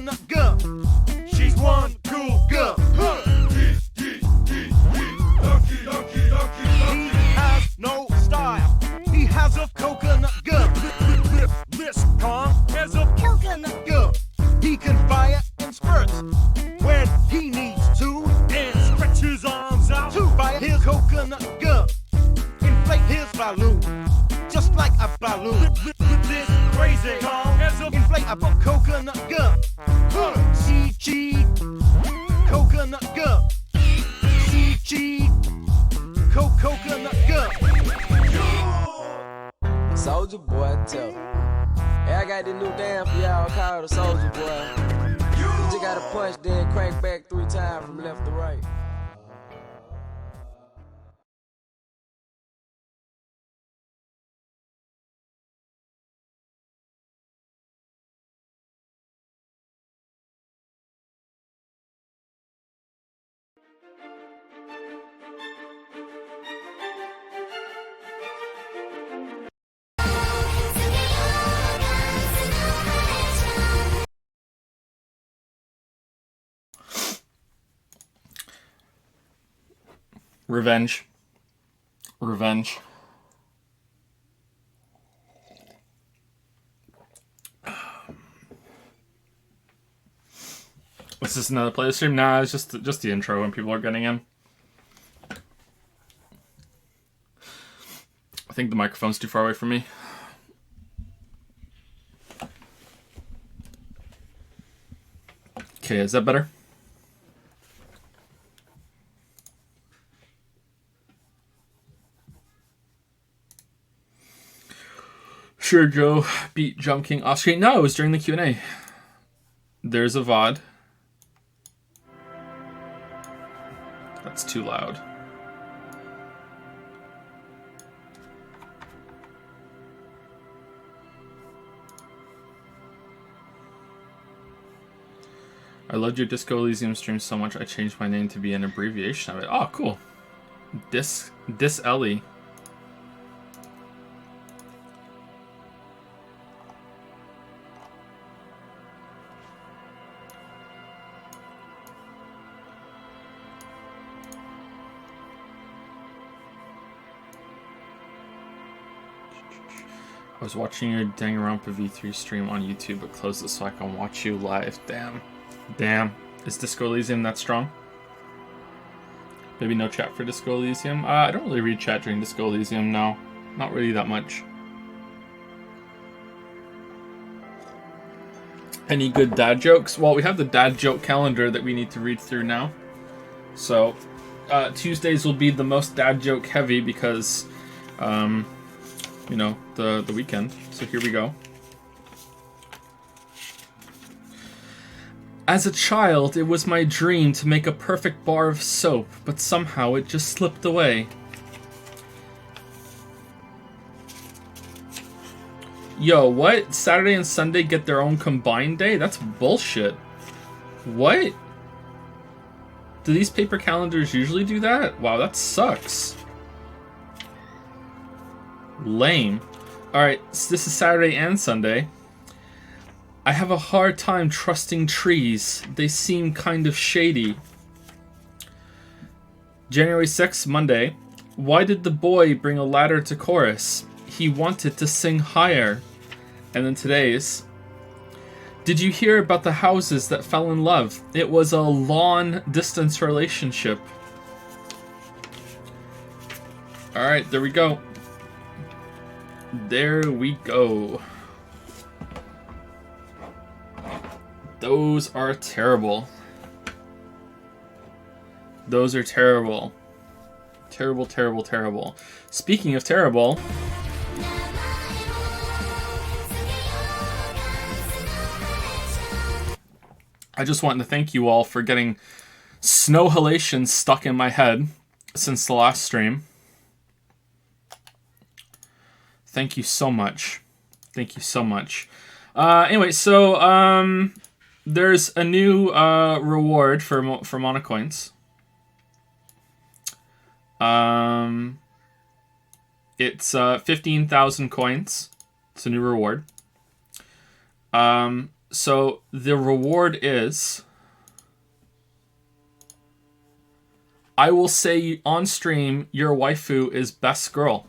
coconut girl. She's one cool girl. He has no style. He has a coconut girl. This Kong has a coconut girl. He can fire in spurts when he needs to, and stretch his arms out to fire his coconut girl. Inflate his balloon just like a balloon. This crazy Kong has an inflatable coconut girl. CG coconut girl. CG coconut girl. Soldier boy, tell me. Hey, I got this new dance for y'all called the Soldier Boy. You just gotta punch, then crank back 3 times from left to right. Revenge. Revenge. Is this another play stream? Nah, it's just the intro when people are getting in. I think the microphone's too far away from me. Okay, is that better? Sure, Joe beat Jump King off screen. No, it was during the Q&A. There's a VOD. That's too loud. I loved your Disco Elysium stream so much I changed my name to be an abbreviation of it. Oh, cool. Dis Ellie. I was watching your Danganronpa V3 stream on YouTube, but closed it so I can watch you live. Damn. Is Disco Elysium that strong? Maybe no chat for Disco Elysium? I don't really read chat during Disco Elysium, no. Not really that much. Any good dad jokes? Well, we have the dad joke calendar that we need to read through now. So, Tuesdays will be the most dad joke heavy because, you know, the weekend. So here we go. As a child, it was my dream to make a perfect bar of soap, but somehow it just slipped away. Yo, what? Saturday and Sunday get their own combined day? That's bullshit. What? Do these paper calendars usually do that? Wow, that sucks. Lame. Alright, so this is Saturday and Sunday. I have a hard time trusting trees. They seem kind of shady. January 6th, Monday. Why did the boy bring a ladder to chorus? He wanted to sing higher. And then today's. Did you hear about the houses that fell in love? It was a long distance relationship. Alright, there we go. There we go. Those are terrible. Those are terrible. Terrible, terrible, terrible. Speaking of terrible... I just want to thank you all for getting snow halation stuck in my head since the last stream. Thank you so much. Thank you so much. Anyway, so there's a new reward for Monocoins. It's 15,000 coins. It's a new reward. So the reward is, I will say on stream your waifu is best girl.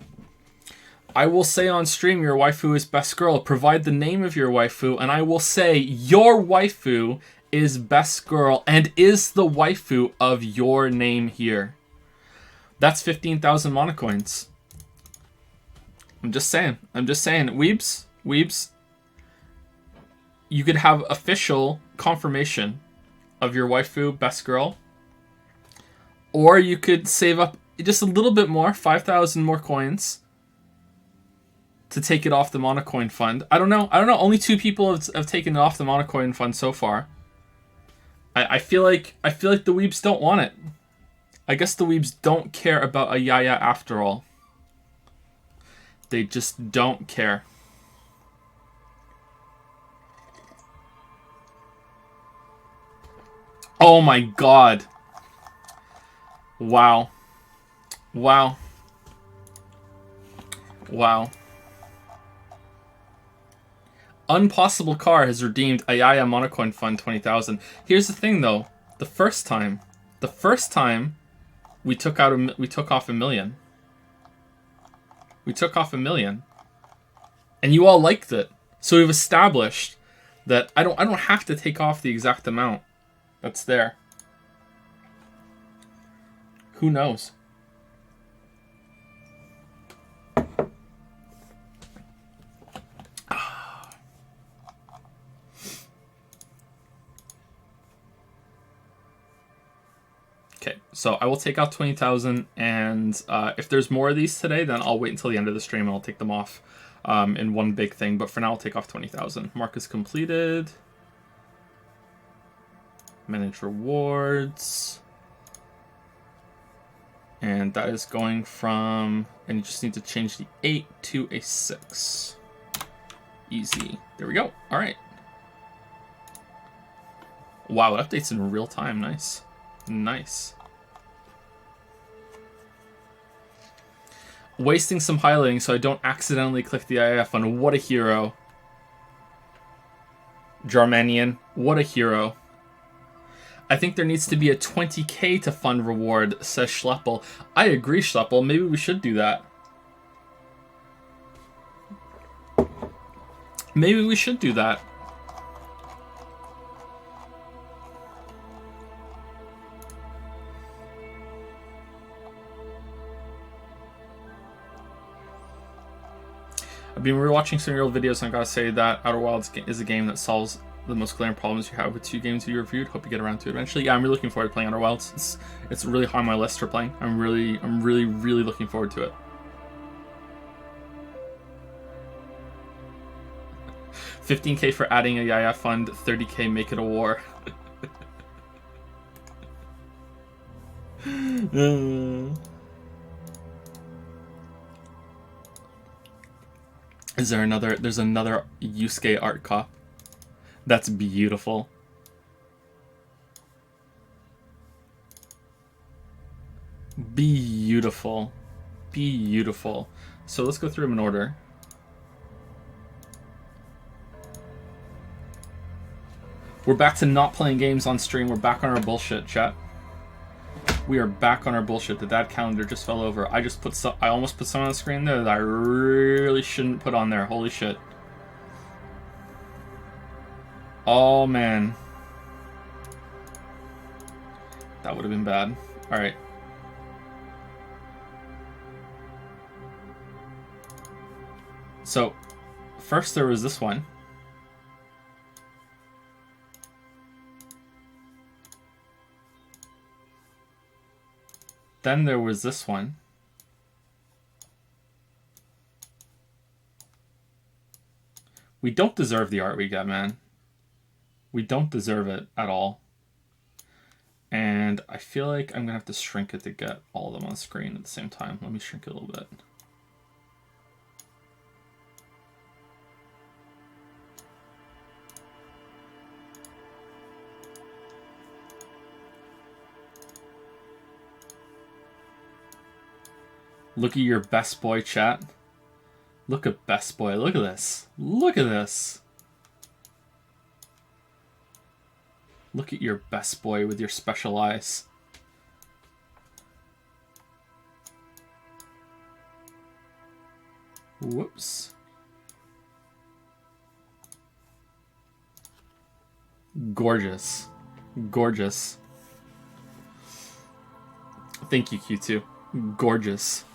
I will say on stream your waifu is best girl. Provide the name of your waifu, and I will say your waifu is best girl and is the waifu of your name here. That's 15,000 monocoins. I'm just saying. Weebs, you could have official confirmation of your waifu best girl. Or you could save up just a little bit more, 5,000 more coins, to take it off the monocoin fund. I don't know. Only 2 people have taken it off the monocoin fund so far. I feel like the weebs don't want it. I guess the weebs don't care about a Yaya after all. They just don't care. Oh my god. Wow. Wow. Wow. Unpossible Car has redeemed Ayaya Monocoin Fund 20,000. Here's the thing though. The first time we took off $1 million. We took off $1 million. And you all liked it. So we've established that I don't have to take off the exact amount that's there. Who knows? Okay, so I will take out 20,000, and if there's more of these today, then I'll wait until the end of the stream and I'll take them off in one big thing. But for now, I'll take off 20,000. Mark is completed. Manage rewards. And that is going from, and you just need to change the 8 to a 6. Easy. There we go. All right. Wow, it updates in real time. Nice. Nice. Wasting some highlighting so I don't accidentally click the IF on. What a hero. Jarmanian. What a hero. I think there needs to be a 20k to fund reward, says Schleppel. I agree, Schleppel. Maybe we should do that. Maybe we should do that. I've been rewatching some real videos, and I gotta say that Outer Wilds is a game that solves the most glaring problems you have with 2 games you reviewed. Hope you get around to it eventually. Yeah, I'm really looking forward to playing Outer Wilds. It's really high on my list for playing. I'm really looking forward to it. $15k for adding a Yaya fund, 30k make it a war. Is there another? There's another Yusuke art cop. That's beautiful. Beautiful. Beautiful. So let's go through them in order. We're back to not playing games on stream. We're back on our bullshit, chat. We are back on our bullshit. The dad calendar just fell over. I almost put some on the screen there that I really shouldn't put on there. Holy shit. Oh man. That would have been bad. Alright. So, first there was this one. Then there was this one. We don't deserve the art we get, man. We don't deserve it at all. And I feel like I'm going to have to shrink it to get all of them on screen at the same time. Let me shrink it a little bit. Look at your best boy, chat. Look at best boy. Look at this. Look at this. Look at your best boy with your special eyes. Whoops. Gorgeous. Gorgeous. Thank you, Q2. Gorgeous.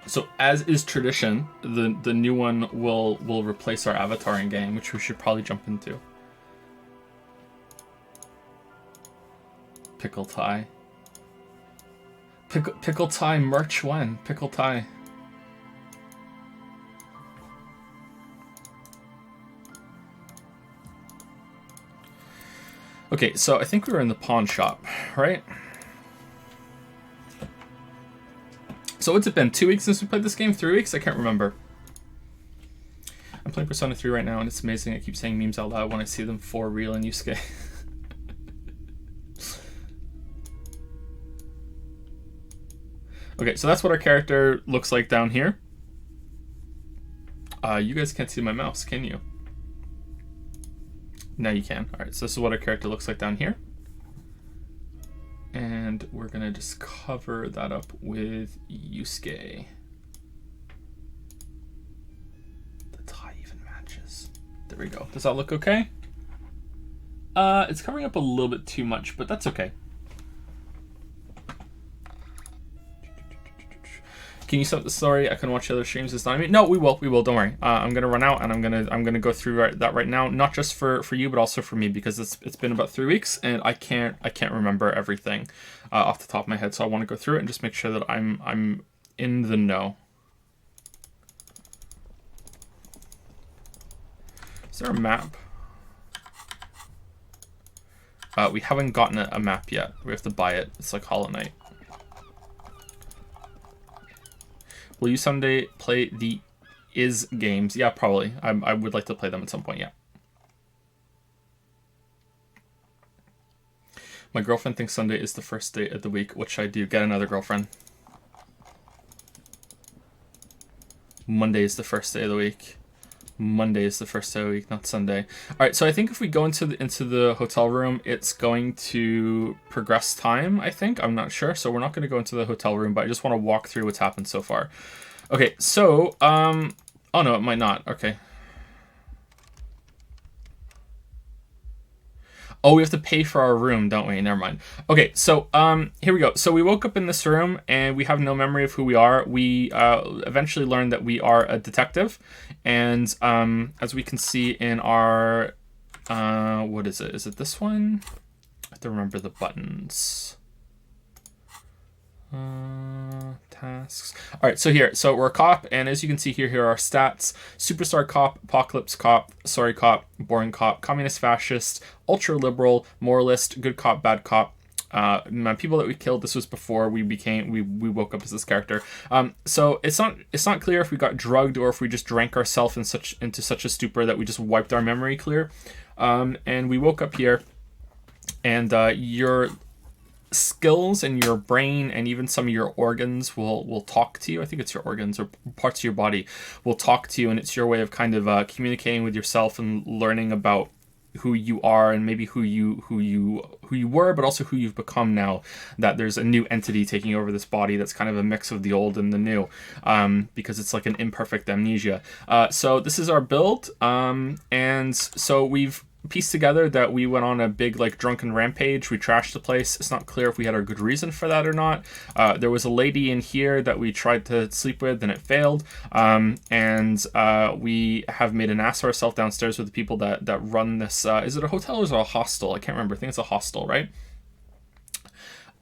So, as is tradition, the new one will replace our avatar in game, which we should probably jump into. Pickle tie. Pickle tie merch when? Pickle tie. Okay, so I think we were in the pawn shop, right? So what's it been? 2 weeks since we played this game? 3 weeks? I can't remember. I'm playing Persona 3 right now, and it's amazing. I keep saying memes out loud when I see them for real in Yusuke. Okay, so that's what our character looks like down here. You guys can't see my mouse, can you? Now you can. Alright, so this is what our character looks like down here. And we're going to just cover that up with Yusuke. The tie even matches. There we go. Does that look okay? It's covering up a little bit too much, but that's okay. Can you stop the story? I can watch other streams this time. No, we will. Don't worry. I'm gonna run out, and I'm gonna go through that right now. Not just for you, but also for me, because it's been about 3 weeks, and I can't remember everything off the top of my head. So I want to go through it and just make sure that I'm in the know. Is there a map? We haven't gotten a map yet. We have to buy it. It's like Hollow Knight. Will you someday play the Is games? Yeah, probably. I would like to play them at some point, yeah. My girlfriend thinks Sunday is the first day of the week. What should I do? Get another girlfriend. Monday is the first day of the week. Monday is the first day of the week, not Sunday. All right, so I think if we go into the hotel room, it's going to progress time, I think. I'm not sure, so we're not going to go into the hotel room, but I just want to walk through what's happened so far. Okay, so, oh no, it might not. Okay. Oh, we have to pay for our room, don't we? Never mind. Okay, so here we go. So we woke up in this room, and we have no memory of who we are. We eventually learned that we are a detective, and as we can see in our what is it? Is it this one? I have to remember the buttons. Tasks. All right, so we're a cop, and as you can see here are our stats: superstar cop, apocalypse cop, sorry cop, boring cop, communist fascist, ultra liberal, moralist, good cop, bad cop. People that we killed. This was before we woke up as this character. So it's not clear if we got drugged or if we just drank ourselves into such a stupor that we just wiped our memory clear. And we woke up here, and your skills and your brain and even some of your organs will talk to you. I think it's your organs or parts of your body will talk to you, and it's your way of kind of communicating with yourself and learning about who you are and maybe who you were, but also who you've become now that there's a new entity taking over this body that's kind of a mix of the old and the new, because it's like an imperfect amnesia. So this is our build, and so we've pieced together that we went on a big like drunken rampage. We trashed the place. It's not clear if we had a good reason for that or not. There was a lady in here that we tried to sleep with and it failed, and we have made an ass of ourselves downstairs with the people that run this. Is it a hotel or is it a hostel? I can't remember. I think it's a hostel, right?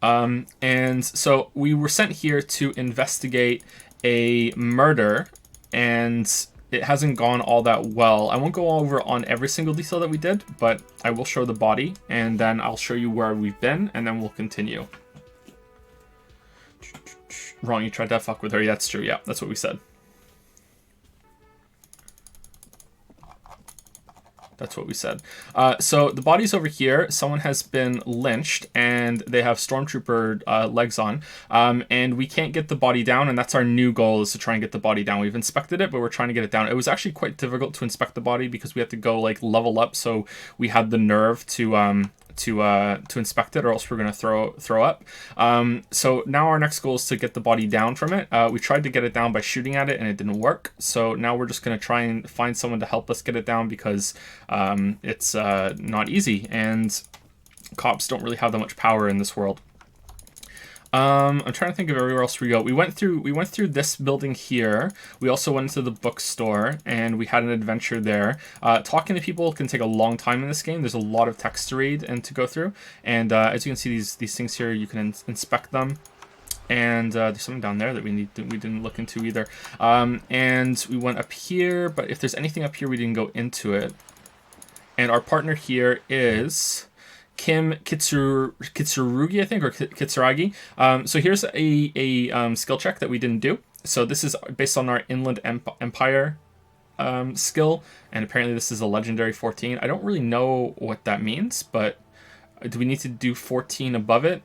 And so we were sent here to investigate a murder, and it hasn't gone all that well. I won't go over on every single detail that we did, but I will show the body, and then I'll show you where we've been, and then we'll continue. Wrong, you tried to fuck with her. Yeah, that's true. Yeah, that's what we said. That's what we said. So the body's over here. Someone has been lynched, and they have stormtrooper legs on. And we can't get the body down, and that's our new goal, is to try and get the body down. We've inspected it, but we're trying to get it down. It was actually quite difficult to inspect the body because we had to go like level up, so we had the nerve to inspect it, or else we're going to throw up. So now our next goal is to get the body down from it. We tried to get it down by shooting at it, and it didn't work. So now we're just going to try and find someone to help us get it down, because it's not easy, and cops don't really have that much power in this world. I'm trying to think of everywhere else we go. We went through this building here. We also went into the bookstore, and we had an adventure there. Talking to people can take a long time in this game. There's a lot of text to read and to go through. And as you can see, these things here, you can inspect them. And there's something down there that we didn't look into either. And we went up here, but if there's anything up here, we didn't go into it. And our partner here is Kim Kitsurugi, I think, or Kitsuragi. So here's a skill check that we didn't do. So this is based on our Inland Empire skill, and apparently this is a legendary 14. I don't really know what that means, but do we need to do 14 above it?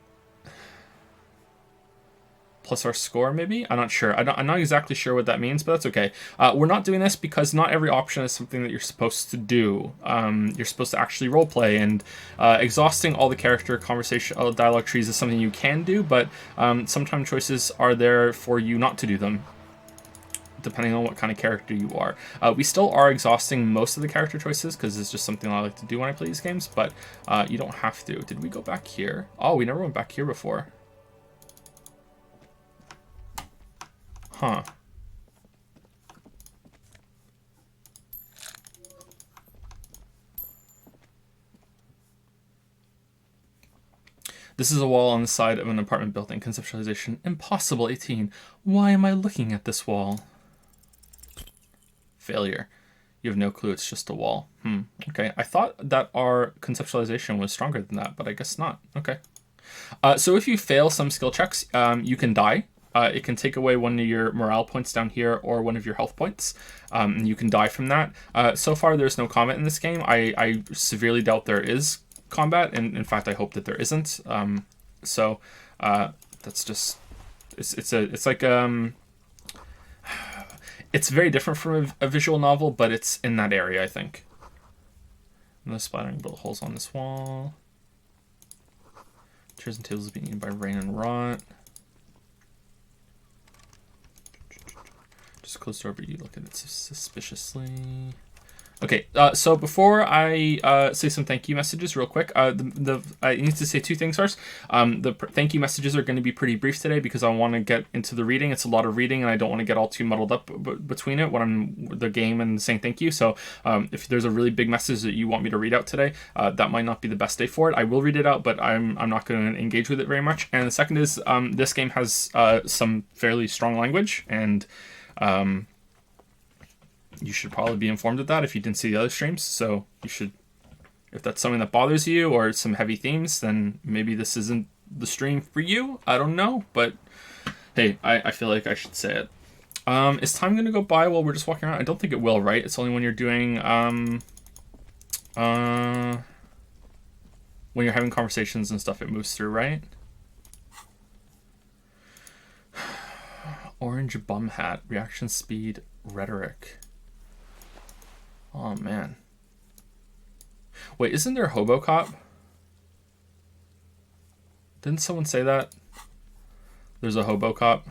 Plus our score, maybe? I'm not sure. I'm not exactly sure what that means, but that's okay. We're not doing this because not every option is something that you're supposed to do. You're supposed to actually roleplay, and exhausting all the character conversation, all the dialogue trees is something you can do, but sometimes choices are there for you not to do them, depending on what kind of character you are. We still are exhausting most of the character choices because it's just something I like to do when I play these games, but you don't have to. Did we go back here? Oh, we never went back here before. Huh. This is a wall on the side of an apartment building. Conceptualization. Impossible 18. Why am I looking at this wall? Failure. You have no clue, it's just a wall. Okay. I thought that our conceptualization was stronger than that, but I guess not. Okay. So if you fail some skill checks, you can die. It can take away one of your morale points down here, or one of your health points, and you can die from that. So far, there's no combat in this game. I severely doubt there is combat, and in fact, I hope that there isn't. So that's just it's like it's very different from a visual novel, but it's in that area, I think. No splattering bullet holes on this wall. Chairs and tables being eaten by rain and rot. Just close the door, but you look at it suspiciously. Okay, so before I say some thank you messages real quick, I need to say two things first. The thank you messages are going to be pretty brief today because I want to get into the reading. It's a lot of reading, and I don't want to get all too muddled up between it when I'm the game and saying thank you. So if there's a really big message that you want me to read out today, that might not be the best day for it. I will read it out, but I'm not going to engage with it very much. And the second is this game has some fairly strong language, and you should probably be informed of that if you didn't see the other streams. So you should, if that's something that bothers you or some heavy themes, then maybe this isn't the stream for you. I don't know, but hey, I feel like I should say it. Is time going to go by while we're just walking around? I don't think it will, right? It's only when you're doing, when you're having conversations and stuff, it moves through, right? Orange bum hat, reaction speed, rhetoric. Oh, man. Wait, isn't there Hobo Cop? Didn't someone say that? There's a Hobo Cop.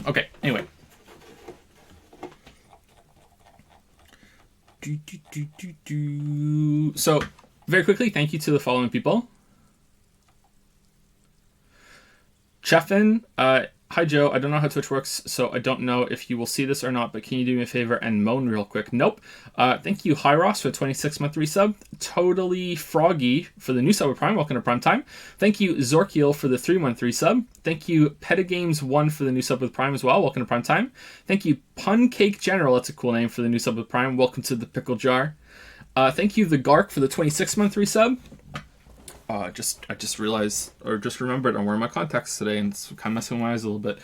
Okay, anyway. So, very quickly, thank you to the following people. Cheffin, Hi Joe, I don't know how Twitch works, so I don't know if you will see this or not, but can you do me a favor and moan real quick? Nope. Thank you, Hyros, for the 26-month resub. Totally Froggy for the new sub with Prime. Welcome to Prime Time. Thank you, Zorkiel, for the 3-month resub. Thank you, Petagames1 for the new sub with Prime as well. Welcome to Prime Time. Thank you, Puncake General. That's a cool name for the new sub with Prime. Welcome to the Pickle Jar. Thank you, the Gark, for the 26-month resub. I just realized, or just remembered, I'm wearing my contacts today, and it's kind of messing with my eyes a little bit.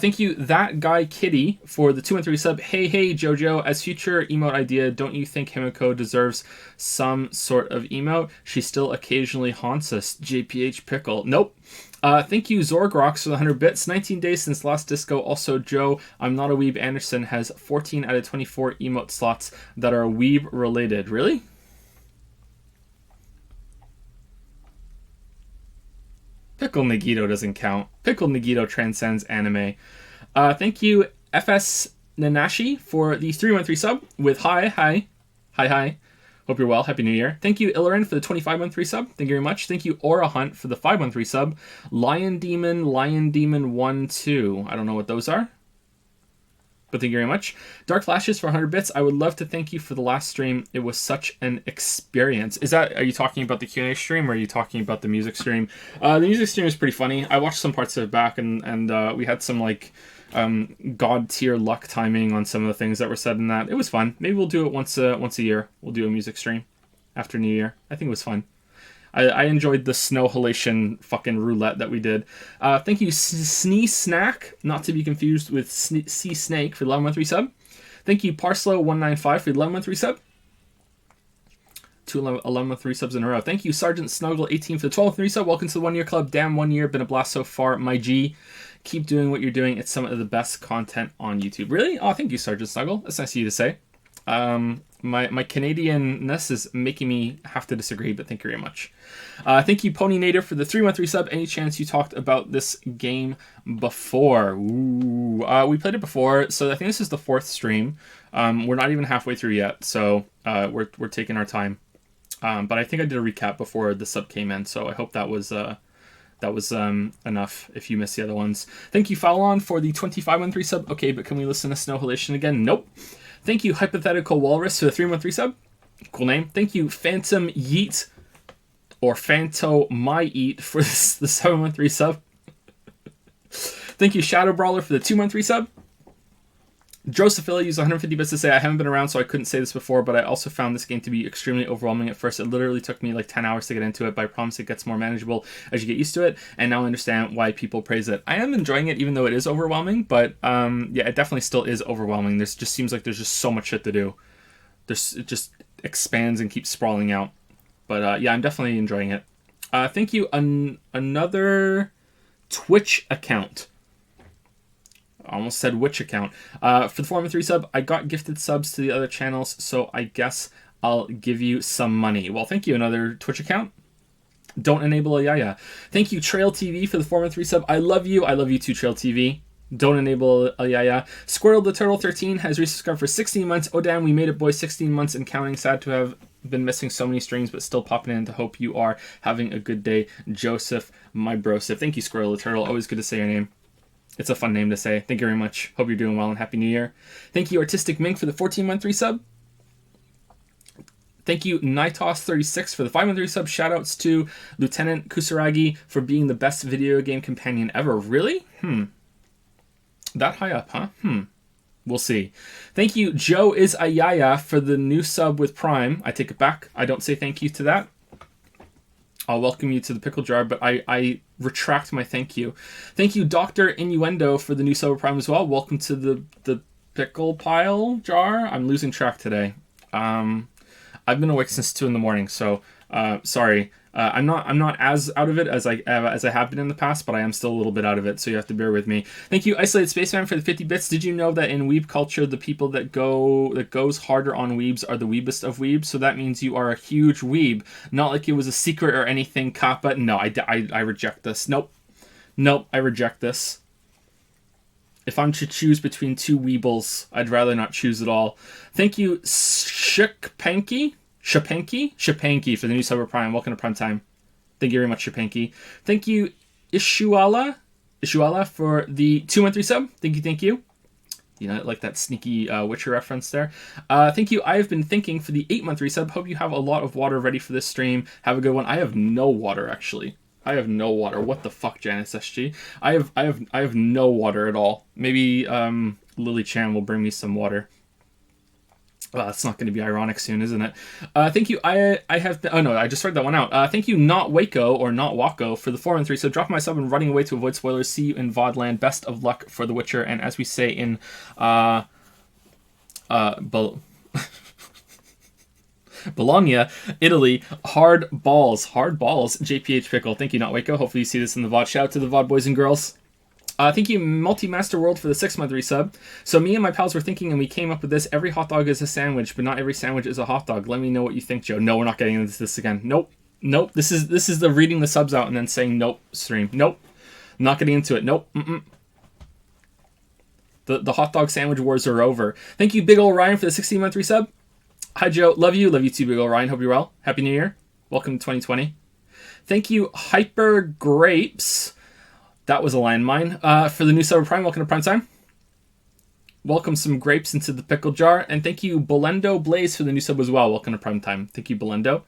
Thank you, That Guy Kitty, for the 2 and 3 sub. Hey, Jojo, as future emote idea, don't you think Himiko deserves some sort of emote? She still occasionally haunts us. JPH Pickle. Nope. Thank you, Zorgrox, for the 100 bits. 19 days since last disco. Also, Joe, I'm Not a Weeb Anderson has 14 out of 24 emote slots that are weeb related. Really? Pickle Nagito doesn't count. Pickle Nagito transcends anime. Thank you, FS Nanashi, for the 313 sub with hi. Hope you're well. Happy New Year. Thank you, Illarin, for the 25-month resub. Thank you very much. Thank you, Aura Hunt, for the 5-month resub. Lion Demon 1, 2. I don't know what those are, but thank you very much. Dark Flashes for 100 bits. I would love to thank you for the last stream. It was such an experience. Are you talking about the Q&A stream, or are you talking about the music stream? The music stream is pretty funny. I watched some parts of it back, and we had some god tier luck timing on some of the things that were said in that. It was fun. Maybe we'll do it once a year. We'll do a music stream after New Year. I think it was fun. I enjoyed the snow halation fucking roulette that we did. Thank you, Snee Snack, not to be confused with Sea Snake, for the 11-month resub. Thank you, Parslow195, for the 11-month resub. 2 11-month resubs in a row. Thank you, Sergeant Snuggle18, for the 12th resub. Welcome to the 1 year club. Damn, 1 year. Been a blast so far, my G. Keep doing what you're doing. It's some of the best content on YouTube. Really? Oh, thank you, Sergeant Snuggle. That's nice of you to say. My Canadian-ness is making me have to disagree, but thank you very much. Thank you, Pony Nader, for the 3-month resub. Any chance you talked about this game before? Ooh, we played it before, so I think this is the 4th stream. We're not even halfway through yet, so we're taking our time. But I think I did a recap before the sub came in, so I hope that was enough if you missed the other ones. Thank you, Fallon, for the 25-month resub. Okay, but can we listen to Snow Halation again? Nope. Thank you, Hypothetical Walrus, for the 3-month resub. Cool name. Thank you, Phantom Yeet, or Phanto My Eat, for the 7-month resub. Thank you, Shadow Brawler, for the 2-month resub. Drosophila used 150 bits to say, I haven't been around, so I couldn't say this before, but I also found this game to be extremely overwhelming at first. It literally took me like 10 hours to get into it, but I promise it gets more manageable as you get used to it, and now I understand why people praise it. I am enjoying it, even though it is overwhelming, but yeah, it definitely still is overwhelming. There's just seems like there's just so much shit to do. It just expands and keeps sprawling out. But yeah, I'm definitely enjoying it. Thank you, another Twitch account. I almost said which account. For the 4-month resub, I got gifted subs to the other channels, so I guess I'll give you some money. Well, thank you, another Twitch account. Don't enable a yaya. Thank you, Trail TV, for the 4-month resub. I love you. I love you too, Trail TV. Don't enable a yaya. Squirrel the Turtle 13 has resubscribed for 16 months. Oh damn, we made it, boy. 16 months and counting. Sad to have been missing so many streams, but still popping in to hope you are having a good day. Joseph, my brosif. Thank you, Squirrel the Turtle. Always good to say your name. It's a fun name to say. Thank you very much. Hope you're doing well and Happy New Year. Thank you, Artistic Mink, for the 14-month resub. Thank you, Nitos36, for the 5-month resub. Shoutouts to Lieutenant Kusaragi for being the best video game companion ever. Really? That high up, huh? We'll see. Thank you, Joe is Ayaya, for the new sub with Prime. I take it back. I don't say thank you to that. I'll welcome you to the pickle jar, but I retract my thank you. Thank you, Dr. Innuendo, for the new sub with Prime as well. Welcome to the pickle pile jar. I'm losing track today. I've been awake since 2 a.m, so sorry. I'm not as out of it as I have been in the past, but I am still a little bit out of it, so you have to bear with me. Thank you, Isolated Spaceman, for the 50 bits. Did you know that in weeb culture, the people that goes harder on weebs are the weebest of weebs? So that means you are a huge weeb. Not like it was a secret or anything, Kappa. No, I reject this. Nope, I reject this. If I'm to choose between two weebles, I'd rather not choose at all. Thank you, Shapanky, for the new sub of Prime. Welcome to Prime Time. Thank you very much, Shapanky. Thank you, Ishuala, Ishuela for the 213 sub. Thank you. You know, like that sneaky Witcher reference there. Thank you. I have been thinking for the 8-month resub. Hope you have a lot of water ready for this stream. Have a good one. I have no water, actually. I have no water. What the fuck, Janice SG? I have no water at all. Maybe Lily Chan will bring me some water. Well, it's not going to be ironic soon, isn't it? Thank you. I have been... Oh, no, I just read that one out. Thank you, Not Waco, or Not Wako, for the 4 and 3. So drop my sub and running away to avoid spoilers. See you in VODland. Best of luck for The Witcher. And as we say in... Bologna, Italy, hard balls. JPH Pickle. Thank you, Not Waco. Hopefully you see this in the VOD. Shout out to the VOD boys and girls. Thank you, Multi-Master World, for the 6-month resub. So me and my pals were thinking, and we came up with this. Every hot dog is a sandwich, but not every sandwich is a hot dog. Let me know what you think, Joe. No, we're not getting into this again. Nope. This is the reading the subs out and then saying nope stream. Nope. Not getting into it. Nope. The hot dog sandwich wars are over. Thank you, Big Ol' Ryan, for the 16-month resub. Hi, Joe. Love you too, Big Ol' Ryan. Hope you're well. Happy New Year. Welcome to 2020. Thank you, Hyper Grapes. That was a landmine. For the new sub of Prime, welcome to Prime Time. Welcome some grapes into the pickle jar. And thank you, Belendo Blaze, for the new sub as well. Welcome to Prime Time. Thank you, Belendo.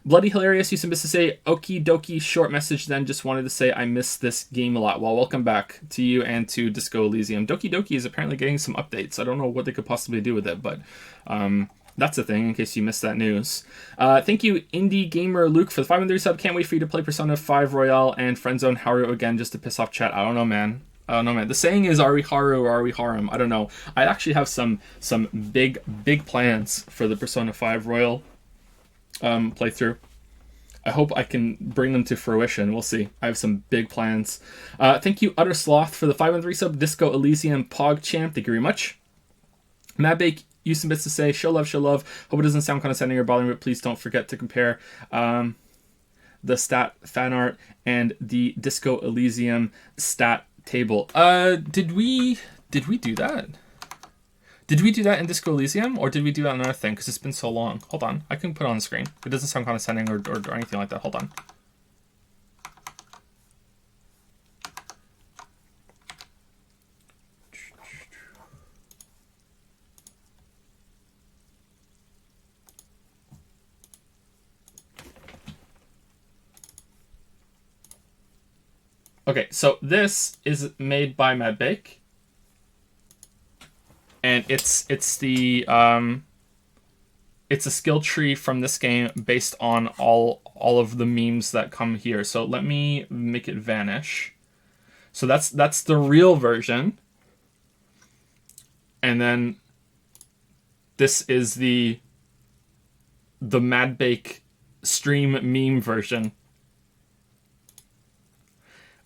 Bloody Hilarious used to miss to say, okie dokie, short message then. Just wanted to say I miss this game a lot. Well, welcome back to you and to Disco Elysium. Doki Doki is apparently getting some updates. I don't know what they could possibly do with it, but... that's a thing, in case you missed that news. Thank you, Indie Gamer Luke, for the 500 sub. Can't wait for you to play Persona 5 Royale and Friendzone Haru again just to piss off chat. I don't know, man. The saying is, are we Haru or are we Harem? I don't know. I actually have some big plans for the Persona 5 Royal playthrough. I hope I can bring them to fruition. We'll see. I have some big plans. Thank you, Utter Sloth, for the 513 sub. Disco Elysium Pogchamp. Thank you very much. Madbake used some bits to say, show love. Hope it doesn't sound condescending or bothering, but please don't forget to compare the stat fan art and the Disco Elysium stat table. Did we do that? Did we do that in Disco Elysium, or did we do that on another thing? Because it's been so long. Hold on, I can put it on the screen. It doesn't sound condescending or anything like that. Hold on. Okay, so this is made by Madbake, and it's a skill tree from this game based on all of the memes that come here. So let me make it vanish. So that's the real version, and then this is the Madbake stream meme version.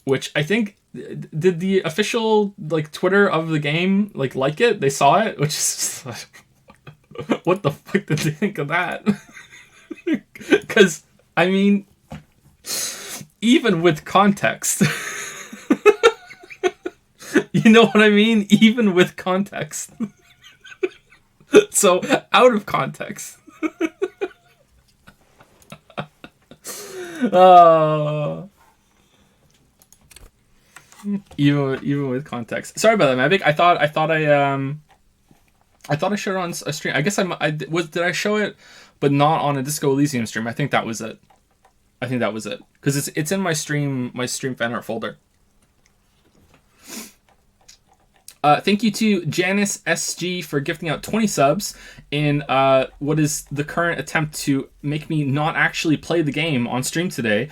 Which I think, did the official Twitter of the game like it? They saw it, which is just, what the fuck did they think of that? Because I mean, even with context, you know what I mean? Even with context, so out of context. Even with context. Sorry about that, Mavic. I thought I showed it on a stream. I guess did I show it, but not on a Disco Elysium stream? I think that was it. Because it's in my stream fan art folder. Thank you to Janice SG for gifting out 20 subs in what is the current attempt to make me not actually play the game on stream today.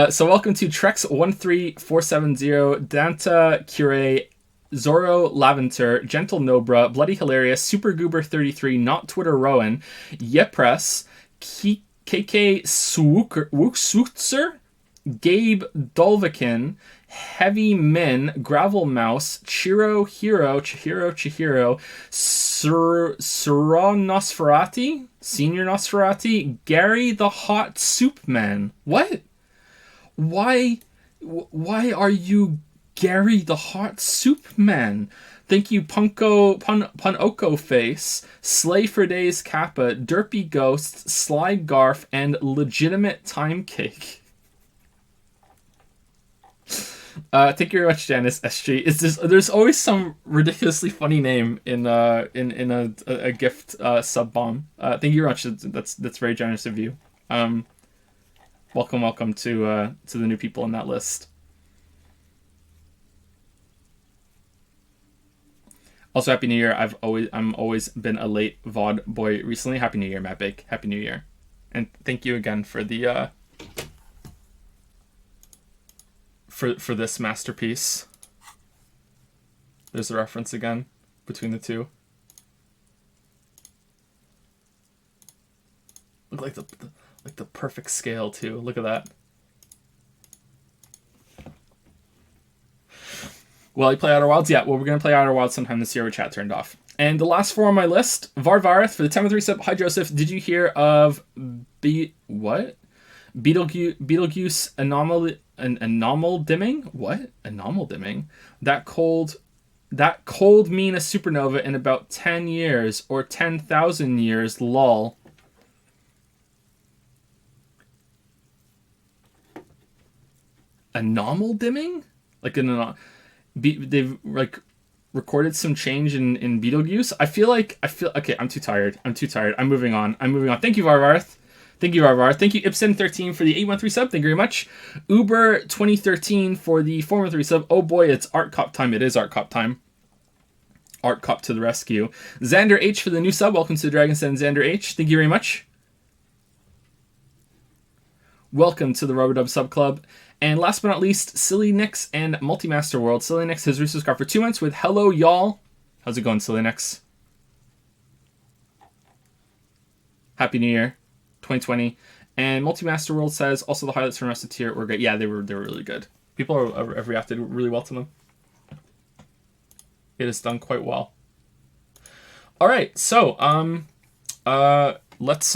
So welcome to Trex13470, Danta Cure, Zorro Laventer, Gentle Nobra, Bloody Hilarious, Super Goober 33, Not Twitter Rowan, Yepress, KK Swookser, Gabe Dolvakin, Heavy Min, Gravel Mouse, Chihiro, Sura Nosferati, Senior Nosferati, Gary the Hot Soup Man. What? Why are you Gary the Hot Soup Man? Thank you, Punoko Face, Slay for Days Kappa, Derpy Ghost, Sly Garf, and Legitimate Time Cake. Thank you very much, Janice SG. There's always some ridiculously funny name in a gift sub bomb. Thank you very much. That's very generous of you. Welcome to the new people in that list. Also, Happy New Year. I'm always been a late VOD boy recently. Happy New Year, Matt Bake. Happy New Year, and thank you again for the for this masterpiece. There's a reference again between the two. Look like the perfect scale too. Look at that. Well, you play Outer Wilds? Yeah, well, we're going to play Outer Wilds sometime this year with chat turned off. And the last four on my list, Varvareth for the 10 with 3 sub. Hi, Joseph. Did you hear of what? Betelgeuse anomal dimming? What? Anomal dimming? That cold mean a supernova in about 10 years or 10,000 years, lol. Anomal dimming? Like they've like recorded some change in Betelgeuse. I feel okay. I'm too tired. I'm moving on. Thank you, Varvarth. Thank you, Ipsen13 for the 813 sub. Thank you very much. Uber 2013 for the 413 sub. Oh boy, it's Art Cop time. It is Art Cop time. Art Cop to the rescue. Xander H for the new sub. Welcome to the Dragon's Den, Xander H. Thank you very much. Welcome to the Rubber Sub Club. And last but not least, Silly Nix and Multimaster World. Silly Nix has resubscribed for 2 months with hello, y'all. How's it going, Silly Nix? Happy New Year, 2020. And Multimaster World says, also the highlights from Rusted Tier were great. Yeah, they were really good. People have reacted really well to them. It has done quite well. All right, so let's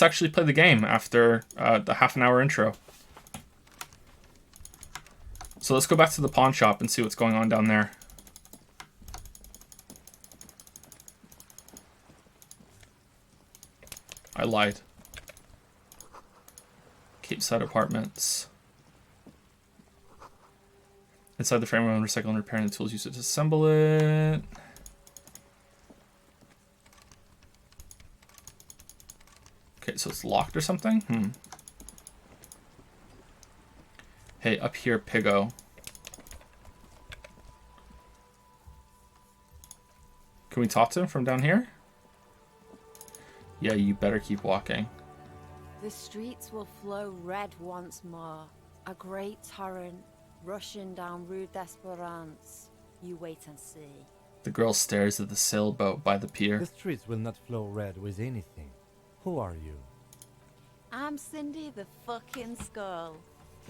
actually play the game after the half an hour intro. So let's go back to the pawn shop and see what's going on down there. I lied. Cape Side Apartments. Inside the frame, I'm recycling and repairing the tools used to assemble it. Okay, so it's locked or something? Hey, up here, Piggo. Can we talk to him from down here? Yeah, you better keep walking. The streets will flow red once more. A great torrent rushing down Rue d'Esperance. You wait and see. The girl stares at the sailboat by the pier. The streets will not flow red with anything. Who are you? I'm Cindy the fucking Skull.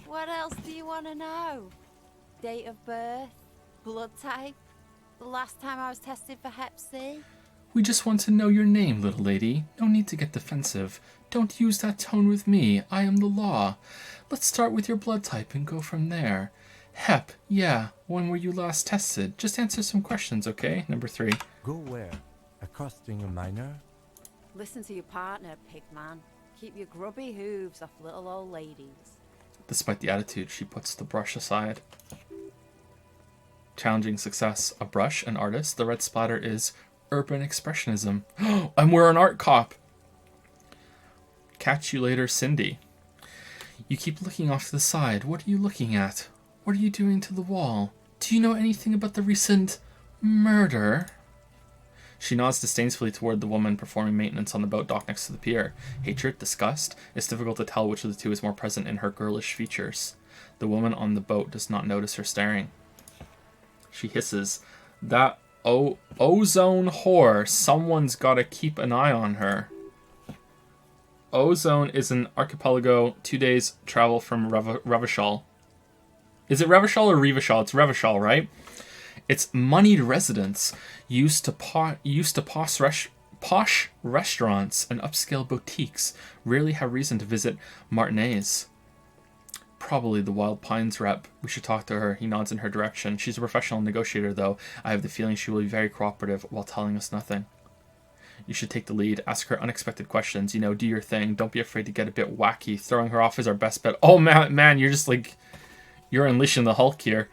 What else do you want to know? Date of birth? Blood type? The last time I was tested for Hep C? We just want to know your name, little lady. No need to get defensive. Don't use that tone with me. I am the law. Let's start with your blood type and go from there. Hep, yeah. When were you last tested? Just answer some questions, okay? Number 3. Go where? Accosting a minor? Listen to your partner, pigman. Keep your grubby hooves off little old ladies. Despite the attitude, she puts the brush aside. Challenging success. A brush, an artist. The red splatter is urban expressionism. And we're an art cop. Catch you later, Cindy. You keep looking off to the side. What are you looking at? What are you doing to the wall? Do you know anything about the recent murder? She nods disdainfully toward the woman performing maintenance on the boat dock next to the pier. Hatred, disgust. It's difficult to tell which of the two is more present in her girlish features. The woman on the boat does not notice her staring. She hisses, "That ozone whore. Someone's gotta keep an eye on her." Ozone is an archipelago 2 days travel from Revachol. Is it Revachol or Revachol? It's Revachol, right? It's moneyed residents used to posh restaurants and upscale boutiques rarely have reason to visit matinees. Probably the Wild Pines rep. We should talk to her. He nods in her direction. She's a professional negotiator, though. I have the feeling she will be very cooperative while telling us nothing. You should take the lead. Ask her unexpected questions. Do your thing. Don't be afraid to get a bit wacky. Throwing her off is our best bet. Oh, man, you're just like... You're unleashing the Hulk here.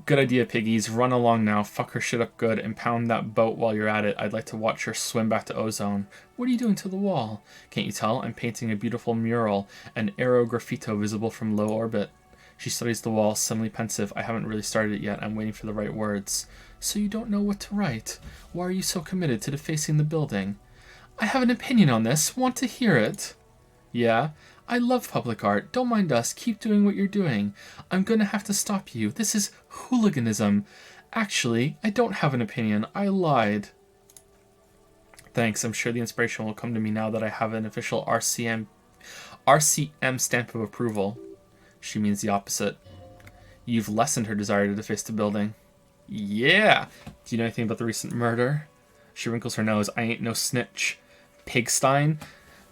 Good idea, piggies. Run along now. Fuck her shit up good and pound that boat while you're at it. I'd like to watch her swim back to Ozone. What are you doing to the wall? Can't you tell? I'm painting a beautiful mural, an aerograffito visible from low orbit. She studies the wall, suddenly pensive. I haven't really started it yet. I'm waiting for the right words. So you don't know what to write? Why are you so committed to defacing the building? I have an opinion on this. Want to hear it? Yeah? I love public art. Don't mind us. Keep doing what you're doing. I'm gonna have to stop you. This is hooliganism. Actually, I don't have an opinion. I lied. Thanks. I'm sure the inspiration will come to me now that I have an official RCM stamp of approval. She means the opposite. You've lessened her desire to deface the building. Yeah. Do you know anything about the recent murder? She wrinkles her nose. I ain't no snitch. Pigstein?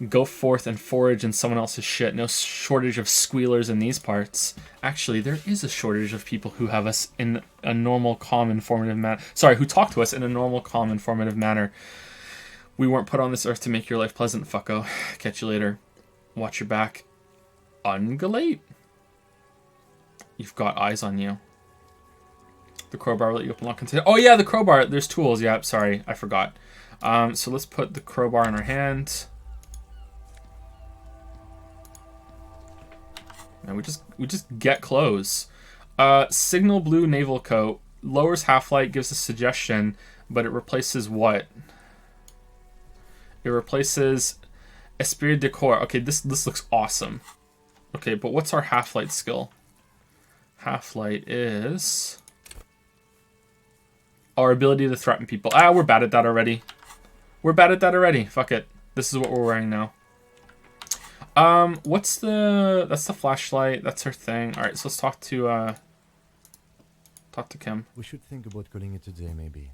Go forth and forage in someone else's shit. No shortage of squealers in these parts. Actually, there is a shortage of people who have us in a normal, calm, informative manner. Sorry, who talk to us in a normal, calm, informative manner. We weren't put on this earth to make your life pleasant, fucko. Catch you later. Watch your back. Ungulate? You've got eyes on you. The crowbar will let you open lock container. Oh yeah, the crowbar. There's tools. Yeah, sorry, I forgot. So let's put the crowbar in our hand. And we just get clothes. Signal blue naval coat lowers half-light, gives a suggestion, but it replaces what? It replaces Esprit de Corps. Okay, this looks awesome. Okay, but what's our half-light skill? Half-light is our ability to threaten people. We're bad at that already. Fuck it. This is what we're wearing now. That's the flashlight. That's her thing. All right, so let's talk to Kim. We should think about calling it a day, maybe.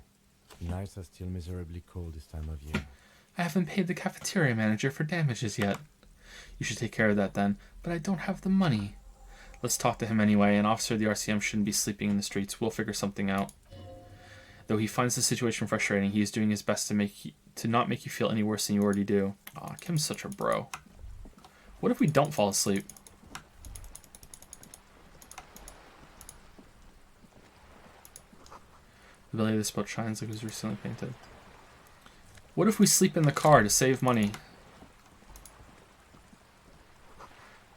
The nights are still miserably cold this time of year. I haven't paid the cafeteria manager for damages yet. You should take care of that then. But I don't have the money. Let's talk to him anyway. An officer of the RCM shouldn't be sleeping in the streets. We'll figure something out. Though he finds the situation frustrating, he is doing his best to not make you feel any worse than you already do. Aw, Kim's such a bro. What if we don't fall asleep? The belly of this boat shines like it was recently painted. What if we sleep in the car to save money?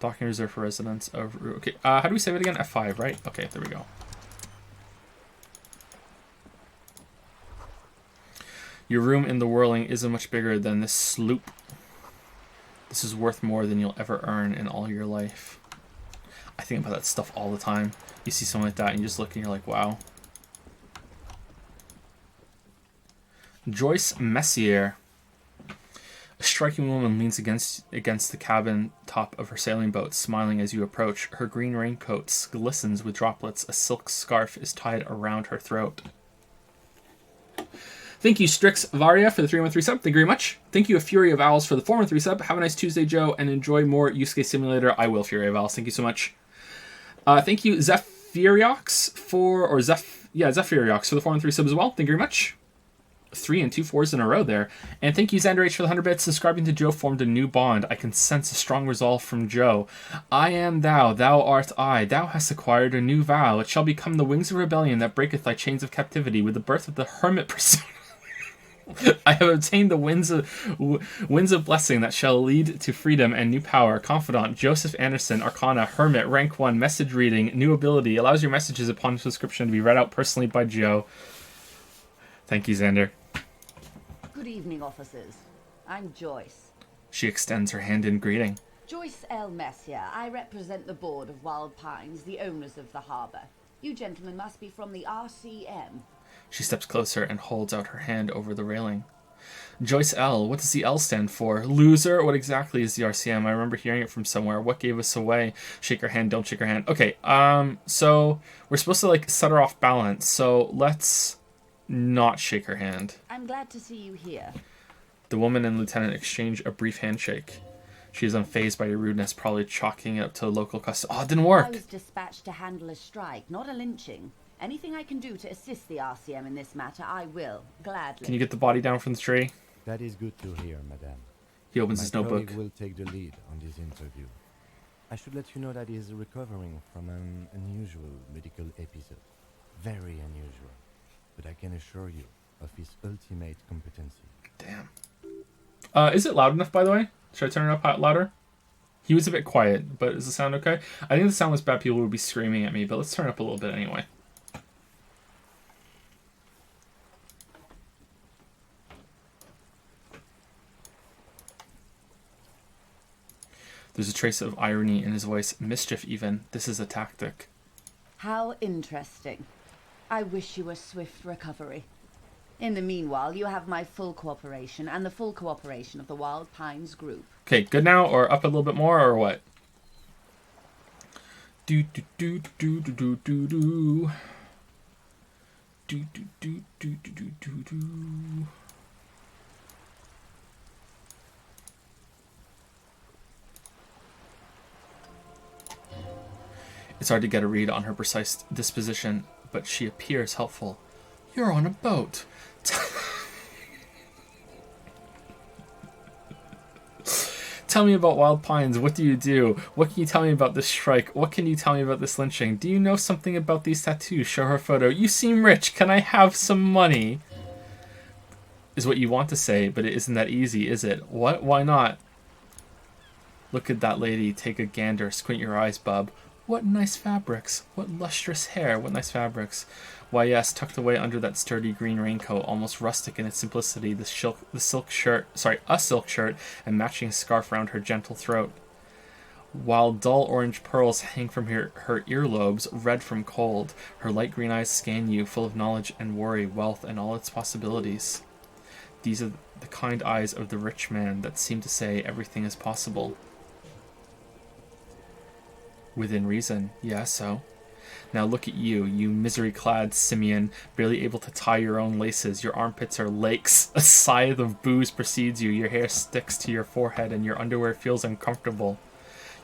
Docking reserved for residents of... Okay, how do we save it again? F5, right? Okay, there we go. Your room in the Whirling isn't much bigger than this sloop. This is worth more than you'll ever earn in all your life. I think about that stuff all the time. You see something like that and you just look and you're like, wow. Joyce Messier. A striking woman leans against the cabin top of her sailing boat, smiling as you approach. Her green raincoat glistens with droplets. A silk scarf is tied around her throat. Thank you, Strix Varia, for the 313 sub. Thank you very much. Thank you, A Fury of Owls, for the 413 sub. Have a nice Tuesday, Joe, and enjoy more Yusuke Simulator. I will, Fury of Owls. Thank you so much. Thank you, Zephyriox, for the 413 sub as well. Thank you very much. 3 and 2 4s in a row there. And thank you, Xander H, for the 100 bits. Subscribing to Joe formed a new bond. I can sense a strong resolve from Joe. I am thou, thou art I. Thou hast acquired a new vow. It shall become the wings of rebellion that breaketh thy chains of captivity. With the birth of the hermit persona, I have obtained the winds of blessing that shall lead to freedom and new power. Confidant, Joseph Anderson, Arcana, Hermit, Rank 1, Message Reading, New Ability. Allows your messages upon subscription to be read out personally by Joe. Thank you, Xander. Good evening, officers. I'm Joyce. She extends her hand in greeting. Joyce L. Messier. I represent the board of Wild Pines, the owners of the harbour. You gentlemen must be from the RCM. She steps closer and holds out her hand over the railing. Joyce L. What does the L stand for? Loser? What exactly is the RCM? I remember hearing it from somewhere. What gave us away? Shake her hand, don't shake her hand. Okay, so we're supposed to, set her off balance. So let's not shake her hand. I'm glad to see you here. The woman and lieutenant exchange a brief handshake. She is unfazed by your rudeness, probably chalking it up to local custom. Oh, it didn't work. I was dispatched to handle a strike, not a lynching. Anything I can do to assist the RCM in this matter, I will, gladly. Can you get the body down from the tree? That is good to hear, madame. He opens his notebook. My colleague will take the lead on this interview. I should let you know that he is recovering from an unusual medical episode. Very unusual. But I can assure you of his ultimate competency. Damn. Is it loud enough, by the way? Should I turn it up louder? He was a bit quiet, but is the sound okay? I think the sound was bad. People would be screaming at me, but let's turn it up a little bit anyway. There's a trace of irony in his voice, mischief even. This is a tactic. How interesting. I wish you a swift recovery. In the meanwhile, you have my full cooperation and the full cooperation of the Wild Pines group. Okay, good now, or up a little bit more, or what? Do do do do do do do do. Do do do do do do do. It's hard to get a read on her precise disposition, but she appears helpful. You're on a boat. Tell me about Wild Pines. What do you do? What can you tell me about this strike? What can you tell me about this lynching? Do you know something about these tattoos? Show her a photo. You seem rich. Can I have some money? Is what you want to say, but it isn't that easy, is it? What? Why not? Look at that lady. Take a gander. Squint your eyes, bub. What nice fabrics. What lustrous hair. What nice fabrics. Why, yes, tucked away under that sturdy green raincoat, almost rustic in its simplicity, a silk shirt and matching scarf round her gentle throat. While dull orange pearls hang from her earlobes, red from cold, her light green eyes scan you, full of knowledge and worry, wealth, and all its possibilities. These are the kind eyes of the rich man that seem to say everything is possible. Within reason, yeah, so. Now look at you, you misery-clad simian, barely able to tie your own laces. Your armpits are lakes. A scythe of booze precedes you. Your hair sticks to your forehead and your underwear feels uncomfortable.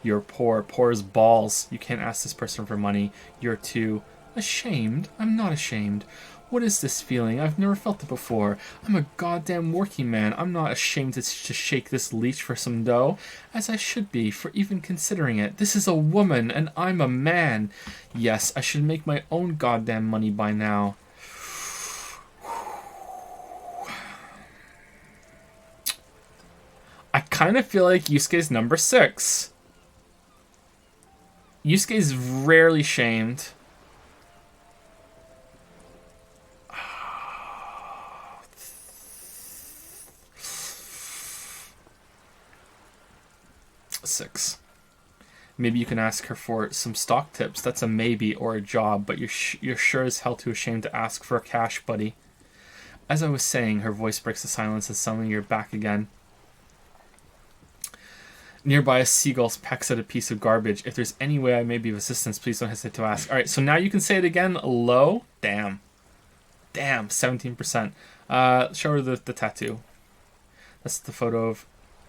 You're poor as balls. You can't ask this person for money. You're too ashamed. I'm not ashamed. What is this feeling? I've never felt it before. I'm a goddamn working man. I'm not ashamed to shake this leech for some dough, as I should be, for even considering it. This is a woman, and I'm a man. Yes, I should make my own goddamn money by now. I kind of feel like Yusuke's number 6. Yusuke's rarely shamed. 6. Maybe you can ask her for some stock tips. That's a maybe or a job, but you're sure as hell too ashamed to ask for cash, buddy. As I was saying, her voice breaks the silence and suddenly you're back again. Nearby, a seagull pecks at a piece of garbage. If there's any way I may be of assistance, please don't hesitate to ask. Alright, so now you can say it again. Low. Damn, 17%. Show her the tattoo. That's the photo of...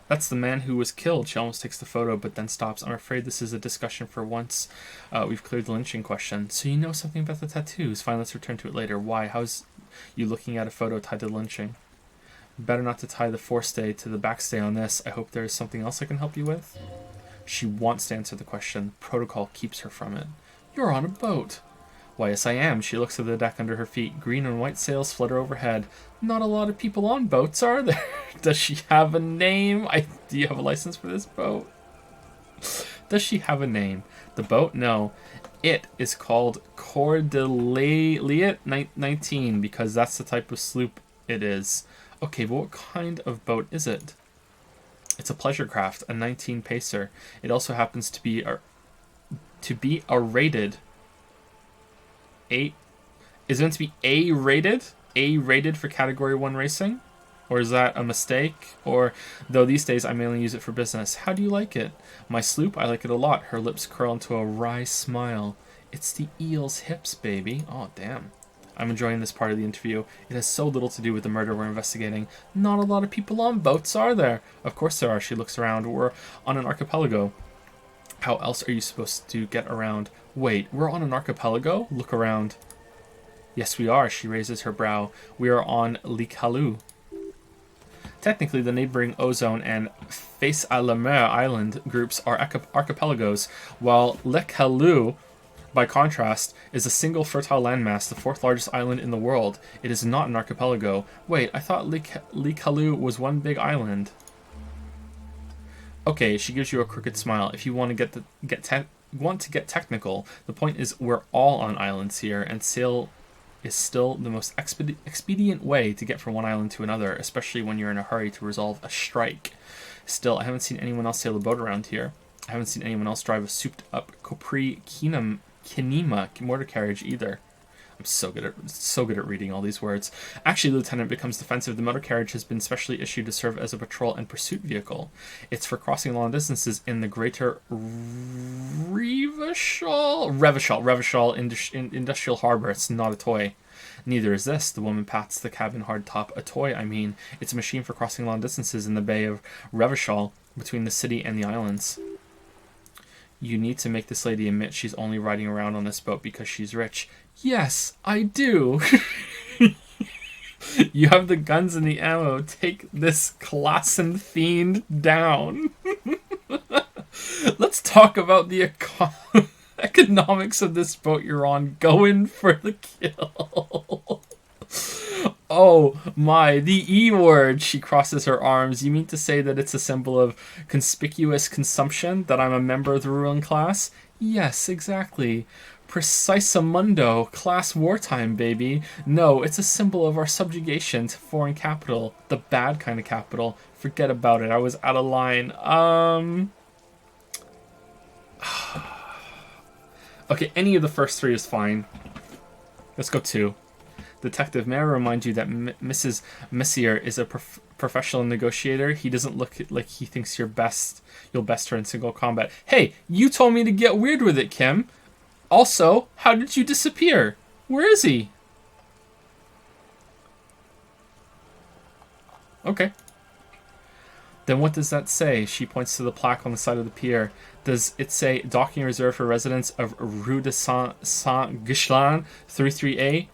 That's the man who was killed. She almost takes the photo, but then stops. I'm afraid this is a discussion for once. We've cleared the lynching question. So you know something about the tattoos. Fine, let's return to it later. Why? How's you looking at a photo tied to lynching? Better not to tie the forestay to the backstay on this. I hope there is something else I can help you with. She wants to answer the question. Protocol keeps her from it. You're on a boat. Why, yes, I am. She looks at the deck under her feet. Green and white sails flutter overhead. Not a lot of people on boats, are there? Does she have a name? Do you have a license for this boat? Does she have a name? The boat? No. It is called Cordeliet 19 because that's the type of sloop it is. Okay, but what kind of boat is it? It's a pleasure craft, a 19 pacer. It also happens to be a rated... Is it meant to be A-rated? A-rated for Category 1 racing? Or is that a mistake? Or, though these days I mainly use it for business. How do you like it? My sloop, I like it a lot. Her lips curl into a wry smile. It's the eel's hips, baby. Oh, damn. I'm enjoying this part of the interview. It has so little to do with the murder we're investigating. Not a lot of people on boats, are there? Of course there are. She looks around. We're on an archipelago. How else are you supposed to get around? Wait, we're on an archipelago? Look around. Yes, we are. She raises her brow. We are on Likalu. Technically, the neighboring Ozone and Face à la Mer island groups are archipelagos, while Le Caillou, by contrast, is a single fertile landmass, the 4th largest island in the world. It is not an archipelago. Wait, I thought Le Caillou was one big island. Okay, she gives you a crooked smile. If you want to get technical, the point is we're all on islands here, and sail is still the most expedient way to get from one island to another, especially when you're in a hurry to resolve a strike. Still, I haven't seen anyone else sail a boat around here. I haven't seen anyone else drive a souped-up Capri Kinema motor carriage either. I'm so good at reading all these words. Actually, Lieutenant becomes defensive. The motor carriage has been specially issued to serve as a patrol and pursuit vehicle. It's for crossing long distances in the greater Revachol Industrial Harbor. It's not a toy. Neither is this. The woman pats the cabin hardtop. A toy, I mean. It's a machine for crossing long distances in the Bay of Revachol between the city and the islands. You need to make this lady admit she's only riding around on this boat because she's rich. Yes, I do. You have the guns and the ammo. Take this Klassen fiend down. Let's talk about the economics of this boat you're on. Go in for the kill. Oh my, the E word. She crosses her arms. You mean to say that it's a symbol of conspicuous consumption, that I'm a member of the ruling class? Yes, exactly. Precisamundo, class wartime, baby. No, it's a symbol of our subjugation to foreign capital. The bad kind of capital. Forget about it. I was out of line. Okay, any of the first 3 is fine. Let's go 2. Detective, may I remind you that Mrs. Messier is a professional negotiator. He doesn't look like he thinks you'll best her in single combat. Hey, you told me to get weird with it, Kim. Also, how did you disappear? Where is he? Okay. Then what does that say? She points to the plaque on the side of the pier. Does it say docking reserved for residents of Rue de Saint-Ghislain, 33A?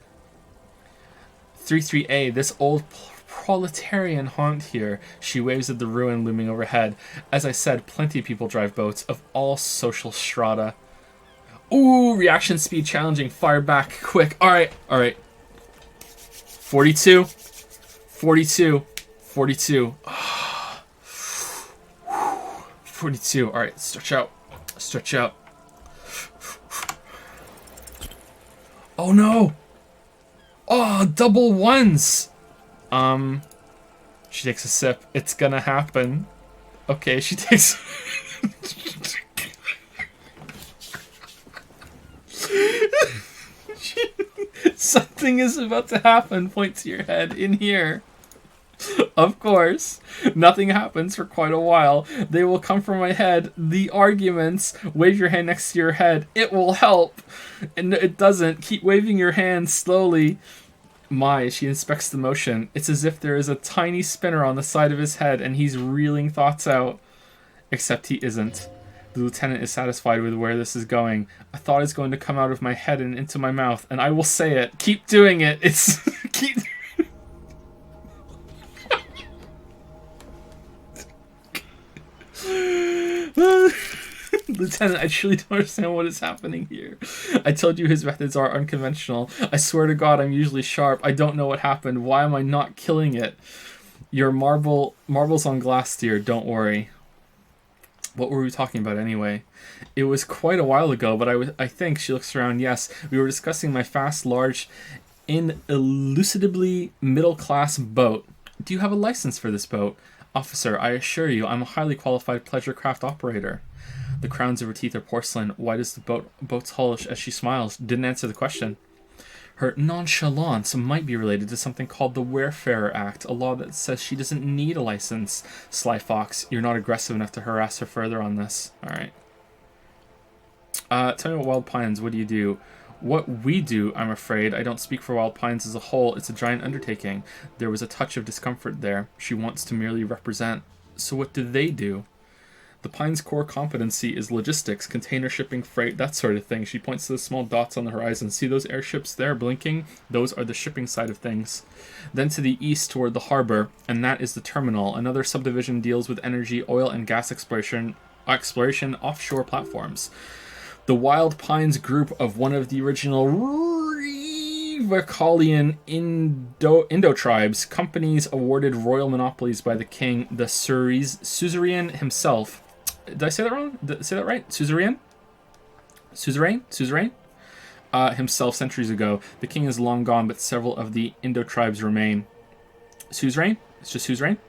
33A, this old proletarian haunt here. She waves at the ruin looming overhead. As I said, plenty of people drive boats of all social strata. Ooh, reaction speed challenging. Fire back quick. All right. 42. 42. 42. 42. All right, stretch out. Oh no. Oh, double ones. She takes a sip. It's gonna happen. Okay, she takes... Something is about to happen. Point to your head. In here. Of course. Nothing happens for quite a while. They will come from my head. The arguments. Wave your hand next to your head. It will help. And it doesn't. Keep waving your hand slowly. She inspects the motion. It's as if there is a tiny spinner on the side of his head and he's reeling thoughts out. Except he isn't. The lieutenant is satisfied with where this is going. A thought is going to come out of my head and into my mouth, and I will say it. Keep doing it. Keep... Lieutenant, I truly don't understand what is happening here. I told you his methods are unconventional. I swear to God, I'm usually sharp. I don't know what happened. Why am I not killing it? Your marbles on glass, dear. Don't worry. What were we talking about anyway? It was quite a while ago, but I think, she looks around, yes, we were discussing my fast, large, inelucidably middle-class boat. Do you have a license for this boat? Officer, I assure you, I'm a highly qualified pleasure craft operator. The crowns of her teeth are porcelain. Why does the boat's hull, as she smiles, didn't answer the question. Her nonchalance might be related to something called the Wayfarer Act, a law that says she doesn't need a license. Sly Fox, you're not aggressive enough to harass her further on this. Alright. Tell me about Wild Pines. What do you do? What we do, I'm afraid. I don't speak for Wild Pines as a whole. It's a giant undertaking. There was a touch of discomfort there. She wants to merely represent. So what do they do? The Pines' core competency is logistics, container shipping, freight, that sort of thing. She points to the small dots on the horizon. See those airships there blinking? Those are the shipping side of things. Then to the east toward the harbor, and that is the terminal. Another subdivision deals with energy, oil, and gas exploration offshore platforms. The Wild Pines group of one of the original Rivacalian Indo tribes, companies awarded royal monopolies by the king, the suzerain himself. Did I say that wrong? Did I say that right? Suzerain? Himself centuries ago. The king is long gone, but several of the Indo tribes remain. Suzerain? It's just suzerain?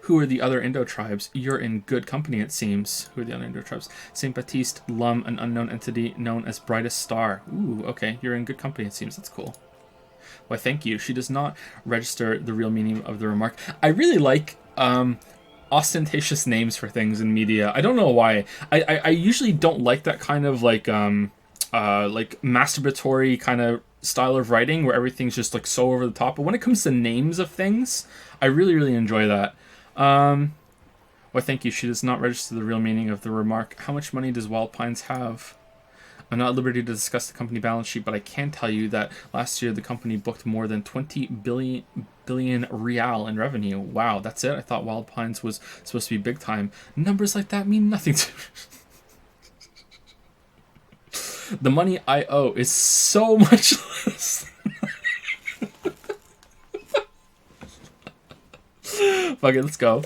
Who are the other Indo tribes? You're in good company, it seems. Who are the other Indo tribes? Saint Baptiste, Lum, an unknown entity known as Brightest Star. Ooh, okay. You're in good company, it seems. That's cool. Why, thank you. She does not register the real meaning of the remark. I really like ostentatious names for things in media. I don't know why. I usually don't like that kind of like masturbatory kind of style of writing where everything's just like so over the top. But when it comes to names of things, I really, really enjoy that. Why, thank you. She does not register the real meaning of the remark. How much money does Wild Pines have? I'm not at liberty to discuss the company balance sheet, but I can tell you that last year the company booked more than 20 billion real in revenue. Wow, that's it? I thought Wild Pines was supposed to be big time. Numbers like that mean nothing to me. The money I owe is so much less. Fuck it, let's go.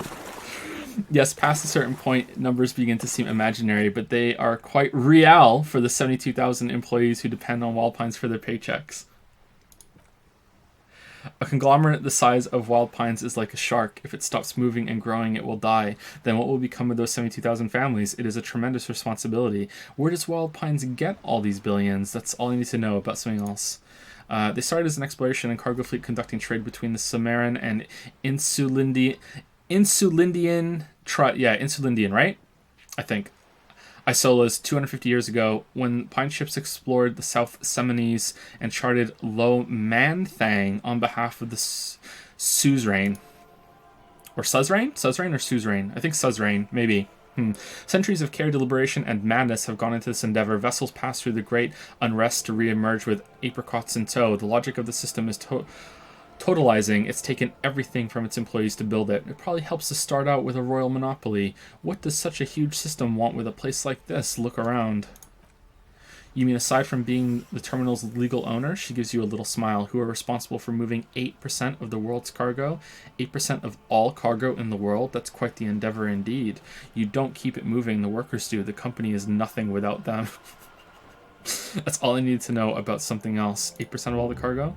Yes, past a certain point, numbers begin to seem imaginary, but they are quite real for the 72,000 employees who depend on Wild Pines for their paychecks. A conglomerate the size of Wild Pines is like a shark. If it stops moving and growing, it will die. Then what will become of those 72,000 families? It is a tremendous responsibility. Where does Wild Pines get all these billions? That's all I need to know about something else. They started as an exploration and cargo fleet conducting trade between the Sumerian and Insulindian, right? I think. Isolas 250 years ago, when pine ships explored the South Seminoes and charted Lo Manthang on behalf of the suzerain. Or suzerain? Suzerain or suzerain? I think suzerain, maybe. Centuries of care, deliberation, and madness have gone into this endeavor. Vessels pass through the great unrest to re-emerge with apricots in tow. The logic of the system is totalizing. It's taken everything from its employees to build it. It probably helps to start out with a royal monopoly. What does such a huge system want with a place like this? Look around. You mean aside from being the terminal's legal owner? She gives you a little smile. Who are responsible for moving 8% of the world's cargo? 8% of all cargo in the world? That's quite the endeavor indeed. You don't keep it moving, the workers do. The company is nothing without them. That's all I need to know about something else. 8% of all the cargo?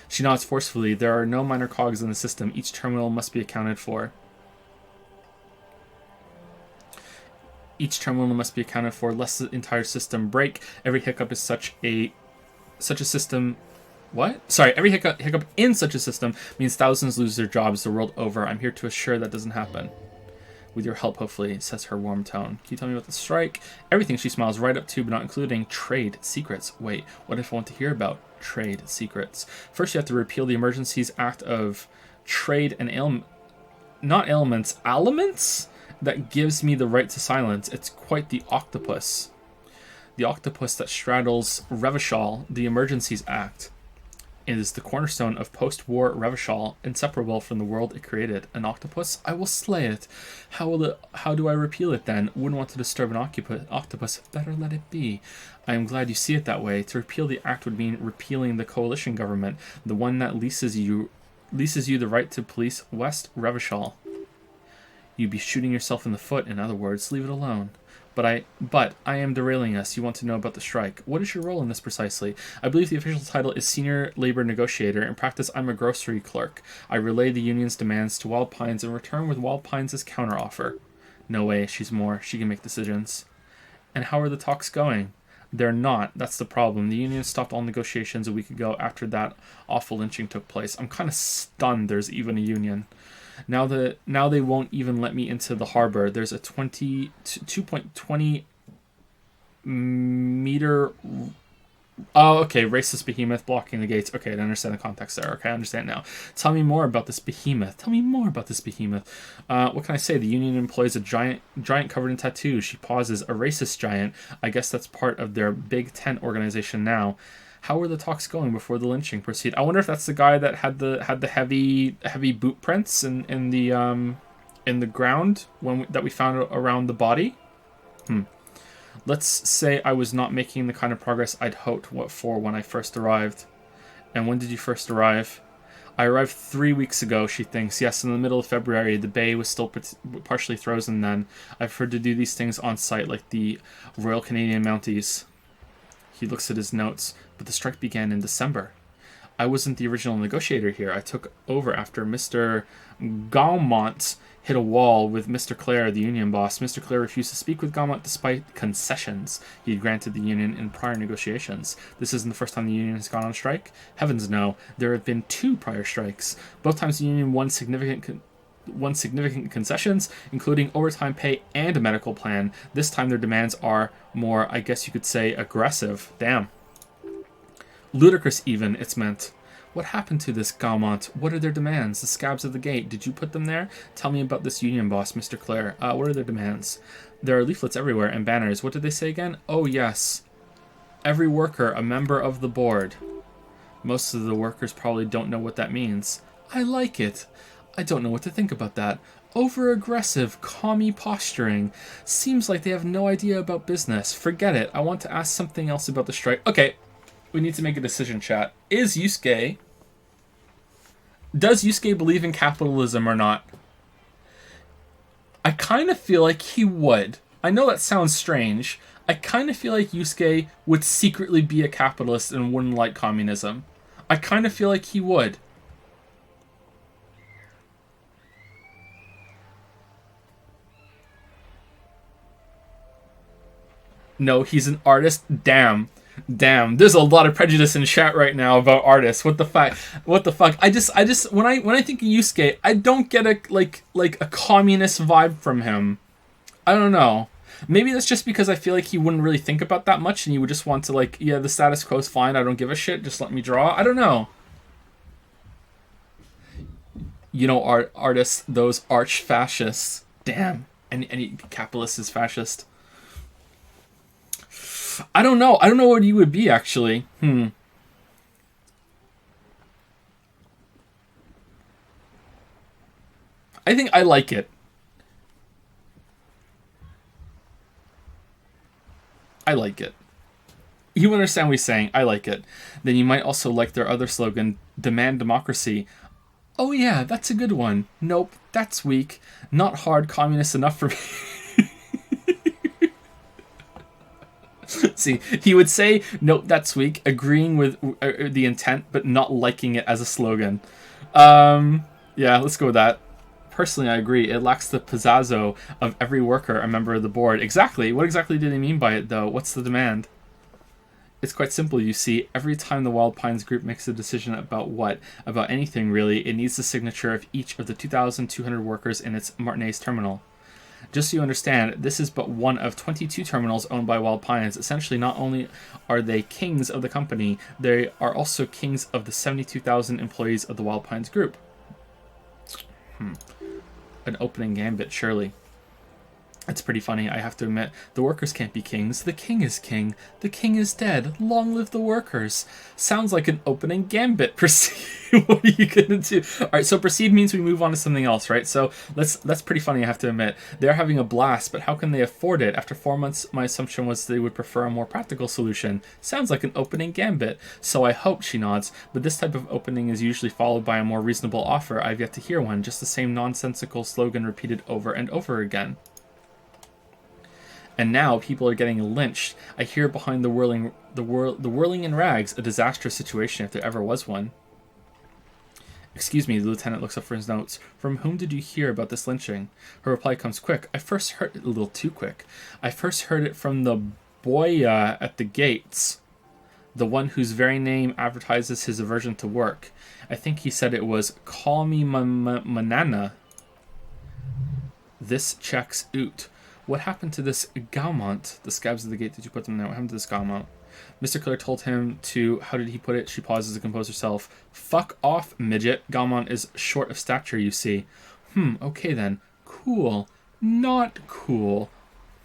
She nods forcefully. There are no minor cogs in the system. Each terminal must be accounted for. Each terminal must be accounted for, lest the entire system break. Every hiccup is such a system. What? Sorry, every hiccup in such a system means thousands lose their jobs the world over. I'm here to assure that doesn't happen. With your help, hopefully, says her warm tone. Can you tell me about the strike? Everything, she smiles, right up to, but not including trade secrets. Wait, what if I want to hear about trade secrets? First, you have to repeal the Emergencies Act of Trade and Aliments that gives me the right to silence. It's quite the octopus. The octopus that straddles Revachol, the Emergencies Act. It is the cornerstone of post-war Revachol, inseparable from the world it created. An octopus? I will slay it. How do I repeal it then? Wouldn't want to disturb an octopus. Better let it be. I am glad you see it that way. To repeal the act would mean repealing the coalition government, the one that leases you the right to police West Revachol. You'd be shooting yourself in the foot, in other words. Leave it alone. But I am derailing us. You want to know about the strike. What is your role in this precisely? I believe the official title is Senior Labor Negotiator. In practice, I'm a grocery clerk. I relay the union's demands to Wild Pines and return with Wild Pines' counteroffer. No way, she's more. She can make decisions. And how are the talks going? They're not. That's the problem. The union stopped all negotiations a week ago after that awful lynching took place. I'm kind of stunned there's even a union. Now they won't even let me into the harbor. There's a 2.20 meter Oh, okay. Racist behemoth blocking the gates. Okay, I understand the context there. Okay, I understand now. Tell me more about this behemoth. Tell me more about this behemoth. What can I say? The Union employs a giant covered in tattoos. She pauses. A racist giant. I guess that's part of their Big Tent organization now. How were the talks going before the lynching proceed? I wonder if that's the guy that had the heavy boot prints in the ground that we found around the body. Let's say I was not making the kind of progress I'd hoped for when I first arrived. And when did you first arrive? I arrived 3 weeks ago, she thinks. Yes, in the middle of February. The bay was still partially frozen then. I've heard to do these things on site, like the Royal Canadian Mounties. He looks at his notes. But the strike began in December. I wasn't the original negotiator here. I took over after Mr. Gaumont hit a wall with Mr. Clare, the union boss. Mr. Clare refused to speak with Gaumont despite concessions he had granted the union in prior negotiations. This isn't the first time the union has gone on strike? Heavens no. There have been 2 prior strikes. Both times the union won significant concessions, including overtime pay and a medical plan. This time their demands are more, I guess you could say, aggressive. Damn. Ludicrous even, it's meant. What happened to this Gaumont? What are their demands? The scabs at the gate. Did you put them there? Tell me about this union boss, Mr. Clare. What are their demands? There are leaflets everywhere and banners. What did they say again? Oh, yes. Every worker, a member of the board. Most of the workers probably don't know what that means. I like it. I don't know what to think about that. Over-aggressive, commie posturing. Seems like they have no idea about business. Forget it. I want to ask something else about the strike. Okay, we need to make a decision, chat. Is Yusuke... Does Yusuke believe in capitalism or not? I kind of feel like he would. I know that sounds strange. I kind of feel like Yusuke would secretly be a capitalist and wouldn't like communism. I kind of feel like he would. No, he's an artist. Damn. There's a lot of prejudice in chat right now about artists. What the fuck? I just when I think of Yusuke, I don't get a like a communist vibe from him. I don't know. Maybe that's just because I feel like he wouldn't really think about that much and he would just want to like, yeah, the status quo's fine, I don't give a shit, just let me draw. I don't know. You know, artists, those arch fascists. Damn. Any capitalist is fascist. I don't know. I don't know what you would be, actually. I think I like it. I like it. You understand what he's saying. I like it. Then you might also like their other slogan, Demand Democracy. Oh yeah, that's a good one. Nope, that's weak. Not hard communist enough for me. See, he would say, nope, that's weak, agreeing with the intent, but not liking it as a slogan. Yeah, let's go with that. Personally, I agree. It lacks the pizzazzo of every worker a member of the board. Exactly. What exactly do they mean by it, though? What's the demand? It's quite simple, you see. Every time the Wild Pines group makes a decision about about anything really, it needs the signature of each of the 2,200 workers in its Martinez terminal. Just so you understand, this is but one of 22 terminals owned by Wild Pines. Essentially, not only are they kings of the company, they are also kings of the 72,000 employees of the Wild Pines group. An opening gambit, surely. It's pretty funny, I have to admit. The workers can't be kings. The king is king. The king is dead. Long live the workers. Sounds like an opening gambit. Proceed. What are you gonna do? Alright, so proceed means we move on to something else, right? So that's pretty funny, I have to admit. They're having a blast, but how can they afford it? After 4 months, my assumption was they would prefer a more practical solution. Sounds like an opening gambit. So I hope, she nods. But this type of opening is usually followed by a more reasonable offer. I've yet to hear one. Just the same nonsensical slogan repeated over and over again. And now people are getting lynched. I hear behind the whirling in rags, a disastrous situation if there ever was one. Excuse me, the lieutenant looks up for his notes. From whom did you hear about this lynching? Her reply comes quick. I first heard it a little too quick. I first heard it from the boy at the gates. The one whose very name advertises his aversion to work. I think he said it was, call me Manana. This checks out. What happened to this Gaumont? The scabs of the gate, did you put them there? What happened to this Gaumont? Mr. Clare told him to, how did he put it? She pauses to compose herself. Fuck off, midget. Galmon is short of stature, you see. Okay then. Cool. Not cool.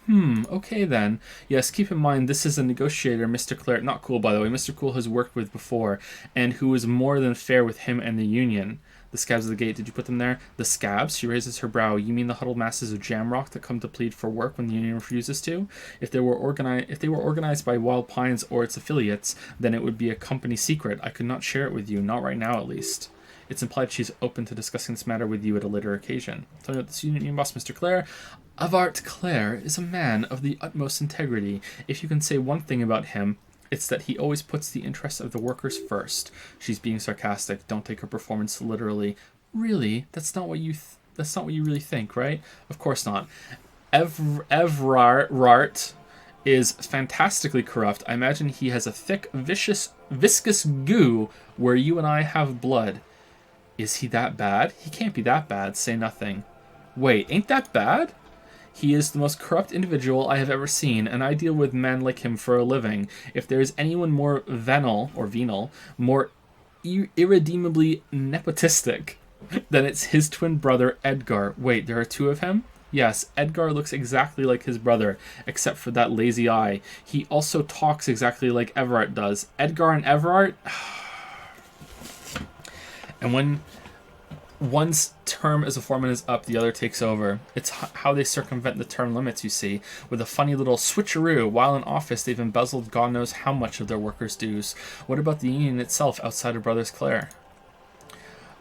Okay then. Yes, keep in mind this is a negotiator, Mr. Clare, not cool by the way, Mr. Cool has worked with before, and who is more than fair with him and the union. The scabs of the gate, did you put them there? The scabs? She raises her brow. You mean the huddled masses of jamrock that come to plead for work when the union refuses to? If they were organized by Wild Pines or its affiliates, then it would be a company secret. I could not share it with you, not right now at least. It's implied she's open to discussing this matter with you at a later occasion. Tell me about this union boss, Mr. Clare. Avart Clare is a man of the utmost integrity. If you can say one thing about him, it's that he always puts the interests of the workers first. She's being sarcastic. Don't take her performance literally. Really? That's not what you really think, right? Of course not. Evrart is fantastically corrupt. I imagine he has a thick, viscous goo where you and I have blood. Is he that bad? He can't be that bad. Say nothing. Wait, ain't that bad? He is the most corrupt individual I have ever seen, and I deal with men like him for a living. If there is anyone more venal, more irredeemably nepotistic, then it's his twin brother, Edgar. Wait, there are two of him? Yes, Edgar looks exactly like his brother, except for that lazy eye. He also talks exactly like Everard does. Edgar and Everard... And when one's term as a foreman is up, the other takes over. It's how they circumvent the term limits, you see, with a funny little switcheroo. While in office, they've embezzled God knows how much of their workers' dues. What about the union itself outside of Brothers Clare?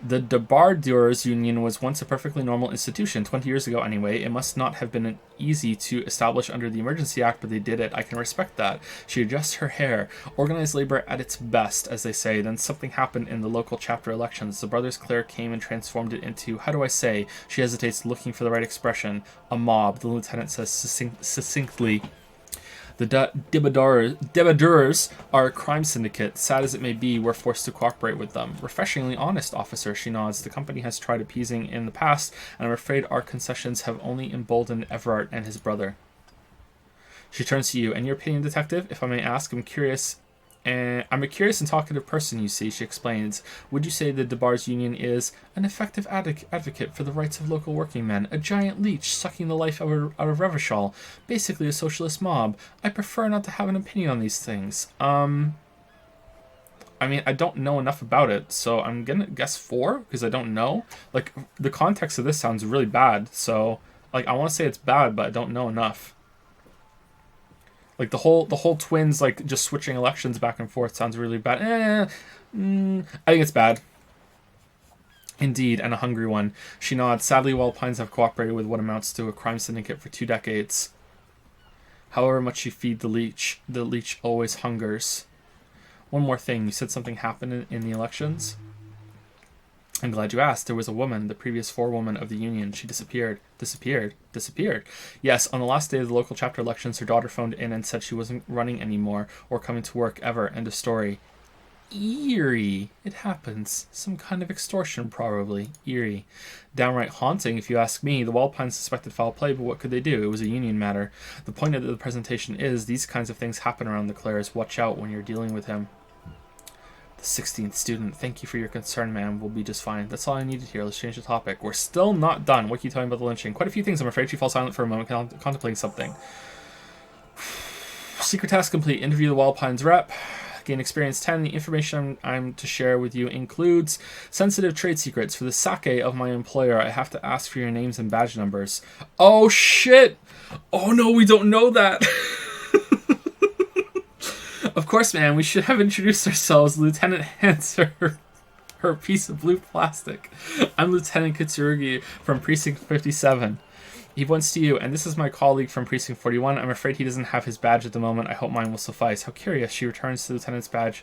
The Debardeurs Union was once a perfectly normal institution, 20 years ago anyway. It must not have been easy to establish under the Emergency Act, but they did it. I can respect that. She adjusts her hair. Organized labor at its best, as they say. Then something happened in the local chapter elections. The Brothers Clare came and transformed it into, how do I say? She hesitates, looking for the right expression. A mob, the lieutenant says succinctly. The Debardeurs are a crime syndicate. Sad as it may be, we're forced to cooperate with them. Refreshingly honest, officer, she nods. The company has tried appeasing in the past, and I'm afraid our concessions have only emboldened Everard and his brother. She turns to you. And your opinion, detective? If I may ask, I'm curious. I'm a curious and talkative person, you see, she explains. Would you say the DeBar's Union is an effective advocate for the rights of local working men, a giant leech sucking the life out of Revachol, basically a socialist mob? I prefer not to have an opinion on these things. I mean, I don't know enough about it, so I'm gonna guess 4, because I don't know. Like, the context of this sounds really bad, so, like, I want to say it's bad, but I don't know enough. Like, the whole twins, like, just switching elections back and forth sounds really bad. I think it's bad. Indeed, and a hungry one. She nods. Sadly, Wild Pines have cooperated with what amounts to a crime syndicate for 2 decades. However much you feed the leech always hungers. One more thing. You said something happened in the elections? I'm glad you asked. There was a woman, the previous forewoman of the union. She disappeared. Disappeared? Yes, on the last day of the local chapter elections, her daughter phoned in and said she wasn't running anymore or coming to work ever. End of story. Eerie. It happens. Some kind of extortion, probably. Eerie. Downright haunting, if you ask me. The Wild Pines suspected foul play, but what could they do? It was a union matter. The point of the presentation is these kinds of things happen around the Clares. Watch out when you're dealing with him. The 16th student. Thank you for your concern, ma'am. We'll be just fine. That's all I needed here. Let's change the topic. We're still not done. What can you tell me about the lynching? Quite a few things. I'm afraid she falls silent for a moment, contemplating something. Secret task complete. Interview the Wild Pines rep. Gain experience 10. The information I'm to share with you includes sensitive trade secrets. For the sake of my employer, I have to ask for your names and badge numbers. Oh, shit! Oh, no, we don't know that! Of course, man, we should have introduced ourselves. Lieutenant hands her piece of blue plastic. I'm Lieutenant Kitsurugi from Precinct 57. He points to you, and this is my colleague from Precinct 41. I'm afraid he doesn't have his badge at the moment. I hope mine will suffice. How curious. She returns to the Lieutenant's badge.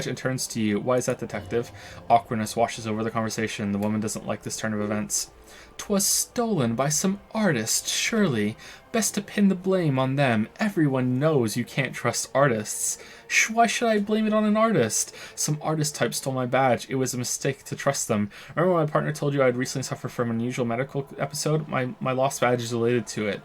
And turns to you. Why is that, detective? Awkwardness washes over the conversation. The woman doesn't like this turn of events. 'Twas stolen by some artist, surely. Best to pin the blame on them. Everyone knows you can't trust artists. Why should I blame it on an artist? Some artist type stole my badge. It was a mistake to trust them. Remember when my partner told you I'd recently suffered from an unusual medical episode? My lost badge is related to it.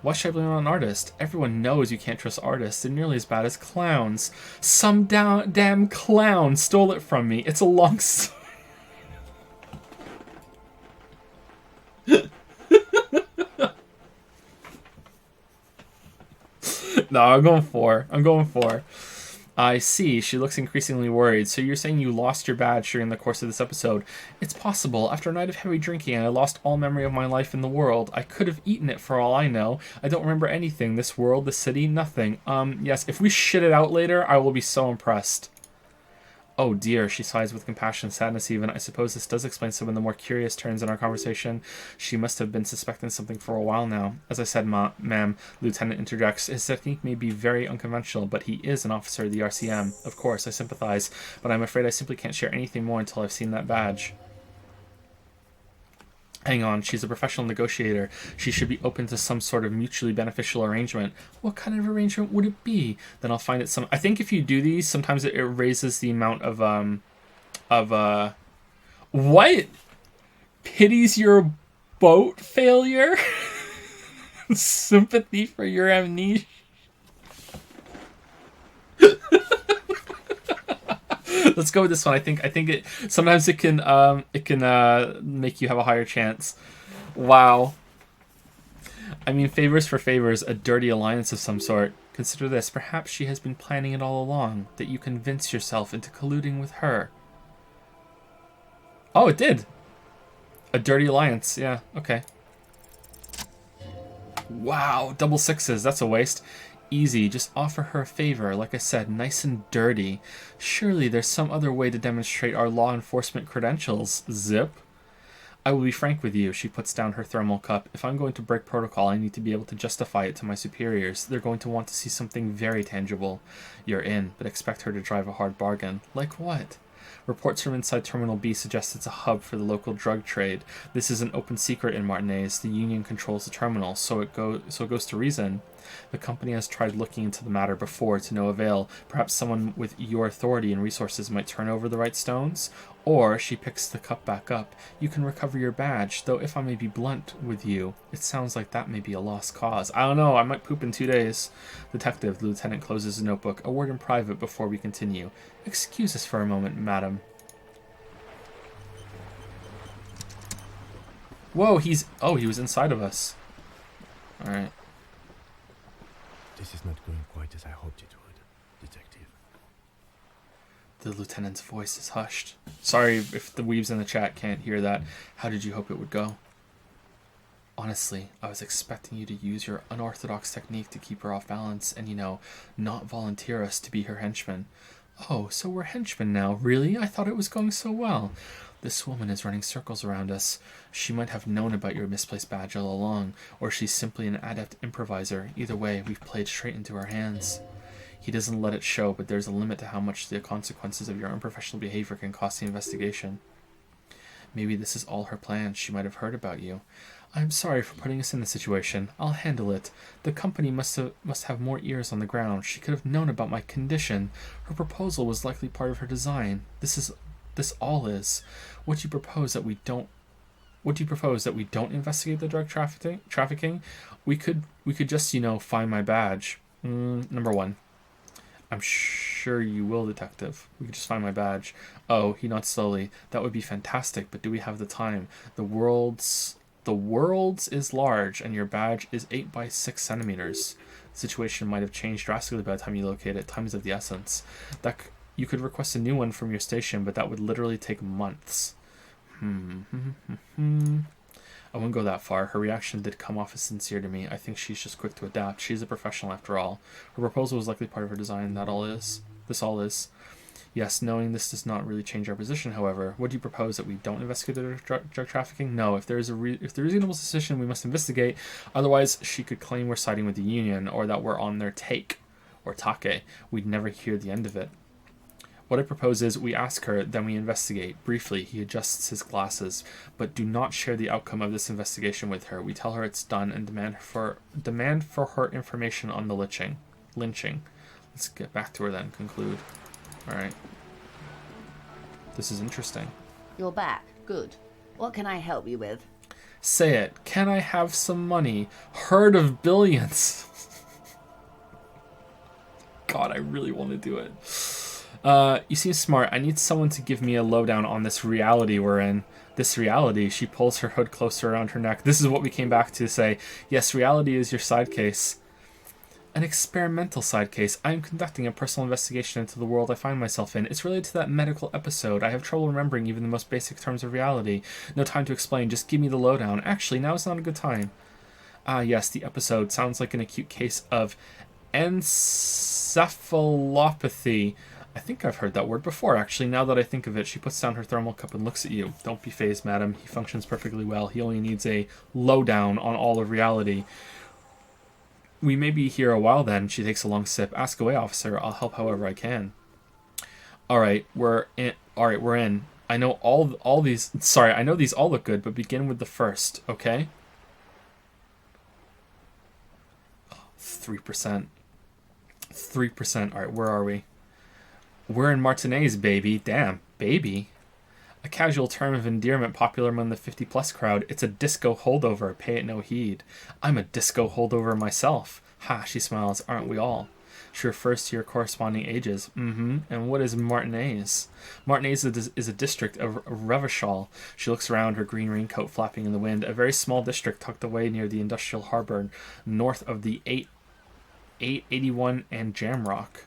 Why should I blame it on an artist? Everyone knows you can't trust artists. They're nearly as bad as clowns. Some damn clown stole it from me. It's a long story. No, I'm going 4. I'm going 4. I see. She looks increasingly worried. So you're saying you lost your badge during the course of this episode? It's possible. After a night of heavy drinking, I lost all memory of my life in the world. I could have eaten it for all I know. I don't remember anything. This world, the city, nothing. Yes, if we shit it out later, I will be so impressed. Oh dear, she sighs with compassion and sadness even. I suppose this does explain some of the more curious turns in our conversation. She must have been suspecting something for a while now. As I said, ma'am, Lieutenant interjects. His technique may be very unconventional, but he is an officer of the RCM. Of course, I sympathize, but I'm afraid I simply can't share anything more until I've seen that badge. Hang on, she's a professional negotiator. She should be open to some sort of mutually beneficial arrangement. What kind of arrangement would it be? Then I'll find it some... I think if you do these, sometimes it raises the amount of what? Pities your boat failure? Sympathy for your amnesia? Let's go with this one. I think it sometimes it can make you have a higher chance. Wow. I mean, favors for favors, a dirty alliance of some sort. Consider this. Perhaps she has been planning it all along, that you convince yourself into colluding with her. Oh, it did. A dirty alliance. Yeah, okay. Wow, double 6s. That's a waste. Easy, just offer her a favor, like I said, nice and dirty. Surely there's some other way to demonstrate our law enforcement credentials. Zip. I will be frank with you. She puts down her thermal cup. If I'm going to break protocol, I need to be able to justify it to my superiors. They're going to want to see something very tangible. You're in, but expect her to drive a hard bargain. Like what? Reports from inside Terminal B suggest it's a hub for the local drug trade. This is an open secret in Martinez. The Union controls the terminal, so it goes to reason. The company has tried looking into the matter before to no avail. Perhaps someone with your authority and resources might turn over the right stones? Or she picks the cup back up. You can recover your badge, though if I may be blunt with you, it sounds like that may be a lost cause. I don't know, I might poop in 2 days. Detective, the lieutenant closes his notebook. A word in private before we continue. Excuse us for a moment, madam. Whoa, he was inside of us. Alright. This is not going quite as I hoped it would, Detective. The lieutenant's voice is hushed. Sorry if the weebs in the chat can't hear that. How did you hope it would go? Honestly, I was expecting you to use your unorthodox technique to keep her off balance and, not volunteer us to be her henchmen. Oh, so we're henchmen now. Really? I thought it was going so well. This woman is running circles around us. She might have known about your misplaced badge all along, or she's simply an adept improviser. Either way, we've played straight into her hands. He doesn't let it show, but there's a limit to how much the consequences of your unprofessional behavior can cost the investigation. Maybe this is all her plan. She might have heard about you. I'm sorry for putting us in this situation. I'll handle it. The company must have more ears on the ground. She could have known about my condition. Her proposal was likely part of her design. This all is. What do you propose that we don't investigate the drug trafficking? We could just, find my badge. Number 1. I'm sure you will, Detective. We could just find my badge. Oh, he nods slowly. That would be fantastic, but do we have the time? The world's is large, and your badge is 8 by 6 centimeters. The situation might have changed drastically by the time you locate it. Time is of the essence. You could request a new one from your station, but that would literally take months. I wouldn't go that far. Her reaction did come off as sincere to me. I think she's just quick to adapt. She's a professional after all. Her proposal was likely part of her design. This all is. Yes, knowing this does not really change our position, however. Would you propose that we don't investigate the drug trafficking? No. If there is a reasonable suspicion, we must investigate. Otherwise, she could claim we're siding with the Union, or that we're on their take, or take. We'd never hear the end of it. What I propose is we ask her, then we investigate. Briefly, he adjusts his glasses, but do not share the outcome of this investigation with her. We tell her it's done and demand for her information on the lynching. Let's get back to her then. Conclude. All right. This is interesting. You're back. Good. What can I help you with? Say it. Can I have some money? Herd of billions. God, I really want to do it. You seem smart. I need someone to give me a lowdown on this reality we're in. This reality. She pulls her hood closer around her neck. This is what we came back to say. Yes, reality is your side case. An experimental side case. I am conducting a personal investigation into the world I find myself in. It's related to that medical episode. I have trouble remembering even the most basic terms of reality. No time to explain. Just give me the lowdown. Actually, now is not a good time. Ah, yes, the episode sounds like an acute case of encephalopathy. I think I've heard that word before, actually, now that I think of it. She puts down her thermal cup and looks at you. Don't be fazed, madam. He functions perfectly well. He only needs a lowdown on all of reality. We may be here a while then. She takes a long sip. Ask away, officer. I'll help however I can. Alright, we're in. I know all these... Sorry, I know these all look good, but begin with the first, okay? 3%. 3%. Alright, where are we? We're in Martinez, baby. Damn, baby. A casual term of endearment popular among the 50-plus crowd. It's a disco holdover. Pay it no heed. I'm a disco holdover myself. Ha, she smiles. Aren't we all? She refers to your corresponding ages. And what is Martinez? Martinez is a district of Revachol. She looks around, her green raincoat flapping in the wind. A very small district tucked away near the industrial harbor, north of the 881 and Jamrock.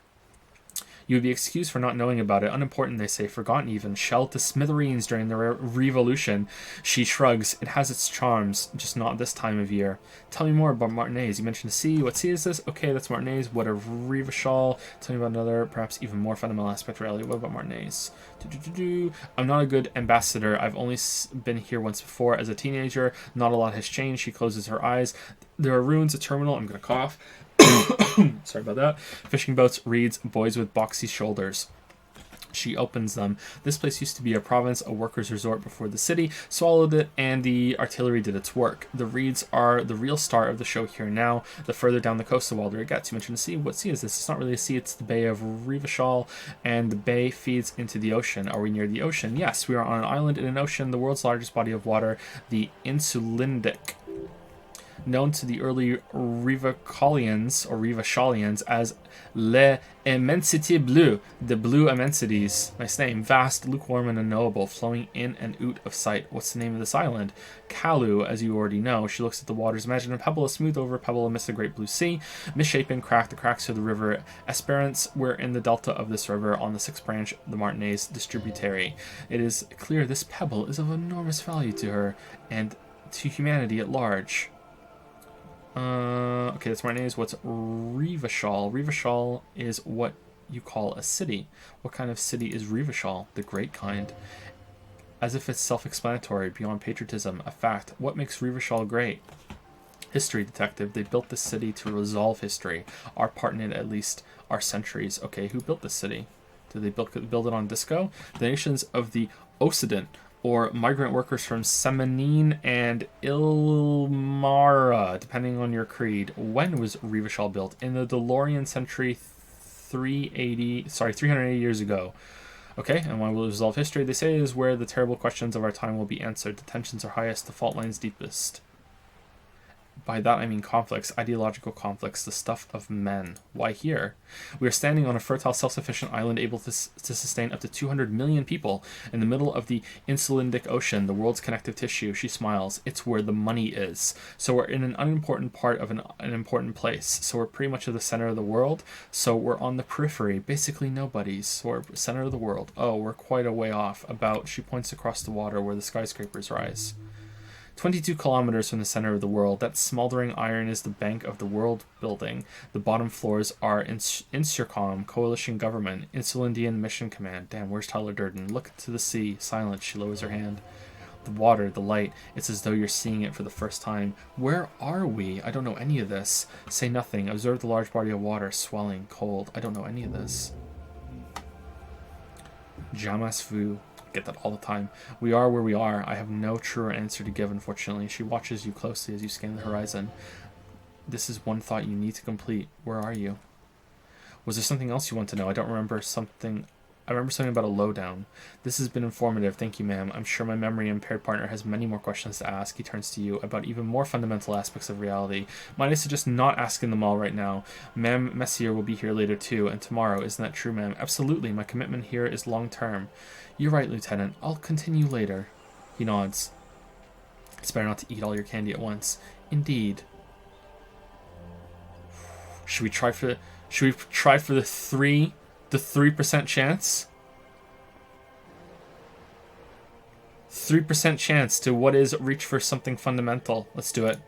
You would be excused for not knowing about it. Unimportant, they say. Forgotten even. Shelled to smithereens during the revolution. She shrugs. It has its charms, just not this time of year. Tell me more about Martinez. You mentioned a sea. What sea is this? Okay, that's Martinez. What of Revachol? Tell me about another, perhaps even more fundamental aspect of reality. What about Martinez? I'm not a good ambassador. I've only been here once before as a teenager. Not a lot has changed. She closes her eyes. There are ruins, a terminal. I'm going to cough. Sorry about that. Fishing boats, reeds, boys with boxy shoulders. She opens them. This place used to be a province, a workers' resort before the city swallowed it, and the artillery did its work. The reeds are the real star of the show here now. The further down the coast, the wilder it gets. You mentioned the sea. What sea is this? It's not really a sea. It's the Bay of Revachol, and the bay feeds into the ocean. Are we near the ocean? Yes, we are on an island in an ocean, the world's largest body of water, the Insulindic. Known to the early Revacholians as Les Immensités Bleues, the blue immensities. Nice name. Vast, lukewarm, and unknowable, flowing in and out of sight. What's the name of this island? Kalu, as you already know. She looks at the waters. Imagine a pebble, a smooth over pebble amidst the great blue sea. Misshapen, cracked, the cracks of the river Esperance. We're in the delta of this river on the 6th branch, the Martinez distributary. It is clear this pebble is of enormous value to her and to humanity at large. Okay, that's Martinez. What's Revachol? Revachol is what you call a city. What kind of city is Revachol? The great kind. As if it's self-explanatory, beyond patriotism. A fact. What makes Revachol great? History, detective. They built this city to resolve history. Our part in it, at least, are centuries. Okay, who built this city? Did they build it on Disco? The nations of the Occident, or migrant workers from Semenine and Ilmara, depending on your creed. When was Revachol built? In the DeLorean century 380 years ago. Okay, and when will resolve history? They say is where the terrible questions of our time will be answered. The tensions are highest, the fault lines deepest. By that I mean conflicts, ideological conflicts, the stuff of men. Why here? We are standing on a fertile, self-sufficient island able to sustain up to 200 million people in the middle of the Insulindic Ocean, the world's connective tissue. She smiles. It's where the money is. So we're in an unimportant part of an important place. So we're pretty much at the center of the world. So we're on the periphery, basically nobodies. So we're center of the world. Oh, we're quite a way off. About, she points across the water where the skyscrapers rise. 22 kilometers from the center of the world. That smoldering iron is the bank of the world building. The bottom floors are Insurcom, coalition government, Insulindian mission command. Damn, where's Tyler Durden? Look to the sea. Silence. She lowers her hand. The water, the light. It's as though you're seeing it for the first time. Where are we? I don't know any of this. Say nothing. Observe the large body of water, swelling, cold. I don't know any of this. Jamas vu. Get that all the time. We are where we are. I have no truer answer to give, unfortunately. She watches you closely as you scan the horizon. This is one thought you need to complete. Where are you? Was there something else you want to know? I don't remember something I remember something about a lowdown. This has been informative. Thank you, ma'am. I'm sure my memory-impaired partner has many more questions to ask. He turns to you about even more fundamental aspects of reality. Mine is to just not asking them all right now. Ma'am Messier will be here later too, and tomorrow. Isn't that true, ma'am? Absolutely. My commitment here is long-term. You're right, Lieutenant. I'll continue later. He nods. It's better not to eat all your candy at once. Indeed. Should we try for the 3% chance? 3% chance to what is reach for something fundamental. Let's do it.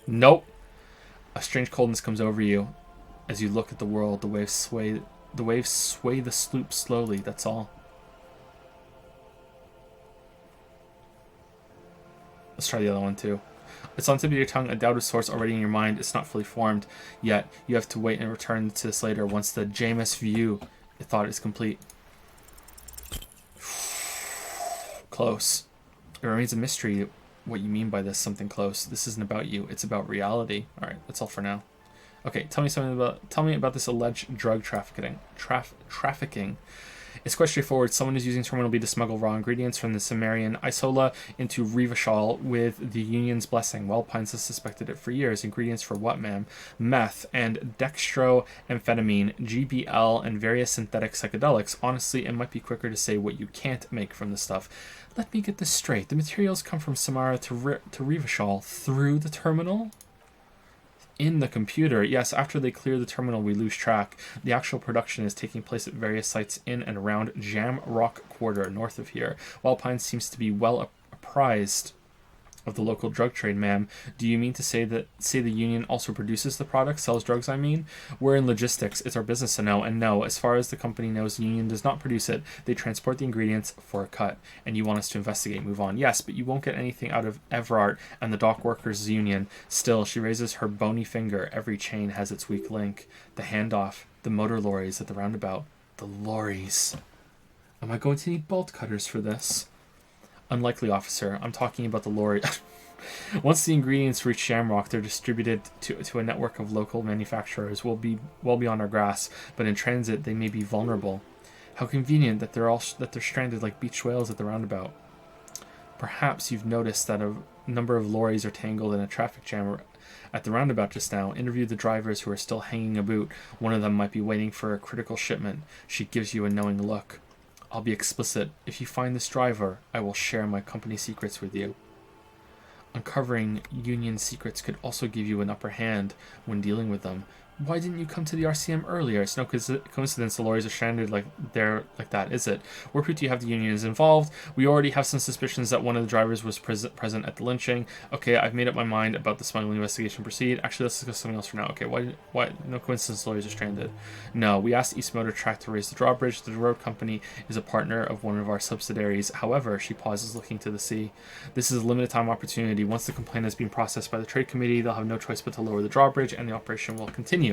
Nope. A strange coldness comes over you as you look at the world. The waves sway the sloop slowly, that's all. Let's try the other one too. It's on the tip of your tongue, a doubt of sorts already in your mind. It's not fully formed yet. You have to wait and return to this later once the Jameis view thought is complete. Close. It remains a mystery what you mean by this something close. This isn't about you. It's about reality. All right, that's all for now. Okay, tell me about this alleged drug trafficking. It's quite straightforward. Someone is using Terminal B to smuggle raw ingredients from the Sumerian Isola into Revachol with the Union's blessing. Well, Pines has suspected it for years. Ingredients for what, ma'am? Meth and dextroamphetamine, GBL, and various synthetic psychedelics. Honestly, it might be quicker to say what you can't make from the stuff. Let me get this straight. The materials come from Samara to Revachol through the terminal? In the computer. Yes, after they clear the terminal, we lose track. The actual production is taking place at various sites in and around Jam Rock Quarter, north of here. While Pine seems to be well apprised of the local drug trade, ma'am. Do you mean to say the Union also produces the product, sells drugs, I mean? We're in logistics. It's our business to know. And no, as far as the company knows, the Union does not produce it. They transport the ingredients for a cut. And you want us to investigate, move on. Yes, but you won't get anything out of Everart and the Dock Workers Union. Still, she raises her bony finger. Every chain has its weak link. The handoff, the motor lorries at the roundabout. The lorries. Am I going to need bolt cutters for this? Unlikely, officer. I'm talking about the lorry. Once the ingredients reach Shamrock, they're distributed to a network of local manufacturers. Will be well beyond our grasp, but in transit they may be vulnerable. How convenient that they're stranded like beached whales at the roundabout. Perhaps you've noticed that a number of lorries are tangled in a traffic jam at the roundabout just now. Interview the drivers who are still hanging about. One of them might be waiting for a critical shipment. She gives you a knowing look. I'll be explicit. If you find this driver, I will share my company secrets with you. Uncovering Union secrets could also give you an upper hand when dealing with them. Why didn't you come to the RCM earlier? It's no coincidence the lorries are stranded like that, is it? Where do you have the Union is involved? We already have some suspicions that one of the drivers was present at the lynching. Okay, I've made up my mind about the smuggling investigation proceed. Actually, let's discuss something else for now. Okay, why no coincidence the lorries are stranded? No, we asked East Motor Track to raise the drawbridge. The road company is a partner of one of our subsidiaries. However, she pauses, looking to the sea. This is a limited time opportunity. Once the complaint has been processed by the trade committee, they'll have no choice but to lower the drawbridge, and the operation will continue.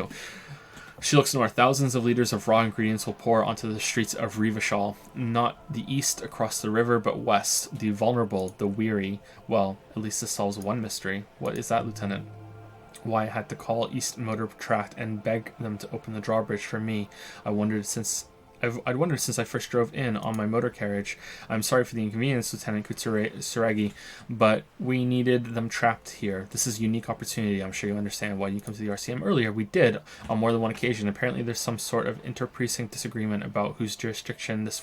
She looks north. Thousands of liters of raw ingredients will pour onto the streets of Revachol. Not the east across the river, but west. The vulnerable, the weary. Well, at least this solves one mystery. What is that, Lieutenant? Why I had to call East Motor Tract and beg them to open the drawbridge for me. I'd wondered since I first drove in on my motor carriage. I'm sorry for the inconvenience, Lieutenant Kuragi, but we needed them trapped here. This is a unique opportunity. I'm sure you understand why you come to the RCM earlier. We did, on more than one occasion. Apparently there's some sort of inter-precinct disagreement about whose jurisdiction this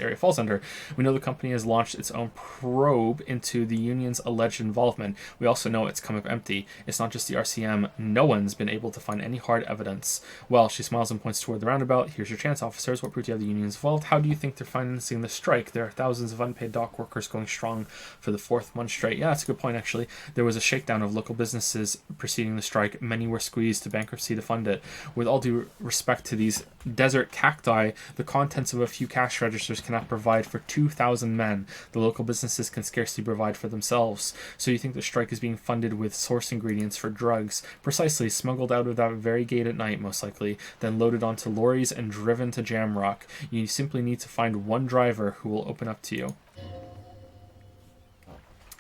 area falls under. We know the company has launched its own probe into the Union's alleged involvement. We also know it's come up empty. It's not just the RCM. No one's been able to find any hard evidence. Well, she smiles and points toward the roundabout. Here's your chance, officers. What proof do you have the Union's involved? How do you think they're financing the strike? There are thousands of unpaid dock workers going strong for the fourth month straight. Yeah, that's a good point, actually. There was a shakedown of local businesses preceding the strike. Many were squeezed to bankruptcy to fund it. With all due respect to these desert cacti, the contents of a few cash registers cannot provide for 2,000 men. The local businesses can scarcely provide for themselves. So you think the strike is being funded with source ingredients for drugs? Precisely, smuggled out of that very gate at night, most likely, then loaded onto lorries and driven to Jamrock. You simply need to find one driver who will open up to you.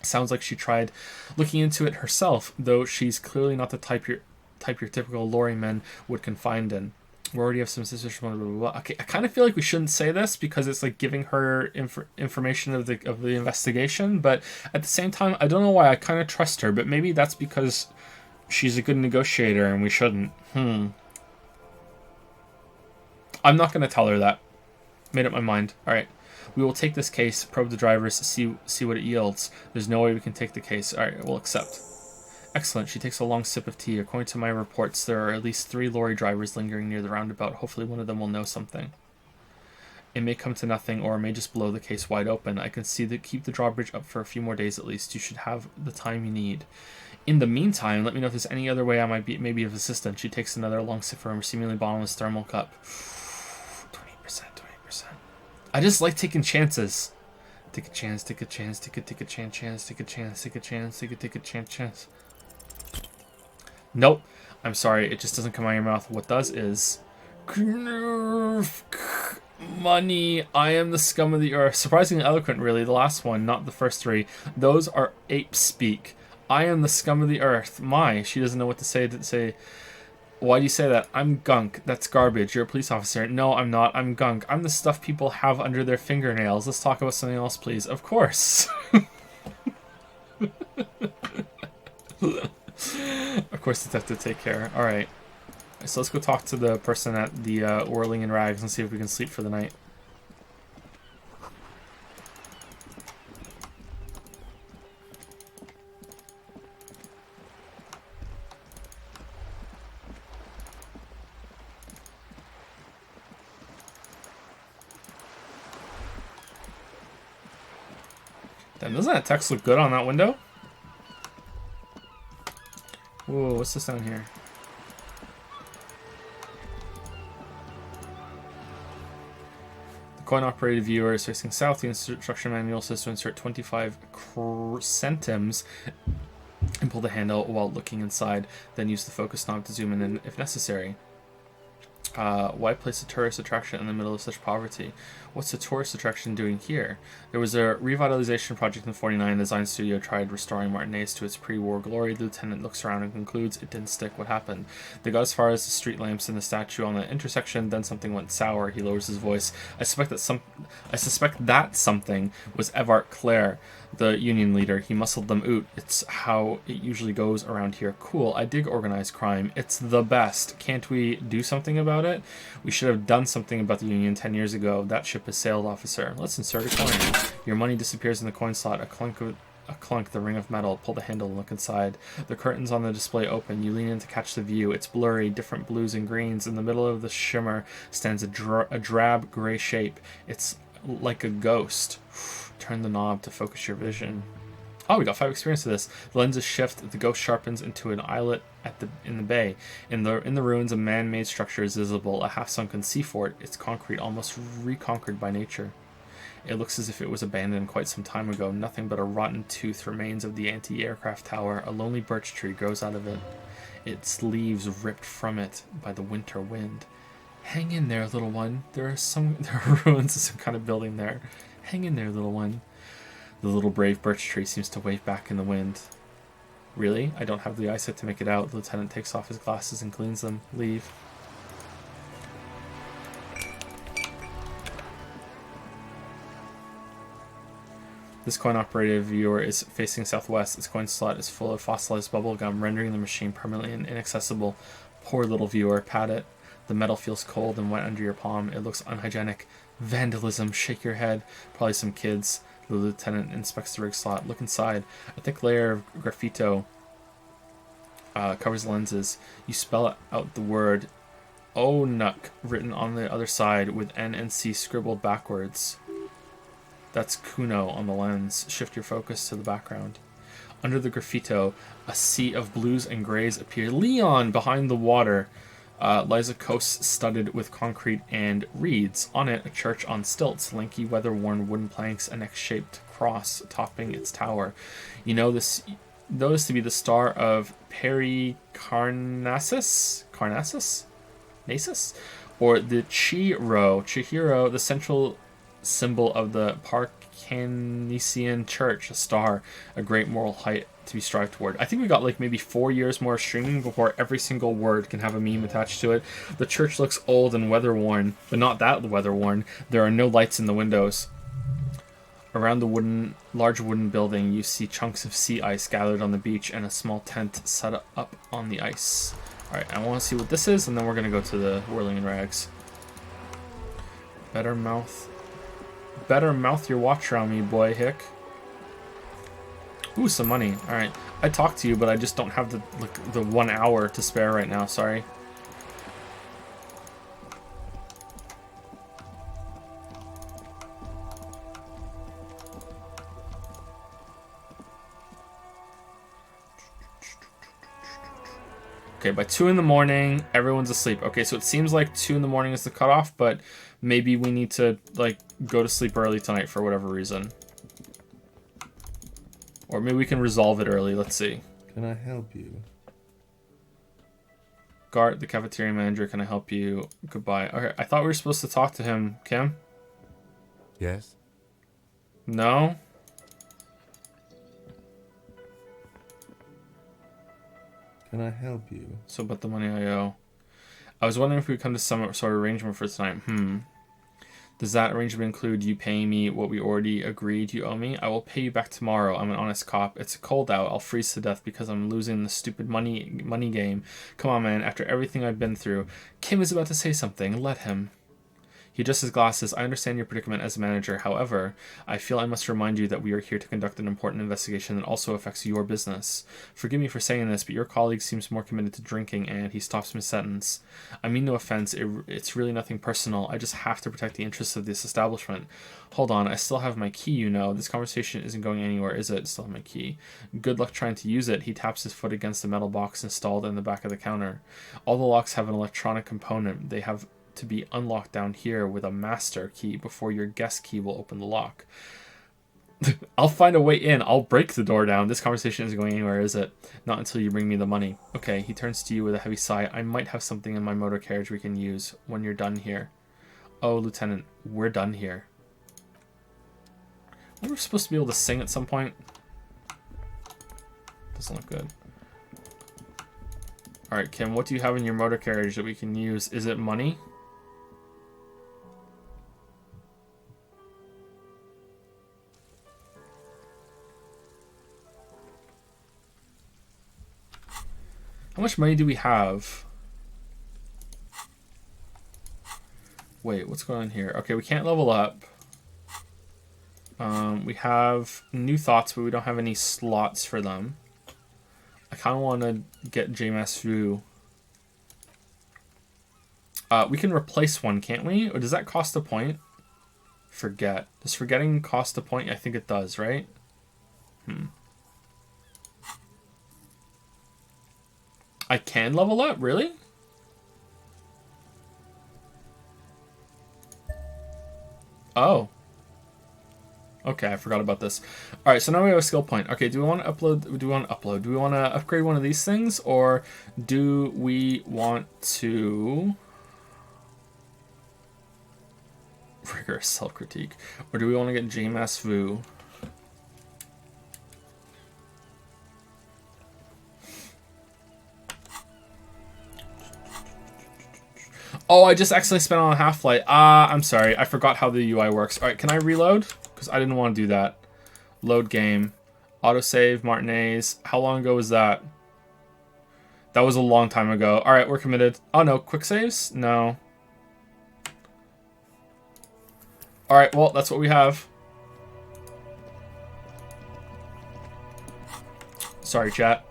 Sounds like she tried looking into it herself, though she's clearly not the type your typical lorryman would confide in. We already have some suspicion. Blah, blah, blah, blah. Okay, I kind of feel like we shouldn't say this because it's like giving her information of the investigation. But at the same time, I don't know why I kind of trust her. But maybe that's because she's a good negotiator, and we shouldn't. I'm not going to tell her that. Made up my mind. All right. We will take this case, probe the drivers, see what it yields. There's no way we can take the case. All right, we'll accept. Excellent. She takes a long sip of tea. According to my reports, there are at least 3 lorry drivers lingering near the roundabout. Hopefully one of them will know something. It may come to nothing, or it may just blow the case wide open. I can see that keep the drawbridge up for a few more days at least. You should have the time you need. In the meantime, let me know if there's any other way I might be maybe of assistance. She takes another long sip from her seemingly bottomless thermal cup. 20%. I just like taking chances. Take a chance, take a chance, take a chance, take a chance, take a chance, take a chance. Nope. I'm sorry, it just doesn't come out of your mouth. What does is money. I am the scum of the earth. Surprisingly eloquent, really. The last one, not the first 3. Those are ape speak. I am the scum of the earth. She doesn't know what to say. Why do you say that? I'm gunk. That's garbage. You're a police officer. No, I'm not. I'm gunk. I'm the stuff people have under their fingernails. Let's talk about something else, please. Of course. Of course, detective, take care. All right. So let's go talk to the person at the Whirling in Rags and see if we can sleep for the night. Damn, doesn't that text look good on that window? Whoa, what's this down here? The coin-operated viewer is facing south. The instruction manual says to insert 25 centimes and pull the handle while looking inside. Then use the focus knob to zoom in if necessary. Why place a tourist attraction in the middle of such poverty? What's a tourist attraction doing here? There was a revitalization project in 49. The design studio tried restoring Martinez to its pre-war glory. The lieutenant looks around and concludes it didn't stick. What happened? They got as far as the street lamps and the statue on the intersection. Then something went sour. He lowers his voice. I suspect that something was Evart Clare, the union leader. He muscled them out. It's how it usually goes around here. Cool. I dig organized crime. It's the best. Can't we do something about it? We should have done something about the union 10 years ago. That ship has sailed, officer. Let's insert a coin. Your money disappears in the coin slot. A clunk, the ring of metal. Pull the handle and look inside. The curtains on the display open. You lean in to catch the view. It's blurry, different blues and greens. In the middle of the shimmer stands a drab gray shape. It's like a ghost. Turn the knob to focus your vision. Oh, we got 5 experience of this. The lenses shift. The ghost sharpens into an islet in the bay. In the ruins, a man-made structure is visible. A half-sunken sea fort. It's concrete, almost reconquered by nature. It looks as if it was abandoned quite some time ago. Nothing but a rotten tooth remains of the anti-aircraft tower. A lonely birch tree grows out of it. Its leaves ripped from it by the winter wind. Hang in there, little one. There are ruins of some kind of building there. Hang in there, little one. The little brave birch tree seems to wave back in the wind. Really? I don't have the eyesight to make it out. The lieutenant takes off his glasses and cleans them. Leave. This coin-operated viewer is facing southwest. Its coin slot is full of fossilized bubble gum, rendering the machine permanently inaccessible. Poor little viewer. Pat it. The metal feels cold and wet under your palm. It looks unhygienic. Vandalism. Shake your head. Probably some kids. The lieutenant inspects the rig slot. Look inside. A thick layer of graffito covers the lenses. You spell out the word Onuk written on the other side with N and C scribbled backwards. That's Kuno on the lens. Shift your focus to the background. Under the graffito, a sea of blues and grays appear. Leon! Behind the water lies a coast studded with concrete and reeds. On it, a church on stilts, lanky, weather-worn wooden planks, an X-shaped cross topping its tower. You know this to be the star of Pericarnassus? Nasus? Or the Chihiro, the central symbol of the Parcanesian church, a star, a great moral height to be strived toward. I think we got like maybe 4 years more of streaming before every single word can have a meme attached to it. The church looks old and weather-worn, but not that weather-worn. There are no lights in the windows. Around the large wooden building, you see chunks of sea ice gathered on the beach and a small tent set up on the ice. Alright, I want to see what this is, and then we're going to go to the Whirling in Rags. Better mouth your watch around me, boy, hick. Ooh, some money. Alright. I talked to you, but I just don't have the 1 hour to spare right now, sorry. Okay, by 2 in the morning, everyone's asleep. Okay, so it seems like 2 in the morning is the cutoff, but maybe we need to, like, go to sleep early tonight for whatever reason. Or maybe we can resolve it early. Let's see. Can I help you? Gart, the cafeteria manager, can I help you? Goodbye. Okay, I thought we were supposed to talk to him. Kim? Yes? No? Can I help you? So about the money I owe. I was wondering if we could come to some sort of arrangement for tonight. Does that arrangement include you paying me what we already agreed you owe me? I will pay you back tomorrow. I'm an honest cop. It's cold out. I'll freeze to death because I'm losing the stupid money game. Come on, man. After everything I've been through. Kim is about to say something. Let him. He adjusts his glasses. I understand your predicament as a manager. However, I feel I must remind you that we are here to conduct an important investigation that also affects your business. Forgive me for saying this, but your colleague seems more committed to drinking, and he stops mid-sentence. I mean no offense. It's really nothing personal. I just have to protect the interests of this establishment. Hold on. I still have my key, you know. This conversation isn't going anywhere, is it? Still have my key. Good luck trying to use it. He taps his foot against a metal box installed in the back of the counter. All the locks have an electronic component. They have to be unlocked down here with a master key before your guest key will open the lock. I'll find a way in. I'll break the door down. This conversation isn't going anywhere, is it? Not until you bring me the money. Okay, he turns to you with a heavy sigh. I might have something in my motor carriage we can use when you're done here. Oh, Lieutenant, we're done here. We were supposed to be able to sing at some point. Doesn't look good. Alright, Kim, what do you have in your motor carriage that we can use? Is it money? How much money do we have? Wait, what's going on here? Okay, we can't level up. We have new thoughts, but we don't have any slots for them. I kind of want to get JMS Vu. We can replace one, can't we? Or does that cost a point? Forget. Does forgetting cost a point? I think it does, right? I can level up, really? Oh. Okay, I forgot about this. Alright, so now we have a skill point. Okay, do we want to upload? Do we want to upgrade one of these things? Or do we want to... rigorous self-critique. Or do we want to get JMS Vu? Oh, I just accidentally spent on a half-light. I'm sorry. I forgot how the UI works. Alright, can I reload? Because I didn't want to do that. Load game. Autosave, Martinez. How long ago was that? That was a long time ago. Alright, we're committed. Oh no, quick saves? No. Alright, well, that's what we have. Sorry, chat.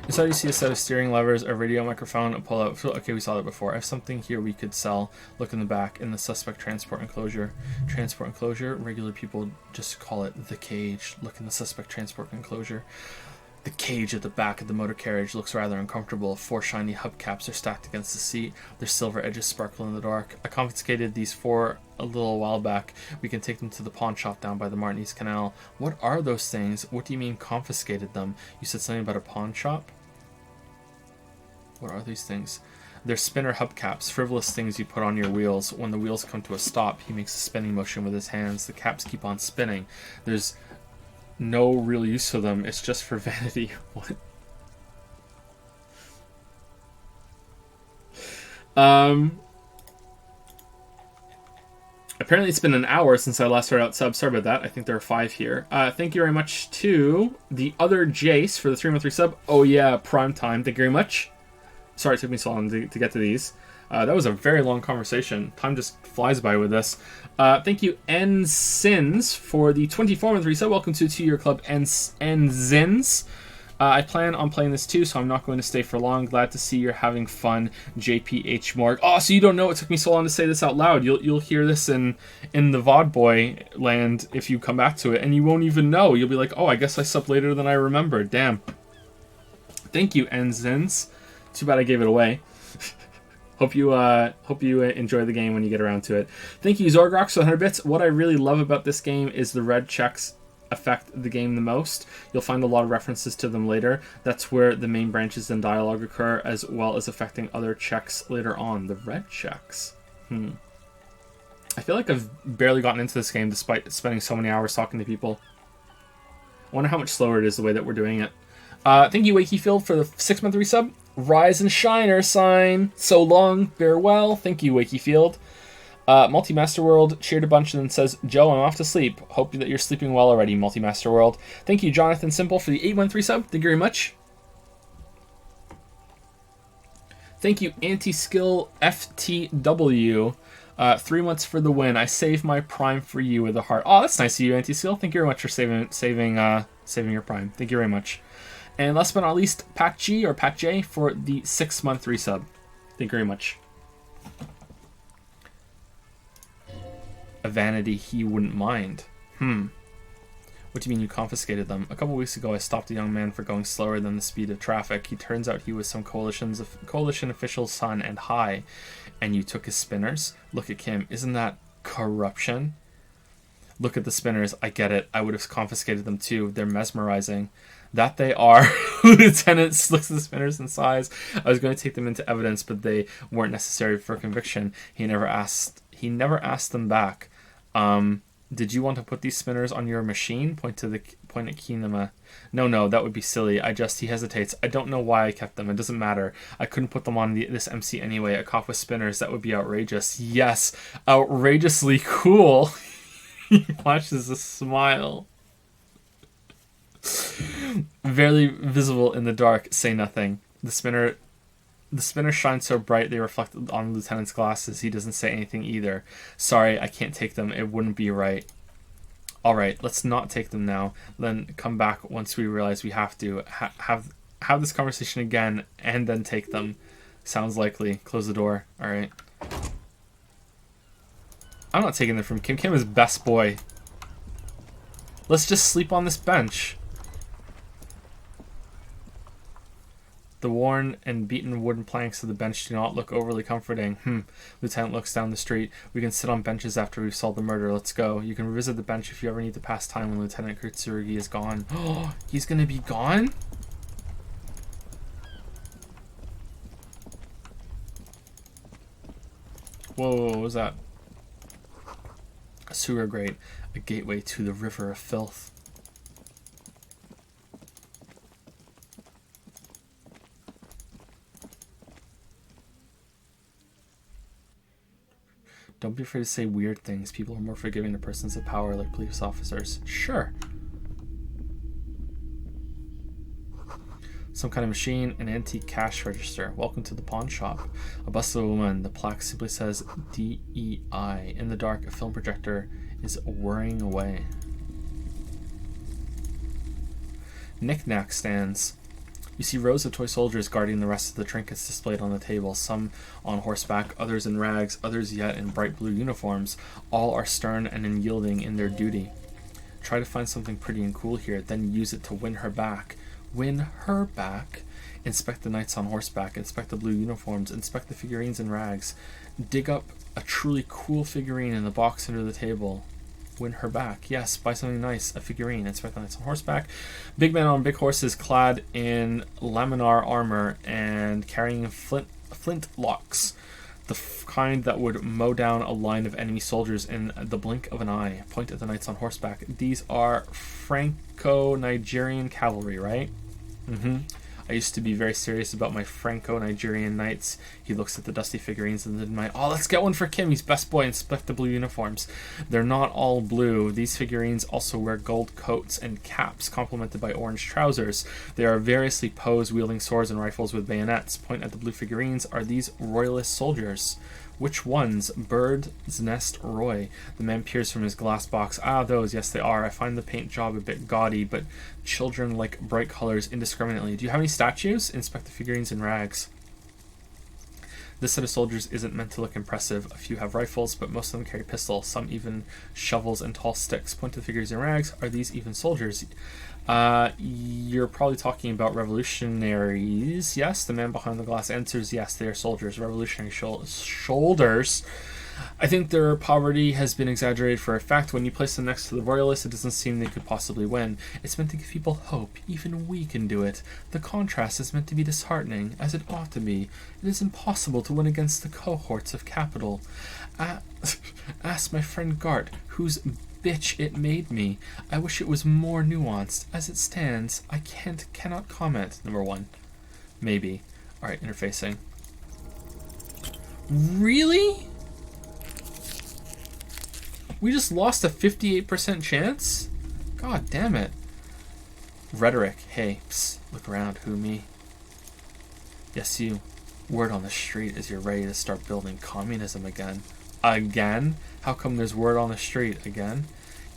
Inside you see a set of steering levers, a radio microphone, a pull-out. Okay, we saw that before. I have something here we could sell. Look in the back, in the suspect transport enclosure. Transport enclosure, regular people just call it the cage. Look in the suspect transport enclosure. The cage at the back of the motor carriage looks rather uncomfortable. 4 shiny hubcaps are stacked against the seat. Their silver edges sparkle in the dark. I confiscated these 4 a little while back. We can take them to the pawn shop down by the Martinez Canal. What are those things? What do you mean confiscated them? You said something about a pawn shop? What are these things? They're spinner hubcaps, frivolous things you put on your wheels. When the wheels come to a stop, he makes a spinning motion with his hands. The caps keep on spinning. There's no real use for them. It's just for vanity. What? Apparently it's been an hour since I last started out subs. Sorry about that. I think there are 5 here. Thank you very much to the other Jace for the 3-month sub. Oh yeah, prime time. Thank you very much. Sorry it took me so long to get to these. That was a very long conversation. Time just flies by with this. Thank you, N-Sins, for the 24-month resub. Welcome to the 2-year club, N-Zins. I plan on playing this too, so I'm not going to stay for long. Glad to see you're having fun, JPH Morg. Oh, so you don't know it took me so long to say this out loud. You'll hear this in the VOD boy land if you come back to it, and you won't even know. You'll be like, oh, I guess I subbed later than I remembered. Damn. Thank you, N-Zins. Too bad I gave it away. Hope you enjoy the game when you get around to it. Thank you, Zorgrox, for 100 bits. What I really love about this game is the red checks affect the game the most. You'll find a lot of references to them later. That's where the main branches and dialogue occur, as well as affecting other checks later on. The red checks. I feel like I've barely gotten into this game despite spending so many hours talking to people. I wonder how much slower it is the way that we're doing it. Thank you, Wakeyfield, for the 6-month resub. Rise and Shiner sign. So long, farewell. Thank you, Wakeyfield. Multi-Master World cheered a bunch and then says, Joe, I'm off to sleep. Hope that you're sleeping well already, Multi-Master World. Thank you, Jonathan Simple, for the 8-month resub. Thank you very much. Thank you, Anti-Skill FTW. 3 months for the win. I save my prime for you with a heart. Oh, that's nice of you, Anti-Skill. Thank you very much for saving your prime. Thank you very much. And last but not least, Pat G or Pat J for the 6-month resub. Thank you very much. A vanity he wouldn't mind. What do you mean you confiscated them? A couple weeks ago I stopped a young man for going slower than the speed of traffic. He turns out he was some coalition official's son and high. And you took his spinners? Look at Kim. Isn't that corruption? Look at the spinners. I get it. I would have confiscated them too. They're mesmerizing. That they are. Lieutenant looks at the spinners and sighs. I was going to take them into evidence, but they weren't necessary for conviction. He never asked them back. Did you want to put these spinners on your machine? Point at Kinema. No, that would be silly. He hesitates. I don't know why I kept them. It doesn't matter. I couldn't put them on this MC anyway. A cop with spinners, that would be outrageous. Yes, outrageously cool. He flashes a smile. Barely visible in the dark, say nothing. The spinner shines so bright they reflect on the lieutenant's glasses. He doesn't say anything either. Sorry, I can't take them. It wouldn't be right. Alright, let's not take them now. Then come back once we realize we have to. Have this conversation again and then take them. Sounds likely. Close the door. Alright. I'm not taking them from Kim. Kim is best boy. Let's just sleep on this bench. The worn and beaten wooden planks of the bench do not look overly comforting. Lieutenant looks down the street. We can sit on benches after we've solved the murder. Let's go. You can revisit the bench if you ever need to pass time when Lieutenant Kurtsurugi is gone. Oh, he's gonna be gone? Whoa, what was that? A sewer grate. A gateway to the river of filth. Don't be afraid to say weird things. People are more forgiving to persons of power like police officers. Sure. Some kind of machine, an antique cash register. Welcome to the pawn shop. A bustling woman. The plaque simply says DEI. In the dark, a film projector is whirring away. Knick-knack stands. You see rows of toy soldiers guarding the rest of the trinkets displayed on the table, some on horseback, others in rags, others yet in bright blue uniforms. All are stern and unyielding in their duty. Try to find something pretty and cool here, then use it to win her back. Win her back. Inspect the knights on horseback. Inspect the blue uniforms. Inspect the figurines and rags. Dig up a truly cool figurine in the box under the table. Win her back. Yes, buy something nice. A figurine. Inspect the knights on horseback. Big men on big horses clad in laminar armor and carrying flint locks. The kind that would mow down a line of enemy soldiers in the blink of an eye. Point at the knights on horseback. These are Franco-Nigerian cavalry, right? Mm-hmm. I used to be very serious about my Franco-Nigerian knights. He looks at the dusty figurines and then let's get one for Kim. He's best boy. Inspect the blue uniforms. They're not all blue. These figurines also wear gold coats and caps, complemented by orange trousers. They are variously posed, wielding swords and rifles with bayonets. Point at the blue figurines. Are these royalist soldiers? Which ones? Bird's Nest Roy. The man peers from his glass box. Ah, those. Yes, they are. I find the paint job a bit gaudy, but children like bright colors indiscriminately. Do you have any statues? Inspect the figurines and rags. This set of soldiers isn't meant to look impressive. A few have rifles, but most of them carry pistols. Some even shovels and tall sticks. Point to the figures and rags. Are these even soldiers? You're probably talking about revolutionaries. Yes, the man behind the glass answers yes, they are soldiers. Revolutionary shoulders. I think their poverty has been exaggerated for effect. When you place them next to the royalists, it doesn't seem they could possibly win. It's meant to give people hope. Even we can do it. The contrast is meant to be disheartening, as it ought to be. It is impossible to win against the cohorts of capital. Ask my friend Gart, whose bitch it made me. I wish it was more nuanced. As it stands, I cannot comment. Number 1. Maybe. Alright, interfacing. Really? We just lost a 58% chance? God damn it. Rhetoric. Hey, psst, look around. Who, me? Yes, you. Word on the street is you're ready to start building communism again. Again? How come there's word on the street? Again?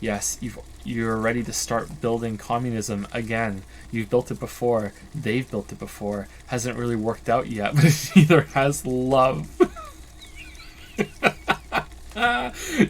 Yes, you're ready to start building communism again. You've built it before. They've built it before. Hasn't really worked out yet, but it either has love.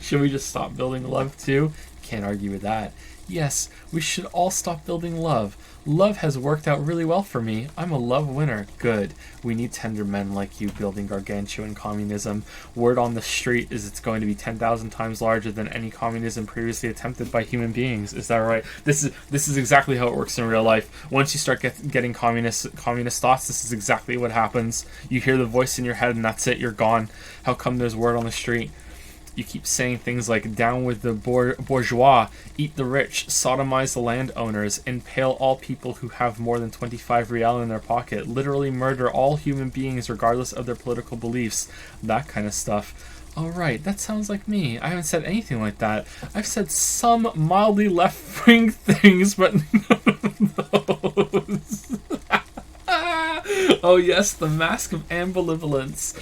Should we just stop building love too? Can't argue with that. Yes, we should all stop building love. Love has worked out really well for me. I'm a love winner. Good. We need tender men like you building gargantuan communism. Word on the street is it's going to be 10,000 times larger than any communism previously attempted by human beings. Is that right? This is exactly how it works in real life. Once you start getting communist thoughts, this is exactly what happens. You hear the voice in your head and that's it. You're gone. How come there's word on the street? You keep saying things like, down with the bourgeois, eat the rich, sodomize the landowners, impale all people who have more than 25 real in their pocket, literally murder all human beings regardless of their political beliefs, that kind of stuff. Alright, that sounds like me. I haven't said anything like that. I've said some mildly left-wing things, but none of those. Oh yes, the mask of ambivalence.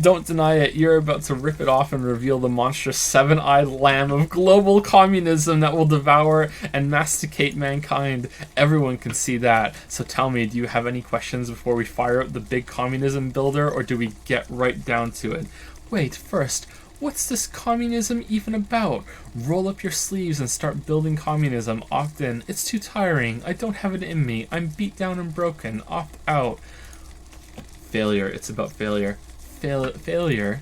Don't deny it, you're about to rip it off and reveal the monstrous seven-eyed lamb of global communism that will devour and masticate mankind. Everyone can see that. So tell me, do you have any questions before we fire up the big communism builder, or do we get right down to it? Wait, first, what's this communism even about? Roll up your sleeves and start building communism. Opt in. It's too tiring. I don't have it in me. I'm beat down and broken. Opt out. Failure. It's about failure. Failure?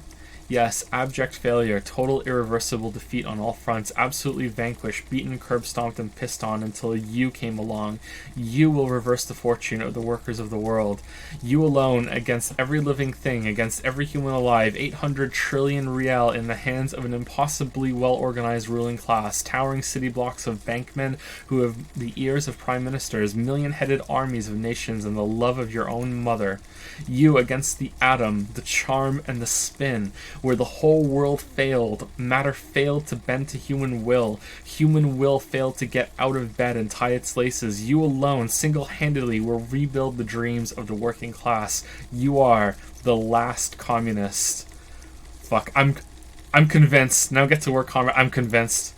Yes, abject failure. Total irreversible defeat on all fronts. Absolutely vanquished, beaten, curb-stomped, and pissed on until you came along. You will reverse the fortune of the workers of the world. You alone, against every living thing, against every human alive, 800 trillion rial in the hands of an impossibly well-organized ruling class, towering city blocks of bankmen who have the ears of prime ministers, million-headed armies of nations, and the love of your own mother. You against the atom, the charm, and the spin, where the whole world failed. Matter failed to bend to human will. Human will failed to get out of bed and tie its laces. You alone, single-handedly, will rebuild the dreams of the working class. You are the last communist. Fuck, I'm convinced. Now get to work, comrade. I'm convinced.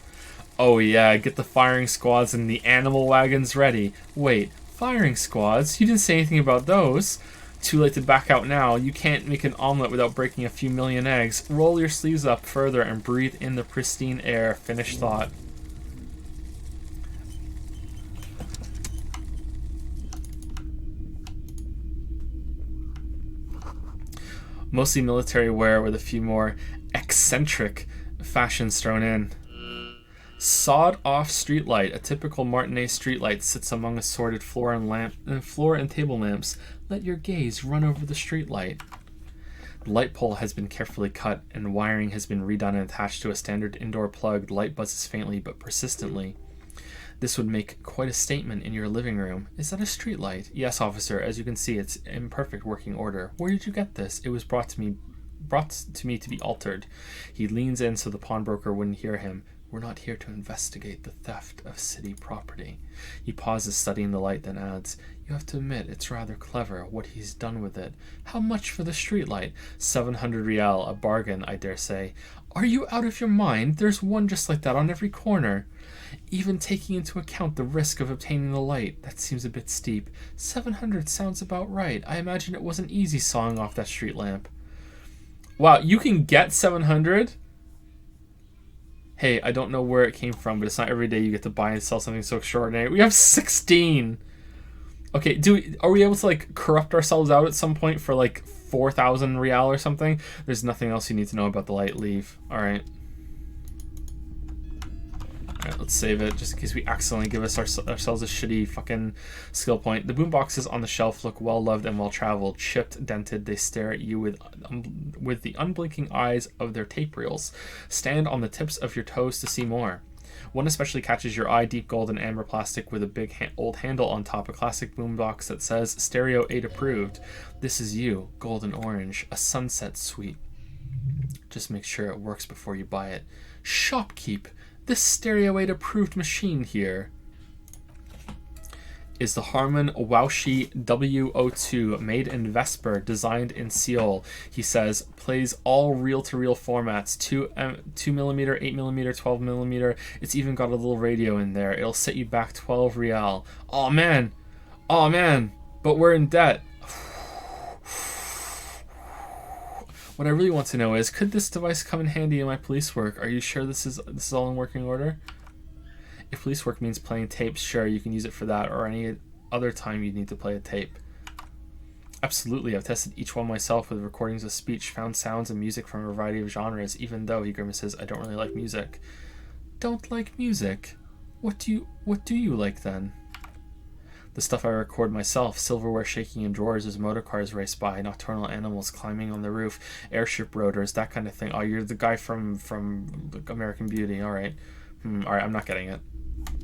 Oh yeah, get the firing squads and the animal wagons ready. Wait, firing squads? You didn't say anything about those. Too late to back out now. You can't make an omelet without breaking a few million eggs. Roll your sleeves up further and breathe in the pristine air. Finished thought. Mostly military wear with a few more eccentric fashions thrown in. Sawed-off streetlight. A typical Martinet streetlight sits among assorted floor and table lamps. Let your gaze run over the streetlight. The light pole has been carefully cut, and wiring has been redone and attached to a standard indoor plug. The light buzzes faintly but persistently. This would make quite a statement in your living room. Is that a streetlight? Yes, officer. As you can see, it's in perfect working order. Where did you get this? It was brought to me to be altered. He leans in so the pawnbroker wouldn't hear him. We're not here to investigate the theft of city property. He pauses, studying the light, then adds, you have to admit it's rather clever what he's done with it. How much for the streetlight? 700 rial, a bargain, I dare say. Are you out of your mind? There's one just like that on every corner. Even taking into account the risk of obtaining the light, that seems a bit steep. 700 sounds about right. I imagine it wasn't easy sawing off that street lamp. Wow, you can get 700? Hey, I don't know where it came from, but it's not every day you get to buy and sell something so extraordinary. We have 16! Okay, are we able to, like, corrupt ourselves out at some point for, like, 4,000 rial or something? There's nothing else you need to know about the light. Leave. Alright. Alright, let's save it, just in case we accidentally give ourselves a shitty fucking skill point. The boomboxes on the shelf look well-loved and well-traveled. Chipped, dented, they stare at you with the unblinking eyes of their tape reels. Stand on the tips of your toes to see more. One especially catches your eye, deep gold and amber plastic with a big old handle on top, a classic boombox that says Stereo 8 approved. This is you, gold and orange, a sunset suite. Just make sure it works before you buy it. Shopkeep, this Stereo 8 approved machine here is the Harman Waushi W02, made in Vesper, designed in Seoul. He says, plays all reel-to-reel formats, 2mm, 8mm, 12mm. It's even got a little radio in there. It'll set you back 12 rial. Oh man, but we're in debt. What I really want to know is, could this device come in handy in my police work? Are you sure this is all in working order? If police work means playing tapes, sure, you can use it for that, or any other time you need to play a tape. Absolutely, I've tested each one myself with recordings of speech, found sounds and music from a variety of genres, even though, he grimaces, I don't really like music. Don't like music? What do you like then? The stuff I record myself, silverware shaking in drawers as motor cars race by, nocturnal animals climbing on the roof, airship rotors, that kind of thing. Oh, you're the guy from American Beauty, alright. Alright, I'm not getting it.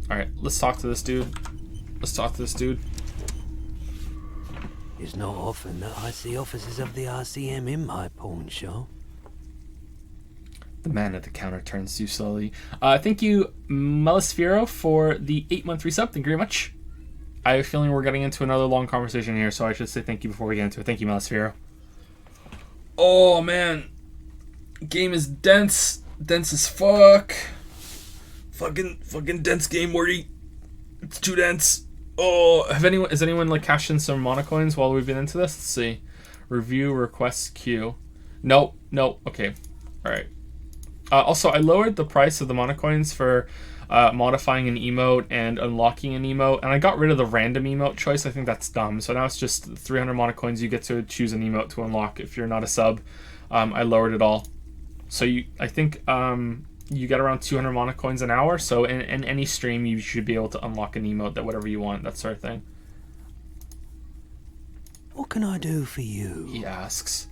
Alright, let's talk to this dude. It's not often that I see officers of the RCM in my pawn shop. The man at the counter turns to you slowly. Thank you, Melisfero, for the 8-month resub. Thank you very much. I have a feeling we're getting into another long conversation here, so I should say thank you before we get into it. Thank you, Melisfero. Oh, man. Game is dense. Dense as fuck. Fucking dense game, Morty. It's too dense. Oh, has anyone like cashed in some monocoins while we've been into this? Let's see. Review requests queue. Nope. Okay. Alright. Also, I lowered the price of the monocoins for modifying an emote and unlocking an emote, and I got rid of the random emote choice. I think that's dumb. So now it's just 300 monocoins. You get to choose an emote to unlock if you're not a sub. I lowered it all. So I think you get around 200 monocoins an hour. So in any stream, you should be able to unlock an emote, that whatever you want, that sort of thing. What can I do for you? He asks.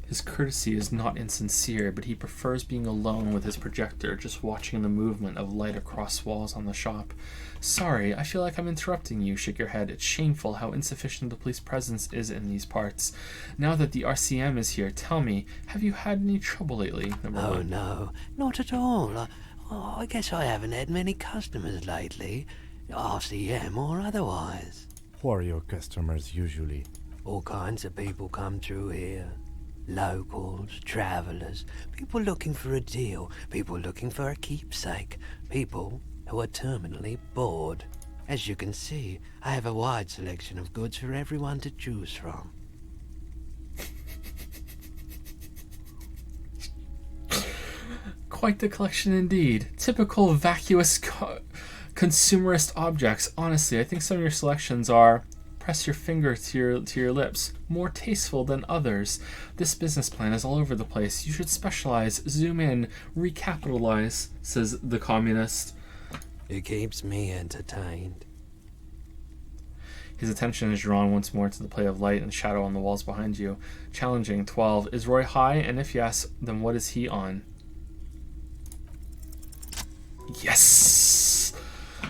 His courtesy is not insincere, but he prefers being alone with his projector, just watching the movement of light across walls on the shop. Sorry, I feel like I'm interrupting you. Shake your head. It's shameful how insufficient the police presence is in these parts. Now that the RCM is here, tell me, have you had any trouble lately? Oh, no, not at all. I guess I haven't had many customers lately, RCM or otherwise. Who are your customers usually? All kinds of people come through here. Locals, travellers, people looking for a deal, people looking for a keepsake, people who are terminally bored. As you can see, I have a wide selection of goods for everyone to choose from. Quite the collection indeed. Typical vacuous consumerist objects. Honestly, I think some of your selections are Press your finger to your lips. More tasteful than others. This business plan is all over the place. You should specialize, zoom in, recapitalize, says the communist. It keeps me entertained. His attention is drawn once more to the play of light and shadow on the walls behind you. Challenging. 12. Is Roy high? And if yes, then what is he on? Yes!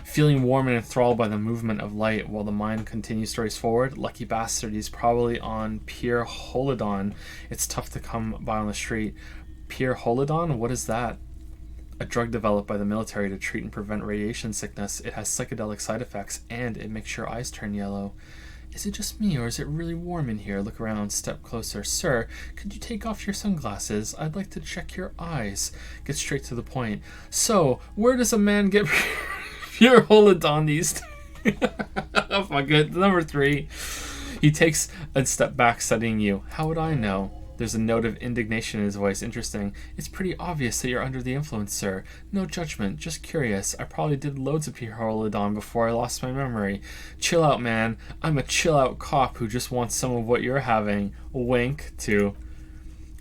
Feeling warm and enthralled by the movement of light while the mind continues to race forward. Lucky bastard, he's probably on Pure Holodon. It's tough to come by on the street. Pure Holodon? What is that? A drug developed by the military to treat and prevent radiation sickness. It has psychedelic side effects, and it makes your eyes turn yellow. Is it just me, or is it really warm in here? Look around, step closer. Sir, could you take off your sunglasses? I'd like to check your eyes. Get straight to the point. So, where does a man get pure Holodon these days? Oh my god. Number 3. He takes a step back, studying you. How would I know? There's a note of indignation in his voice. Interesting. It's pretty obvious that you're under the influence, sir. No judgment, just curious. I probably did loads of pure Holodon before I lost my memory. Chill out, man. I'm a chill out cop who just wants some of what you're having. Wink, too.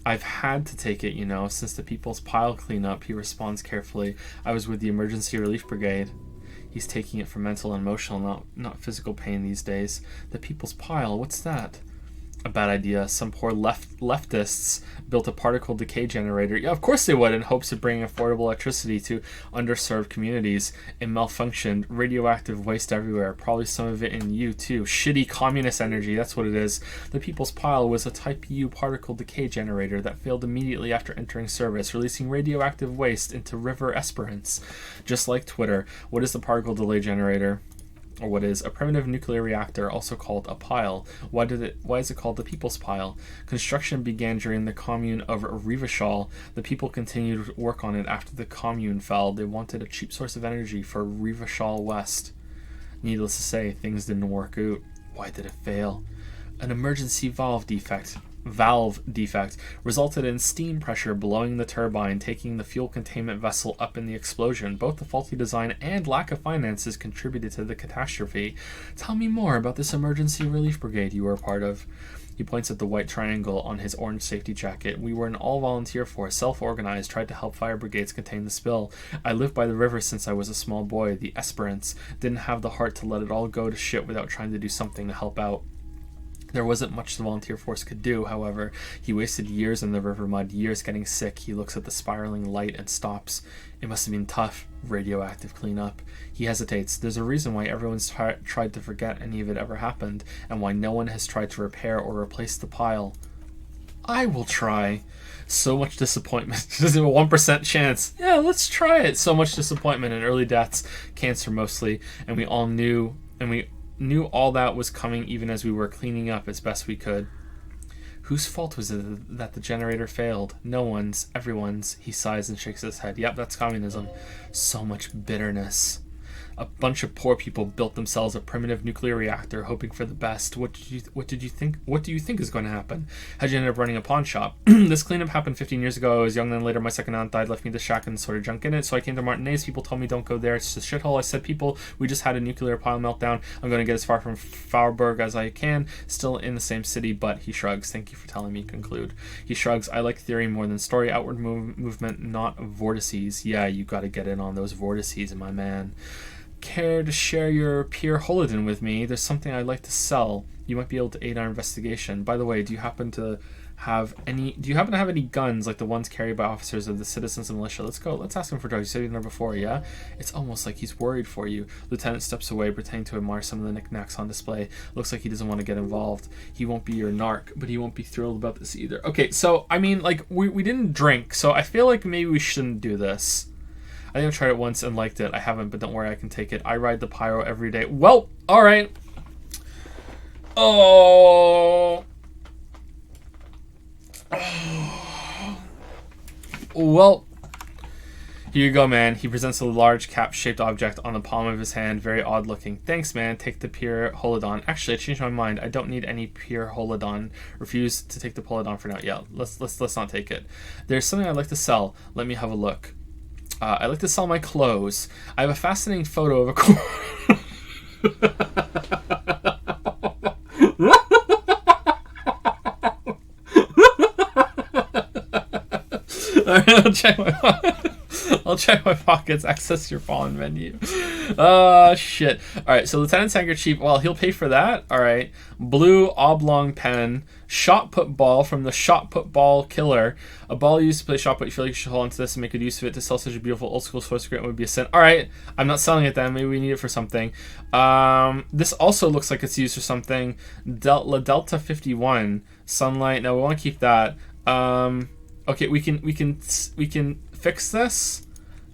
I've had to take it, you know, since the People's Pile cleanup, he responds carefully. I was with the Emergency Relief Brigade. He's taking it for mental and emotional, not physical pain these days. The People's Pile, what's that? A bad idea. Some poor leftists built a particle decay generator. Yeah, of course they would, in hopes of bringing affordable electricity to underserved communities. It malfunctioned. Radioactive waste everywhere. Probably some of it in you, too. Shitty communist energy, that's what it is. The People's Pile was a Type U particle decay generator that failed immediately after entering service, releasing radioactive waste into River Esperance. Just like Twitter. What is the particle delay generator? Or what is a primitive nuclear reactor, also called a pile? Why is it called the People's Pile? Construction began during the commune of Revachol. The people continued work on it after the commune fell. They wanted a cheap source of energy for Revachol West. Needless to say, things didn't work out. Why did it fail? An emergency valve defect resulted in steam pressure blowing the turbine, taking the fuel containment vessel up in the explosion. Both the faulty design and lack of finances contributed to the catastrophe. Tell me more about this emergency relief brigade you were a part of. He points at the white triangle on his orange safety jacket. We were an all-volunteer force, self-organized, tried to help fire brigades contain the spill. I lived by the river since I was a small boy. The Esperance didn't have the heart to let it all go to shit without trying to do something to help out. There wasn't much the volunteer force could do, however. He wasted years in the river mud, years getting sick. He looks at the spiraling light and stops. It must have been tough. Radioactive cleanup. He hesitates. There's a reason why everyone's tried to forget any of it ever happened, and why no one has tried to repair or replace the pile. I will try. So much disappointment. There's a 1% chance. Yeah, let's try it. So much disappointment and early deaths, cancer mostly, and we knew all that was coming even as we were cleaning up as best we could. Whose fault was it that the generator failed? No one's, everyone's. He sighs and shakes his head. Yep, that's communism. So much bitterness. A bunch of poor people built themselves a primitive nuclear reactor, hoping for the best. What do you think is going to happen? How'd you end up running a pawn shop? This cleanup happened 15 years ago. I was young, then later my second aunt died, left me the shack and sort of junk in it. So I came to Martinez. People told me don't go there. It's just a shithole. I said, people, we just had a nuclear pile meltdown. I'm going to get as far from Fauerberg as I can. Still in the same city, but he shrugs. Thank you for telling me. Conclude. He shrugs. I like theory more than story. Outward movement, not vortices. Yeah, you got to get in on those vortices, my man. Care to share your pure Holodon with me? There's something I'd like to sell. You might be able to aid our investigation. By the way, do you happen to have any guns like the ones carried by officers of the citizens and militia? Let's go. Let's ask him for drugs. You said you've been there before, yeah? It's almost like he's worried for you. Lieutenant steps away, pretending to admire some of the knickknacks on display. Looks like he doesn't want to get involved. He won't be your narc, but he won't be thrilled about this either. Okay, so, I mean, like, we didn't drink, so I feel like maybe we shouldn't do this. I think I tried it once and liked it. I haven't, but don't worry, I can take it. I ride the pyro every day. Well, alright. Oh. Well, here you go, man. He presents a large cap-shaped object on the palm of his hand. Very odd-looking. Thanks, man. Take the pure Holodon. Actually, I changed my mind. I don't need any pure Holodon. Refuse to take the Holodon for now. Yeah, let's not take it. There's something I'd like to sell. Let me have a look. I like to sell my clothes. I have a fascinating photo of a I'll check my pockets. Access your fallen menu. Oh, shit. Alright, so Lieutenant's handkerchief, well, he'll pay for that. Alright. Blue oblong pen. Shot put ball from the shot put ball killer. A ball used to play shot put. You feel like you should hold on to this and make good use of it. To sell such a beautiful old school sports grant would be a sin. Alright, I'm not selling it then. Maybe we need it for something. This also looks like it's used for something. La Delta 51. Sunlight. No, we want to keep that. Okay, we can fix this.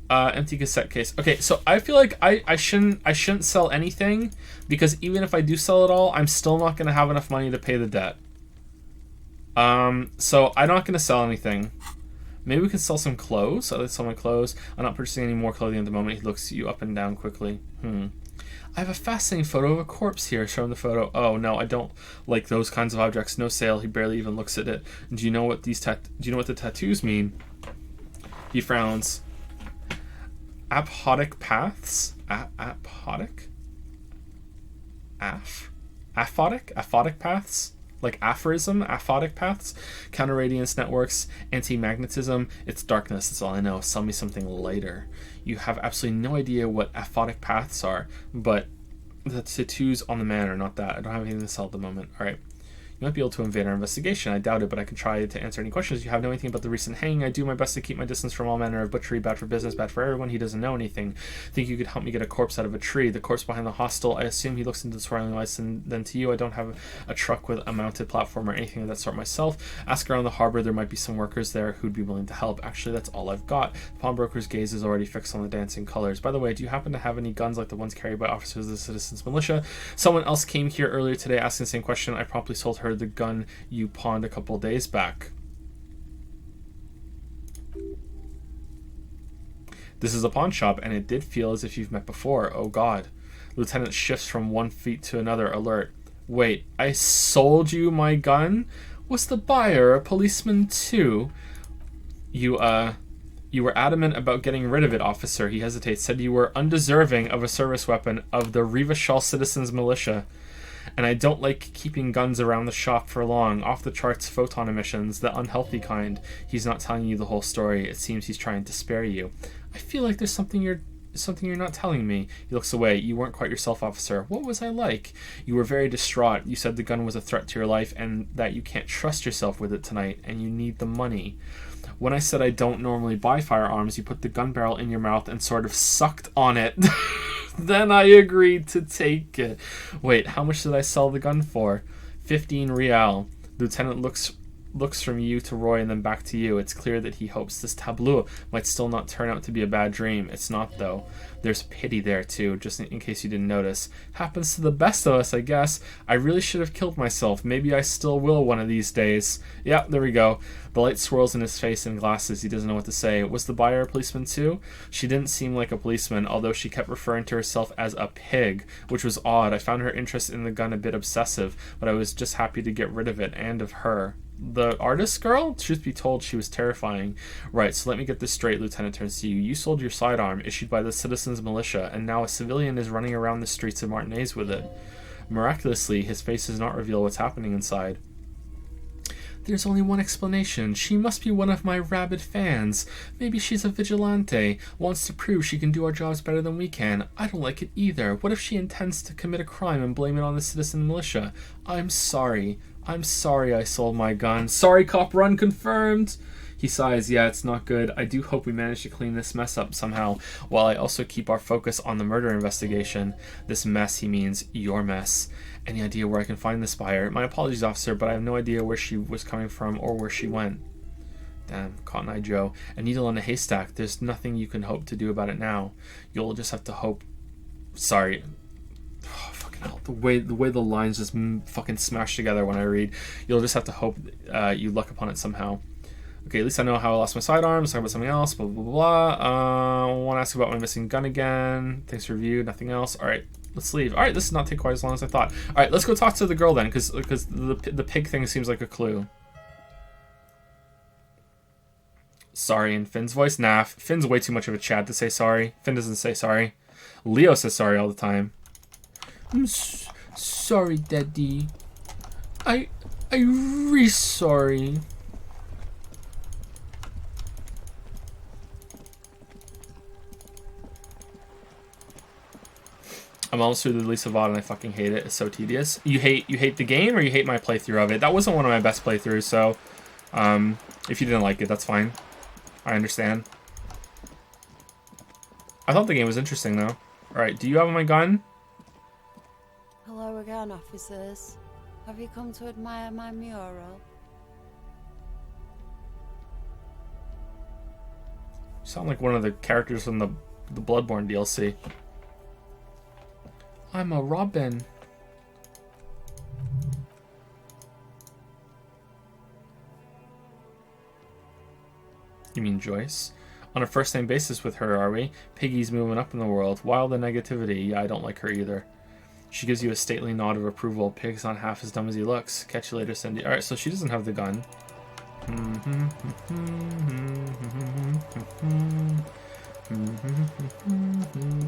Empty cassette case. Okay, so I feel like I shouldn't sell anything, because even if I do sell it all, I'm still not gonna have enough money to pay the debt. So I'm not gonna sell anything. Maybe we can sell some clothes. Let's sell my clothes. I'm not purchasing any more clothing at the moment. He looks you up and down quickly. I have a fascinating photo of a corpse here. Show him the photo. Oh no, I don't like those kinds of objects. No sale. He barely even looks at it. Do you know what these do you know what the tattoos mean? He frowns. Aphotic paths? Aphotic? Aphotic paths? Like aphorism? Aphotic paths? Counter radiance networks? Anti-magnetism? It's darkness, that's all I know. Sell me something lighter. You have absolutely no idea what aphotic paths are, but the tattoos on the man are not that. I don't have anything to sell at the moment. Alright. You might be able to invade our investigation. I doubt it, but I can try to answer any questions. You have no anything about the recent hanging. I do my best to keep my distance from all manner of butchery. Bad for business, bad for everyone. He doesn't know anything. Think you could help me get a corpse out of a tree. The corpse behind the hostel. I assume he looks into the swirling lights, and then to you, I don't have a truck with a mounted platform or anything of that sort myself. Ask around the harbor. There might be some workers there who'd be willing to help. Actually, that's all I've got. The pawnbroker's gaze is already fixed on the dancing colors. By the way, do you happen to have any guns like the ones carried by officers of the Citizens Militia? Someone else came here earlier today asking the same question. I promptly sold her the gun you pawned a couple days back. This is a pawn shop, and it did feel as if you've met before. Oh god. Lieutenant shifts from one feet to another, alert. Wait, I sold you my gun? Was the buyer a policeman too? You were adamant about getting rid of it, officer. He hesitates. Said you were undeserving of a service weapon of the Revachol Citizens Militia. And I don't like keeping guns around the shop for long. Off the charts photon emissions, the unhealthy kind. He's not telling you the whole story. It seems he's trying to spare you. I feel like there's something you're not telling me. He looks away. You weren't quite yourself, officer. What was I like? You were very distraught. You said the gun was a threat to your life and that you can't trust yourself with it tonight and you need the money. When I said I don't normally buy firearms, you put the gun barrel in your mouth and sort of sucked on it. Then I agreed to take it. Wait, how much did I sell the gun for? 15 real. Lieutenant looks from you to Roy and then back to you. It's clear that he hopes this tableau might still not turn out to be a bad dream. It's not, though. There's pity there, too, just in case you didn't notice. Happens to the best of us, I guess. I really should have killed myself. Maybe I still will one of these days. Yeah, there we go. The light swirls in his face and glasses. He doesn't know what to say. Was the buyer a policeman, too? She didn't seem like a policeman, although she kept referring to herself as a pig, which was odd. I found her interest in the gun a bit obsessive, but I was just happy to get rid of it, and of her. The artist girl? Truth be told, she was terrifying. Right, so let me get this straight, Lieutenant turns to you. You sold your sidearm, issued by the Citizens Militia, and now a civilian is running around the streets of Martinez with it. Miraculously, his face does not reveal what's happening inside. There's only one explanation. She must be one of my rabid fans. Maybe she's a vigilante, wants to prove she can do our jobs better than we can. I don't like it either. What if she intends to commit a crime and blame it on the Citizen Militia? I'm sorry I sold my gun. Sorry, cop, run confirmed. He sighs. Yeah, it's not good. I do hope we manage to clean this mess up somehow, while I also keep our focus on the murder investigation. This mess, he means your mess. Any idea where I can find this buyer? My apologies, officer, but I have no idea where she was coming from or where she went. Damn, Cotton Eye Joe. A needle in a haystack. There's nothing you can hope to do about it now. You'll just have to hope. Sorry. Oh, fucking hell. The way the lines just fucking smash together when I read. You'll just have to hope you luck upon it somehow. Okay, at least I know how I lost my sidearms. Talk about something else. Blah, blah, blah, blah. I want to ask about my missing gun again. Thanks for review. Nothing else. All right, let's leave. All right, this does not take quite as long as I thought. All right, let's go talk to the girl then, because the pig thing seems like a clue. Sorry in Finn's voice. Nah, Finn's way too much of a Chad to say sorry. Finn doesn't say sorry. Leo says sorry all the time. I'm sorry, Daddy. I'm really sorry. I'm almost through the Lisa VOD and I fucking hate it. It's so tedious. You hate the game or you hate my playthrough of it? That wasn't one of my best playthroughs, so if you didn't like it, that's fine. I understand. I thought the game was interesting though. Alright, do you have my gun? Hello again, officers. Have you come to admire my mural? You sound like one of the characters from the Bloodborne DLC. I'm a Robin. You mean Joyce? On a first-name basis with her, are we? Piggy's moving up in the world. Wild and negativity. Yeah, I don't like her either. She gives you a stately nod of approval. Pig's not half as dumb as he looks. Catch you later, Cindy. Alright, so she doesn't have the gun.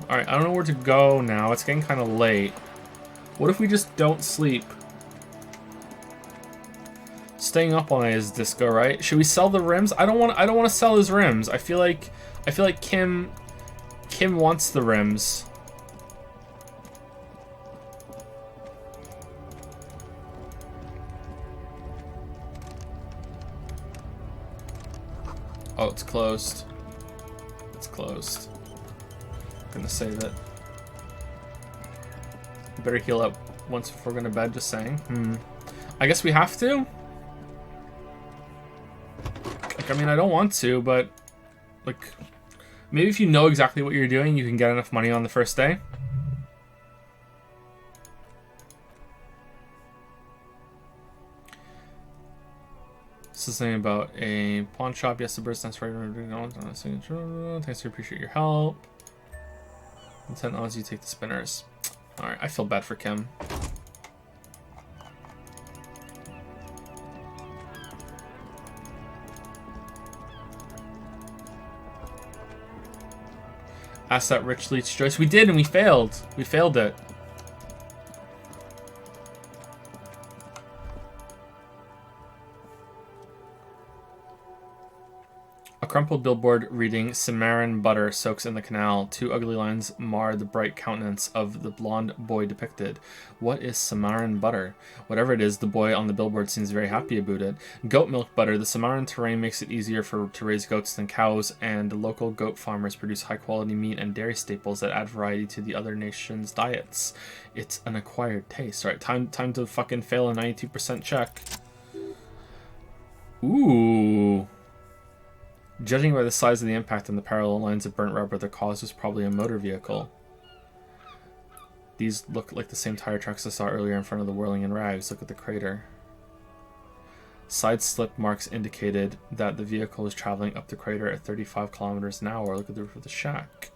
Alright, I don't know where to go now. It's getting kind of late. What if we just don't sleep? Staying up all night is Disco, right? Should we sell the rims? I don't want to sell his rims. I feel like Kim wants the rims. Oh, it's closed. It's closed. I'm gonna save it. Better heal up once before going to bed, just saying. I guess we have to? Like, I mean, I don't want to, but like, maybe if you know exactly what you're doing, you can get enough money on the first day. This is something about a pawn shop. Yes, the bird's nest right on a signature. Thanks, I appreciate your help. Intent odds you take the spinners. Alright, I feel bad for Kim. Ask that rich leech Joyce. We did, and we failed. We failed it. A crumpled billboard reading Cimarron butter soaks in the canal. Two ugly lines mar the bright countenance of the blonde boy depicted. What is Cimarron butter? Whatever it is, the boy on the billboard seems very happy about it. Goat milk butter. The Cimarron terrain makes it easier to raise goats than cows, and local goat farmers produce high quality meat and dairy staples that add variety to the other nations' diets. It's an acquired taste. Alright, time to fucking fail a 92% check. Ooh. Judging by the size of the impact and the parallel lines of burnt rubber, the cause was probably a motor vehicle. These look like the same tire tracks I saw earlier in front of the whirling in rags. Look at the crater. Side slip marks indicated that the vehicle was traveling up the crater at 35 kilometers an hour. Look at the roof of the shack.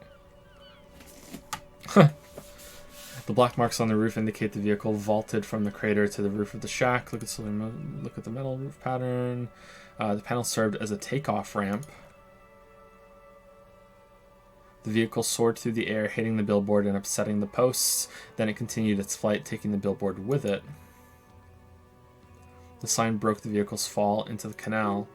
The black marks on the roof indicate the vehicle vaulted from the crater to the roof of the shack. Look at the metal roof pattern. The panel served as a takeoff ramp. The vehicle soared through the air, hitting the billboard and upsetting the posts. Then it continued its flight, taking the billboard with it. The sign broke the vehicle's fall into the canal.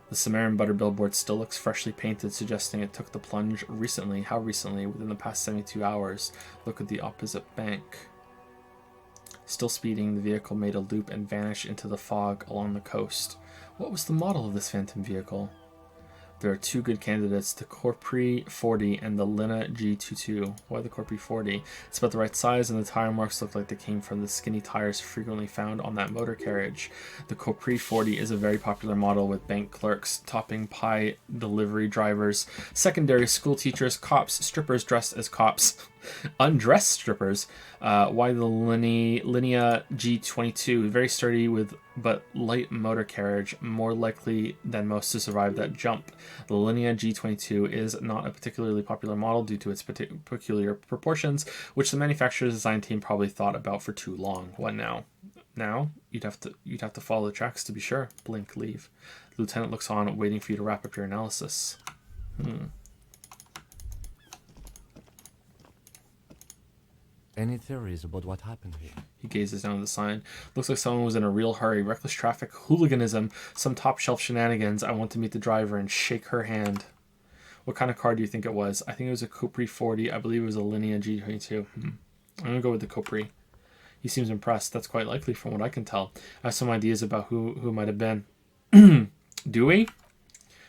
The Cimarron butter billboard still looks freshly painted, suggesting it took the plunge recently. How recently? Within the past 72 hours. Look at the opposite bank. Still speeding, the vehicle made a loop and vanished into the fog along the coast. What was the model of this phantom vehicle? There are two good candidates, the Corpri 40 and the Lina G22. Why the Corpri 40? It's about the right size, and the tire marks look like they came from the skinny tires frequently found on that motor carriage. The Corpri 40 is a very popular model with bank clerks, topping pie delivery drivers, secondary school teachers, cops, strippers dressed as cops, undressed strippers. Why the Linea G22? Very sturdy with but light motor carriage, more likely than most to survive that jump. The Linea G22 is not a particularly popular model due to its peculiar proportions, which the manufacturer's design team probably thought about for too long. What now? Now you'd have to follow the tracks to be sure. Blink, leave. The lieutenant looks on, waiting for you to wrap up your analysis. Any theories about what happened here? He gazes down at the sign. Looks like someone was in a real hurry. Reckless traffic, hooliganism, some top-shelf shenanigans. I want to meet the driver and shake her hand. What kind of car do you think it was? I think it was a Capri 40. I believe it was a Linea G22. I'm going to go with the Capri. He seems impressed. That's quite likely from what I can tell. I have some ideas about who it might have been. Do we?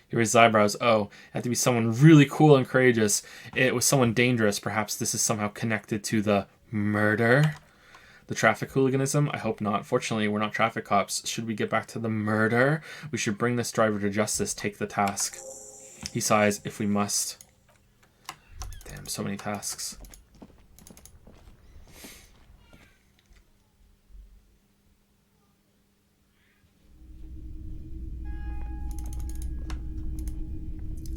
He raised his eyebrows. Oh, it had to be someone really cool and courageous. It was someone dangerous. Perhaps this is somehow connected to the murder? The traffic hooliganism? I hope not. Fortunately, we're not traffic cops. Should we get back to the murder? We should bring this driver to justice. Take the task. He sighs, if we must. Damn, so many tasks.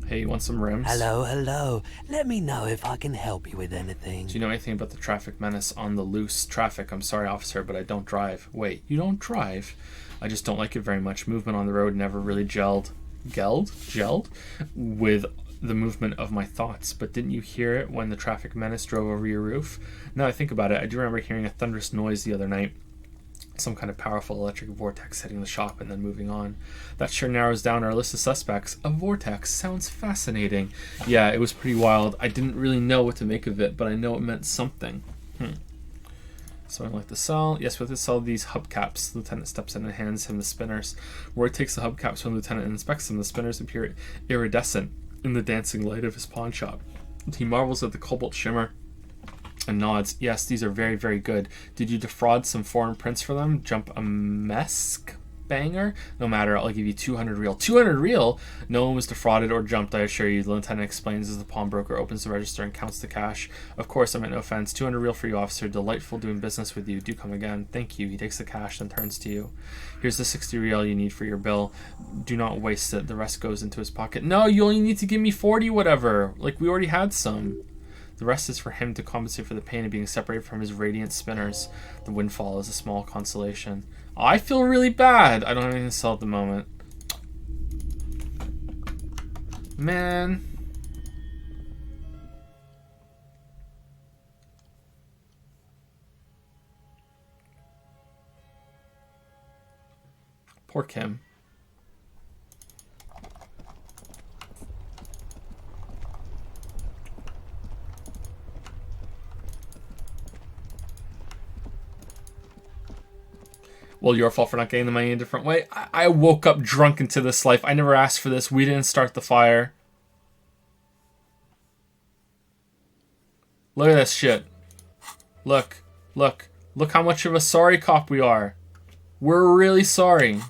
Hey, you want some rims? Hello, hello. Let me know if I can help you with anything. Do you know anything about the traffic menace on the loose traffic? I'm sorry, officer, but I don't drive. Wait, you don't drive? I just don't like it very much. Movement on the road never really gelled with the movement of my thoughts. But didn't you hear it when the traffic menace drove over your roof? Now I think about it, I do remember hearing a thunderous noise the other night. Some kind of powerful electric vortex hitting the shop and then moving on. That sure narrows down our list of suspects. A vortex sounds fascinating. Yeah, it was pretty wild. I didn't really know what to make of it, but I know it meant something. Something like the cell. Yes, with the cell, these hubcaps. The lieutenant steps in and hands him the spinners. Roy takes the hubcaps from the lieutenant and inspects them. The spinners appear iridescent in the dancing light of his pawn shop. He marvels at the cobalt shimmer and nods. Yes, these are very, very good. Did you defraud some foreign prince for them? Jump a mesk banger? No matter, I'll give you 200 real. 200 real? No one was defrauded or jumped, I assure you. The lieutenant explains as the pawnbroker opens the register and counts the cash. Of course, I meant no offense. 200 real for you, officer. Delightful doing business with you. Do come again. Thank you. He takes the cash, then turns to you. Here's the 60 real you need for your bill. Do not waste it. The rest goes into his pocket. No, you only need to give me 40 whatever. Like, we already had some. The rest is for him to compensate for the pain of being separated from his radiant spinners. The windfall is a small consolation. I feel really bad. I don't have anything to sell at the moment. Man. Poor Kim. Well, your fault for not getting the money in a different way. I woke up drunk into this life. I never asked for this. We didn't start the fire. Look at this shit. Look. Look. Look how much of a sorry cop we are. We're really sorry.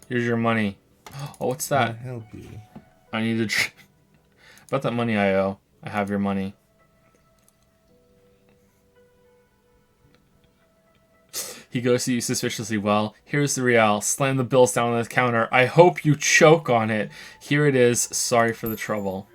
Here's your money. Oh, what's that? Can I help you? I need to... About that money I owe. I have your money. He goes to you suspiciously. Well, here's the real. Slam the bills down on the counter. I hope you choke on it. Here it is. Sorry for the trouble.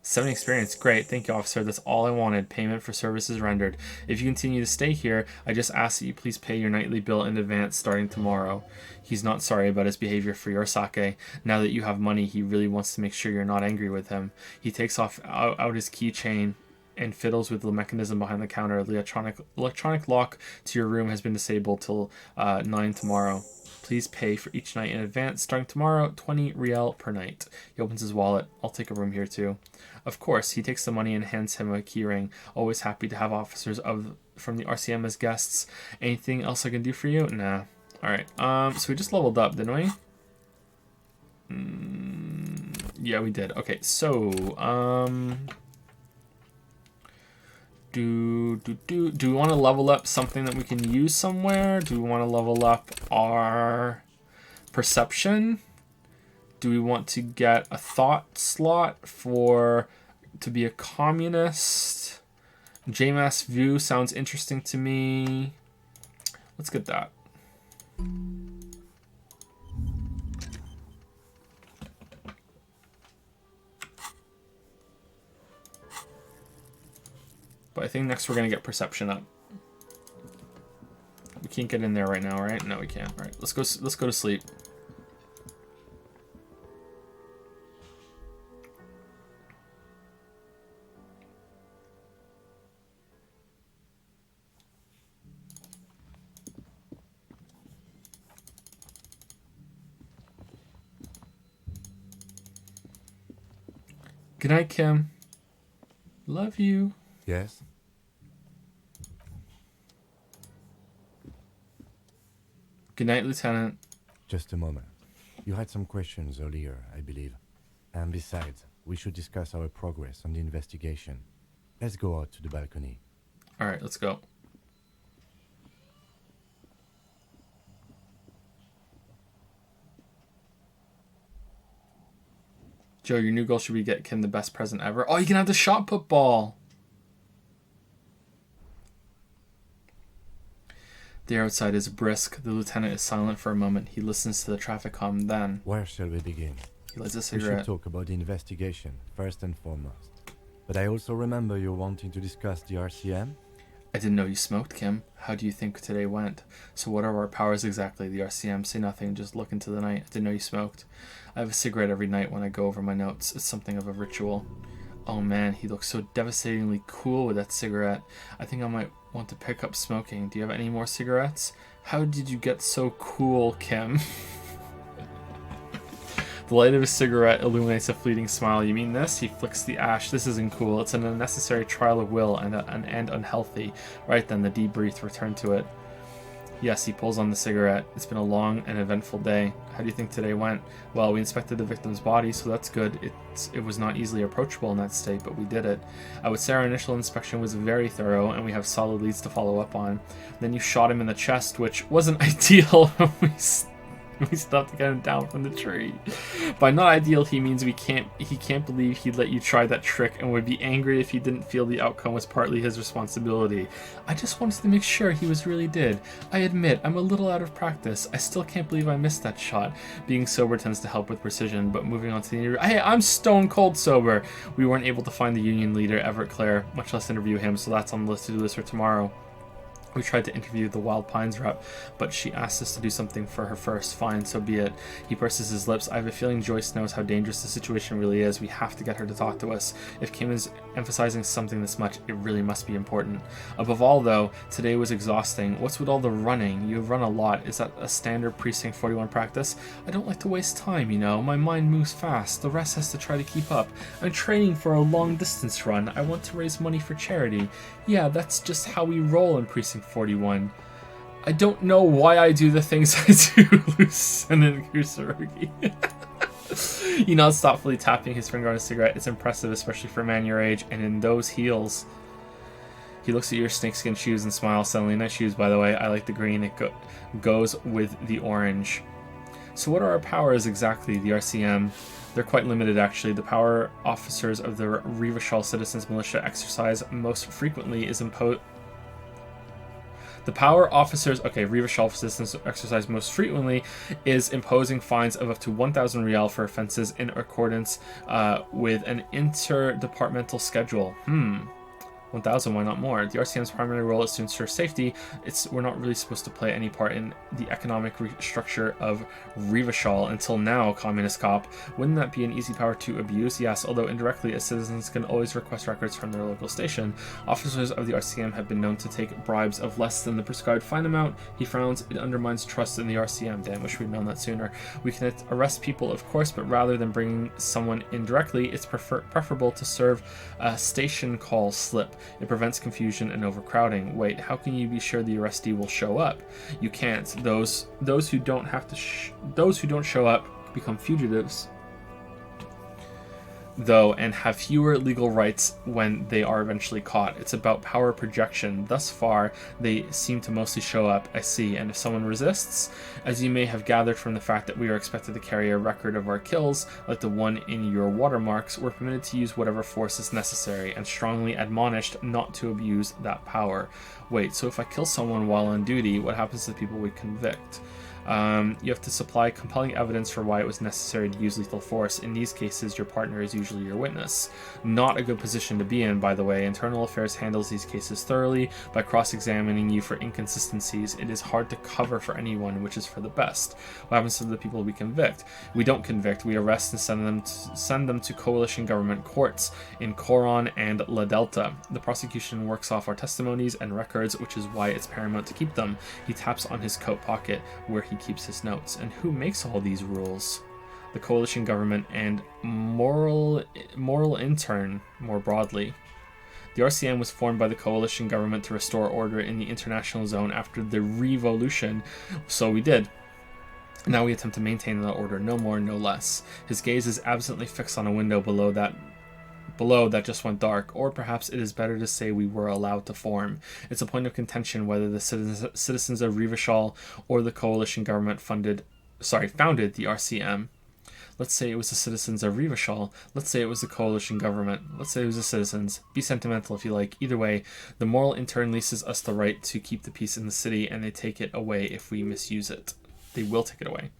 7 experience. Great. Thank you, officer. That's all I wanted. Payment for services rendered. If you continue to stay here, I just ask that you please pay your nightly bill in advance starting tomorrow. He's not sorry about his behavior for your sake. Now that you have money, he really wants to make sure you're not angry with him. He takes out his keychain and fiddles with the mechanism behind the counter. The electronic lock to your room has been disabled till 9 tomorrow. Please pay for each night in advance. Starting tomorrow, 20 real per night. He opens his wallet. I'll take a room here too. Of course, he takes the money and hands him a keyring. Always happy to have officers from the RCM as guests. Anything else I can do for you? Nah. Alright, so we just leveled up, didn't we? Yeah, we did. Okay, so, do we want to level up something that we can use somewhere? Do we want to level up our perception? Do we want to get a thought slot to be a communist? JMass view sounds interesting to me. Let's get that. But I think next we're going to get perception up. We can't get in there right now, right? No, we can't. All right, let's go to sleep. Good night, Kim. Love you. Yes? Good night, Lieutenant. Just a moment. You had some questions earlier, I believe. And besides, we should discuss our progress on the investigation. Let's go out to the balcony. All right, let's go. Joe, your new goal should be get Kim the best present ever. Oh, you can have the shot put ball. The air outside is brisk. The lieutenant is silent for a moment. He listens to the traffic hum. Then Where shall we begin? he lights a We cigarette. should talk about the investigation, first and foremost. But I also remember you wanting to discuss the RCM? I didn't know you smoked, Kim. How do you think today went? So what are our powers exactly? The RCM say nothing, just look into the night. I didn't know you smoked. I have a cigarette every night when I go over my notes. It's something of a ritual. Oh man, he looks so devastatingly cool with that cigarette. I think I might want to pick up smoking. Do you have any more cigarettes? How did you get so cool, Kim? The light of his cigarette illuminates a fleeting smile. You mean this? He flicks the ash. This isn't cool. It's an unnecessary trial of will and unhealthy. Right then, the deep breath returned to it. Yes, he pulls on the cigarette. It's been a long and eventful day. How do you think today went? Well, we inspected the victim's body, so that's good. It was not easily approachable in that state, but we did it. I would say our initial inspection was very thorough, and we have solid leads to follow up on. Then you shot him in the chest, which wasn't ideal when we stopped to get him down from the tree. By not ideal, he means he can't believe he'd let you try that trick and would be angry if he didn't feel the outcome was partly his responsibility. I just wanted to make sure he was really did. I admit, I'm a little out of practice. I still can't believe I missed that shot. Being sober tends to help with precision, but moving on to the interview. Hey, I'm stone cold sober. We weren't able to find the union leader, Everett Clare, much less interview him, so that's on the list to do list for tomorrow. We tried to interview the Wild Pines rep, but she asked us to do something for her first. Fine, so be it. He purses his lips. I have a feeling Joyce knows how dangerous the situation really is. We have to get her to talk to us. If Kim is emphasizing something this much, it really must be important. Above all, though, today was exhausting. What's with all the running? You've run a lot. Is that a standard Precinct 41 practice? I don't like to waste time, you know. My mind moves fast. The rest has to try to keep up. I'm training for a long-distance run. I want to raise money for charity. Yeah, that's just how we roll in Precinct 41. I don't know why I do the things I do, Lieutenant Kusurugi. He nods thoughtfully, tapping his finger on his cigarette. It's impressive, especially for a man your age, and in those heels. He looks at your snakeskin shoes and smiles. Suddenly, nice shoes, by the way. I like the green. It goes with the orange. So what are our powers exactly, the RCM? They're quite limited, actually. The power officers of the Revachol Citizens Militia exercise most frequently is imposed. The power officers, Revachol Citizens exercise most frequently is imposing fines of up to 1,000 rial for offenses in accordance with an interdepartmental schedule. 1,000, why not more? The RCM's primary role is to ensure safety. We're not really supposed to play any part in the economic structure of Revachol until now, Communist Cop. Wouldn't that be an easy power to abuse? Yes, although indirectly, as citizens can always request records from their local station. Officers of the RCM have been known to take bribes of less than the prescribed fine amount. He frowns. It undermines trust in the RCM. Damn, wish we'd known that sooner. We can arrest people, of course, but rather than bringing someone in directly, it's preferable to serve a station call slip. It prevents confusion and overcrowding. Wait, how can you be sure the arrestee will show up? You can't. Those who don't show up become fugitives, though, and have fewer legal rights when they are eventually caught. It's about power projection. Thus far, they seem to mostly show up, I see, and if someone resists, as you may have gathered from the fact that we are expected to carry a record of our kills, like the one in your watermarks, we're permitted to use whatever force is necessary, and strongly admonished not to abuse that power. Wait, so if I kill someone while on duty, what happens to the people we convict? You have to supply compelling evidence for why it was necessary to use lethal force. In these cases, your partner is usually your witness. Not a good position to be in, by the way. Internal Affairs handles these cases thoroughly by cross-examining you for inconsistencies. It is hard to cover for anyone, which is for the best. What happens to the people we convict? We don't convict. We arrest and send them to coalition government courts in Coron and La Delta. The prosecution works off our testimonies and records, which is why it's paramount to keep them. He taps on his coat pocket, where he keeps his notes. And who makes all these rules? the coalition government, and moral intern more broadly. The RCM was formed by the coalition government to restore order in the international zone after the revolution, so we did. Now we attempt to maintain that order, no more, no less. His gaze is absently fixed on a window below that just went dark, or perhaps it is better to say we were allowed to form. It's a point of contention whether the citizens of Rivachol or the coalition government founded the RCM. Let's say it was the citizens of Rivachol. Let's say it was the coalition government. Let's say it was the citizens. Be sentimental if you like. Either way, the moral intern leases us the right to keep the peace in the city, and they take it away if we misuse it. They will take it away.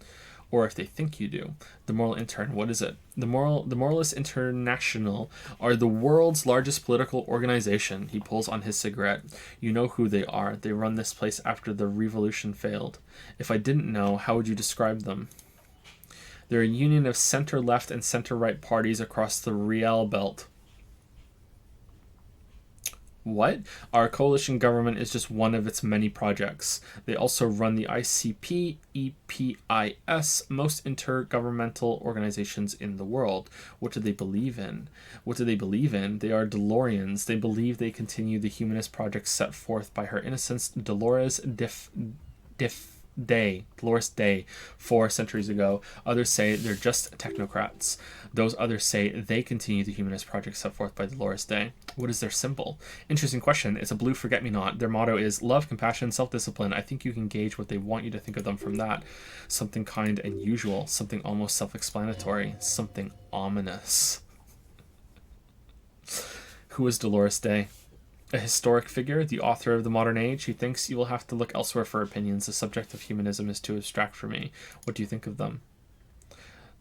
Or if they think you do. The moral intern, what is it? The Moralists International are the world's largest political organization. He pulls on his cigarette. You know who they are. They run this place after the revolution failed. If I didn't know, how would you describe them? They're a union of center-left and center-right parties across the Riel Belt. What? Our coalition government is just one of its many projects. They also run the ICP, EPIS, most intergovernmental organizations in the world. What do they believe in? They are DeLoreans. They believe they continue the humanist project set forth by Her Innocence Dolores Day 4 centuries ago. Others say they're just technocrats. Those others say they continue the humanist project set forth by Dolores Day. What is their symbol? Interesting question. It's a blue forget-me-not. Their motto is love, compassion, self-discipline. I think you can gauge what they want you to think of them from that. Something kind and usual. Something almost self-explanatory. Something ominous. Who is Dolores Day? A historic figure, the author of the modern age. He thinks you will have to look elsewhere for opinions. The subject of humanism is too abstract for me. What do you think of them?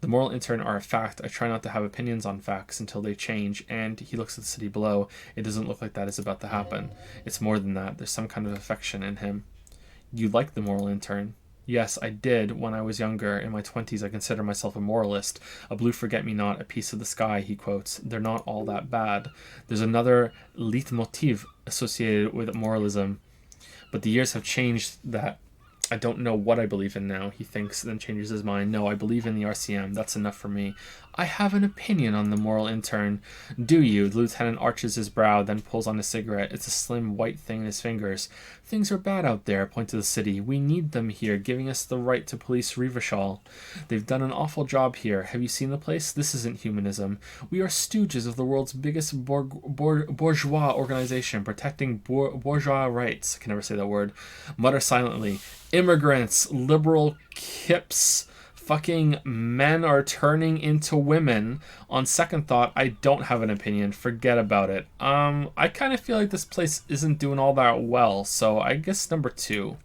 The moral intern are a fact. I try not to have opinions on facts until they change, and he looks at the city below. It doesn't look like that is about to happen. It's more than that. There's some kind of affection in him. You like the moral intern? Yes, I did when I was younger. In my 20s, I consider myself a moralist. A blue forget-me-not, a piece of the sky, he quotes. They're not all that bad. There's another leitmotif associated with moralism, but the years have changed that. I don't know what I believe in now, he thinks, then changes his mind. No, I believe in the RCM. That's enough for me. I have an opinion on the moral intern. Do you? The lieutenant arches his brow, then pulls on a cigarette. It's a slim white thing in his fingers. Things are bad out there, point to the city. We need them here, giving us the right to police Rivachol. They've done an awful job here. Have you seen the place? This isn't humanism. We are stooges of the world's biggest bourgeois organization, protecting bourgeois rights. I can never say that word. Mutter silently. Immigrants, liberal kips, fucking men are turning into women. On second thought, I don't have an opinion. Forget about it. I kind of feel like this place isn't doing all that well, so I guess number 2.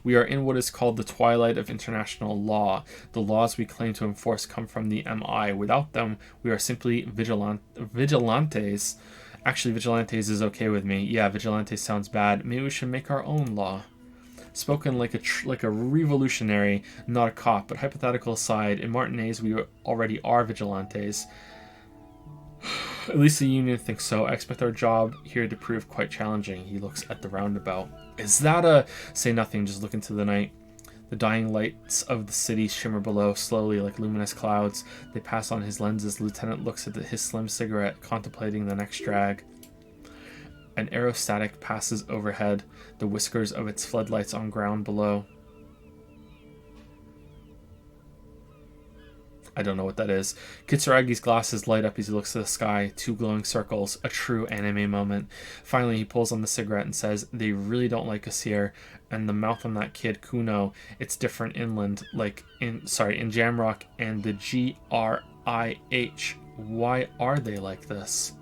We are in what is called the twilight of international law. The laws we claim to enforce come from the MI. Without them, we are simply vigilantes. Actually, vigilantes is okay with me. Yeah, vigilantes sounds bad. Maybe we should make our own law. Spoken like a revolutionary, not a cop, but hypothetical aside, in Martinez we already are vigilantes. At least the union thinks so. I expect our job here to prove quite challenging. He looks at the roundabout. Is that a... Say nothing, just look into the night. The dying lights of the city shimmer below, slowly like luminous clouds. They pass on his lenses. The lieutenant looks at his slim cigarette, contemplating the next drag. An aerostatic passes overhead, the whiskers of its floodlights on ground below. I don't know what that is. Kitsuragi's glasses light up as he looks at the sky, 2 glowing circles, a true anime moment. Finally, he pulls on the cigarette and says, they really don't like us here. And the mouth on that kid, Kuno, it's different inland, in Jamrock and the GRIH. Why are they like this?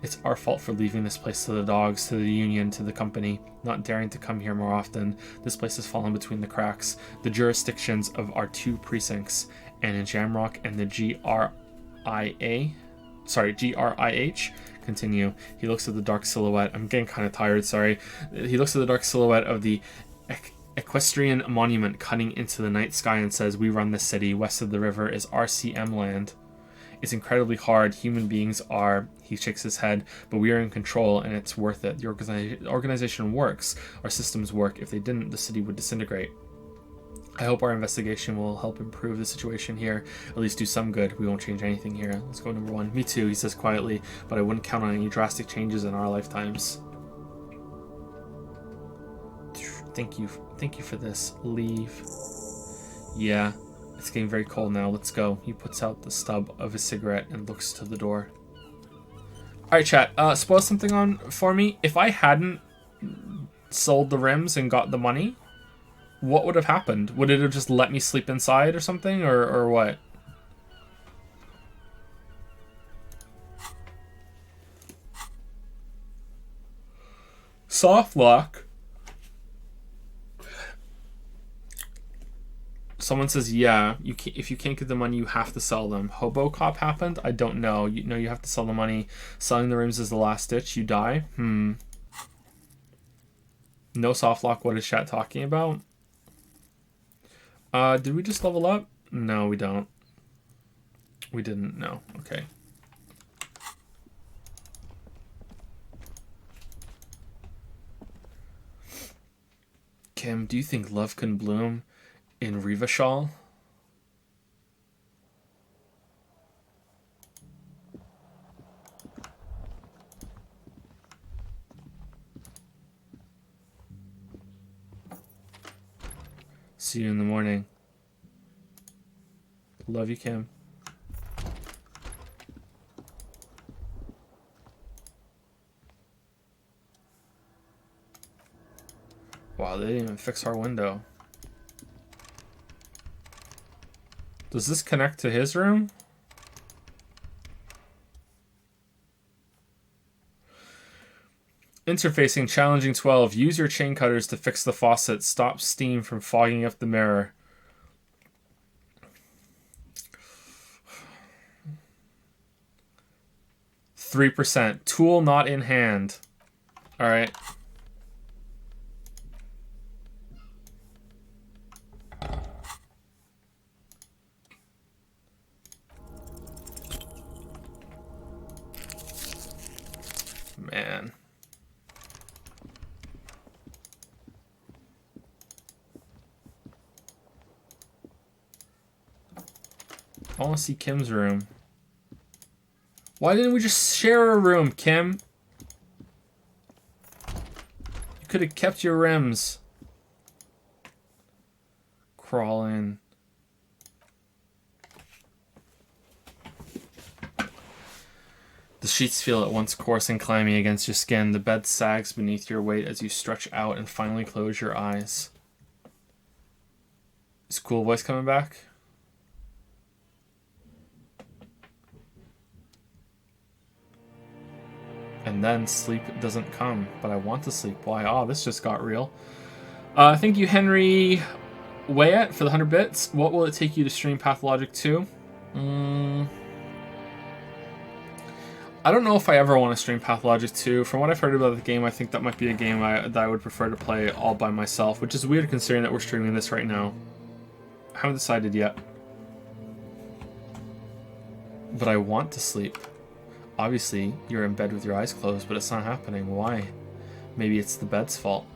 It's our fault for leaving this place to the dogs, to the union, to the company, not daring to come here more often. This place has fallen between the cracks, the jurisdictions of our 2 precincts, and in Jamrock and the GRIH. Continue. He looks at the dark silhouette. I'm getting kind of tired, sorry. He looks at the dark silhouette of the equestrian monument cutting into the night sky and says, we run this city. West of the river is RCM land. It's incredibly hard. Human beings are, he shakes his head, but we are in control and it's worth it. The organization works. Our systems work. If they didn't, the city would disintegrate. I hope our investigation will help improve the situation here, at least do some good. We won't change anything here. Let's go number 1. Me too, he says quietly, but I wouldn't count on any drastic changes in our lifetimes. Thank you for this. Leave. Yeah, it's getting very cold now. Let's go. He puts out the stub of his cigarette and looks to the door. Alright, chat. Spoil something on for me. If I hadn't sold the rims and got the money, what would have happened? Would it have just let me sleep inside or something, or what? Soft lock. Someone says, yeah, if you can't get the money, you have to sell them. Hobo cop happened? I don't know. You have to sell the money. Selling the rims is the last ditch. You die? No soft lock. What is chat talking about? Did we just level up? No, we don't. We didn't. No. Okay. Kim, do you think love can bloom in Rivashal? See you in the morning. Love you, Kim. Wow, they didn't even fix our window. Does this connect to his room? Interfacing challenging 12. Use your chain cutters to fix the faucet. Stop steam from fogging up the mirror. %. Tool not in hand. Alright. Man. I want to see Kim's room. Why didn't we just share a room, Kim? You could have kept your rims. Crawl in. The sheets feel at once coarse and clammy against your skin. The bed sags beneath your weight as you stretch out and finally close your eyes. Is Cool Voice coming back? And then sleep doesn't come, but I want to sleep. Why? Oh, this just got real. Thank you, Henry Wayat, for the 100 bits. What will it take you to stream Pathologic 2? I don't know if I ever want to stream Pathologic 2. From what I've heard about the game, I think that might be a game that I would prefer to play all by myself, which is weird considering that we're streaming this right now. I haven't decided yet. But I want to sleep. Obviously, you're in bed with your eyes closed, but it's not happening. Why? Maybe it's the bed's fault.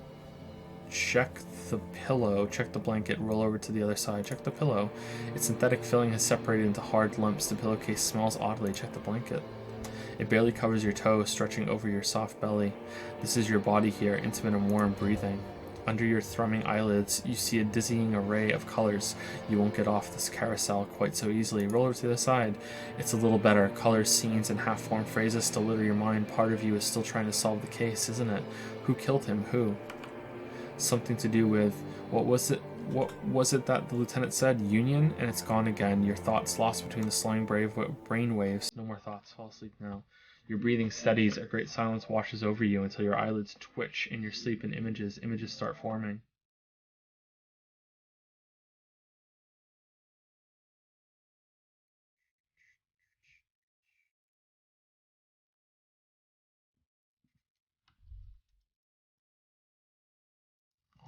Check the pillow. Check the blanket. Roll over to the other side. Check the pillow. Its synthetic filling has separated into hard lumps. The pillowcase smells oddly. Check the blanket. It barely covers your toes, stretching over your soft belly. This is your body here, intimate and warm, breathing. Under your thrumming eyelids, you see a dizzying array of colors. You won't get off this carousel quite so easily. Roll over to the other side. It's a little better. Colors, scenes, and half-formed phrases still litter your mind. Part of you is still trying to solve the case, isn't it? Who killed him? Who? Something to do with... What was it that the lieutenant said? Union? And it's gone again. Your thoughts lost between the slowing brain waves. No more thoughts. Fall asleep now. Your breathing steadies. A great silence washes over you until your eyelids twitch in your sleep and images start forming.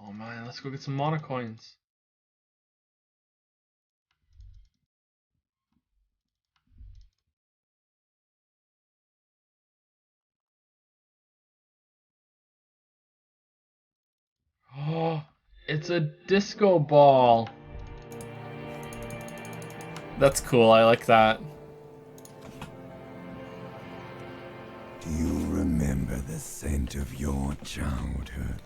Oh man, let's go get some monocoins. Oh, it's a disco ball. That's cool. I like that. Do you remember the scent of your childhood?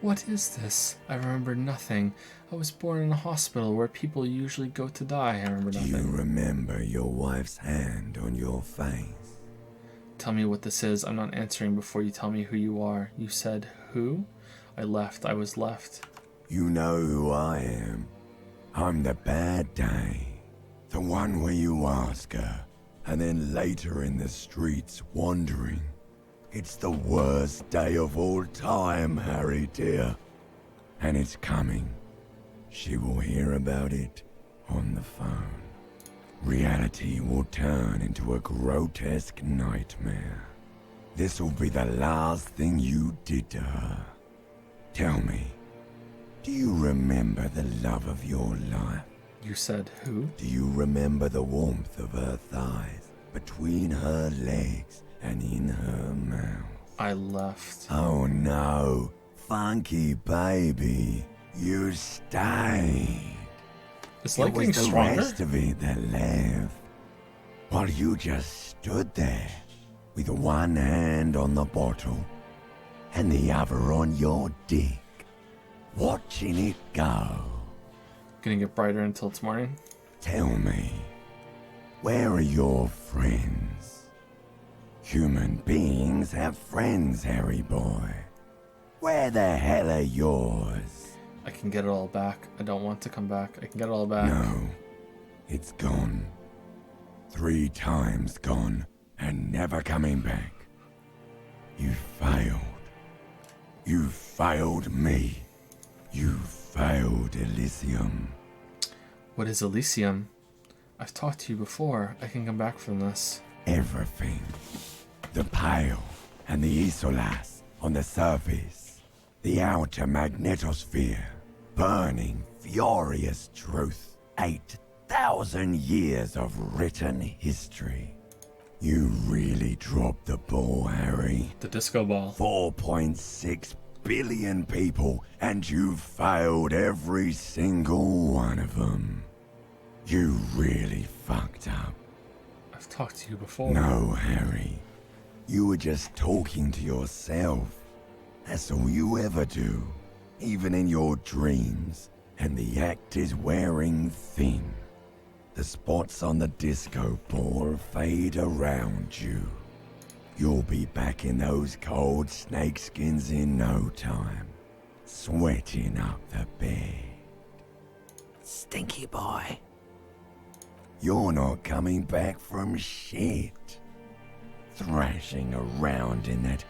What is this? I remember nothing. I was born in a hospital where people usually go to die. I remember Do nothing. you remember your wife's hand on your face? Tell me what this is. I'm not answering before you tell me who you are. You said who? I left. I was left. You know who I am. I'm the bad day. The one where you ask her, and then later in the streets wandering. It's the worst day of all time, Harry dear. And it's coming. She will hear about it on the phone. Reality will turn into a grotesque nightmare. This'll be the last thing you did to her. Tell me, do you remember the love of your life? You said who? Do you remember the warmth of her thighs, between her legs and in her mouth? I left. Oh no, funky baby, you stayed. It's like It was getting the stronger. rest of it that left, while you just stood there with one hand on the bottle and the other on your dick, watching it go. Gonna get brighter until it's morning. Tell me, where are your friends? Human beings have friends, Harry boy. Where the hell are yours? I can get it all back. I don't want to come back. I can get it all back. No, it's gone. 3 times gone and never coming back. You failed. You failed me. You failed Elysium. What is Elysium? I've talked to you before. I can come back from this. Everything. The Pale and the Isolas on the surface. The outer magnetosphere. Burning, furious truth. 8,000 years of written history. You really dropped the ball, Harry. The disco ball. 4.6 billion people, and you failed every single one of them. You really fucked up. I've talked to you before. No, Harry. You were just talking to yourself. That's all you ever do, even in your dreams, and the act is wearing thin. The spots on the disco ball fade around you. You'll be back in those cold snakeskins in no time, sweating up the bed. Stinky boy. You're not coming back from shit. Thrashing around in that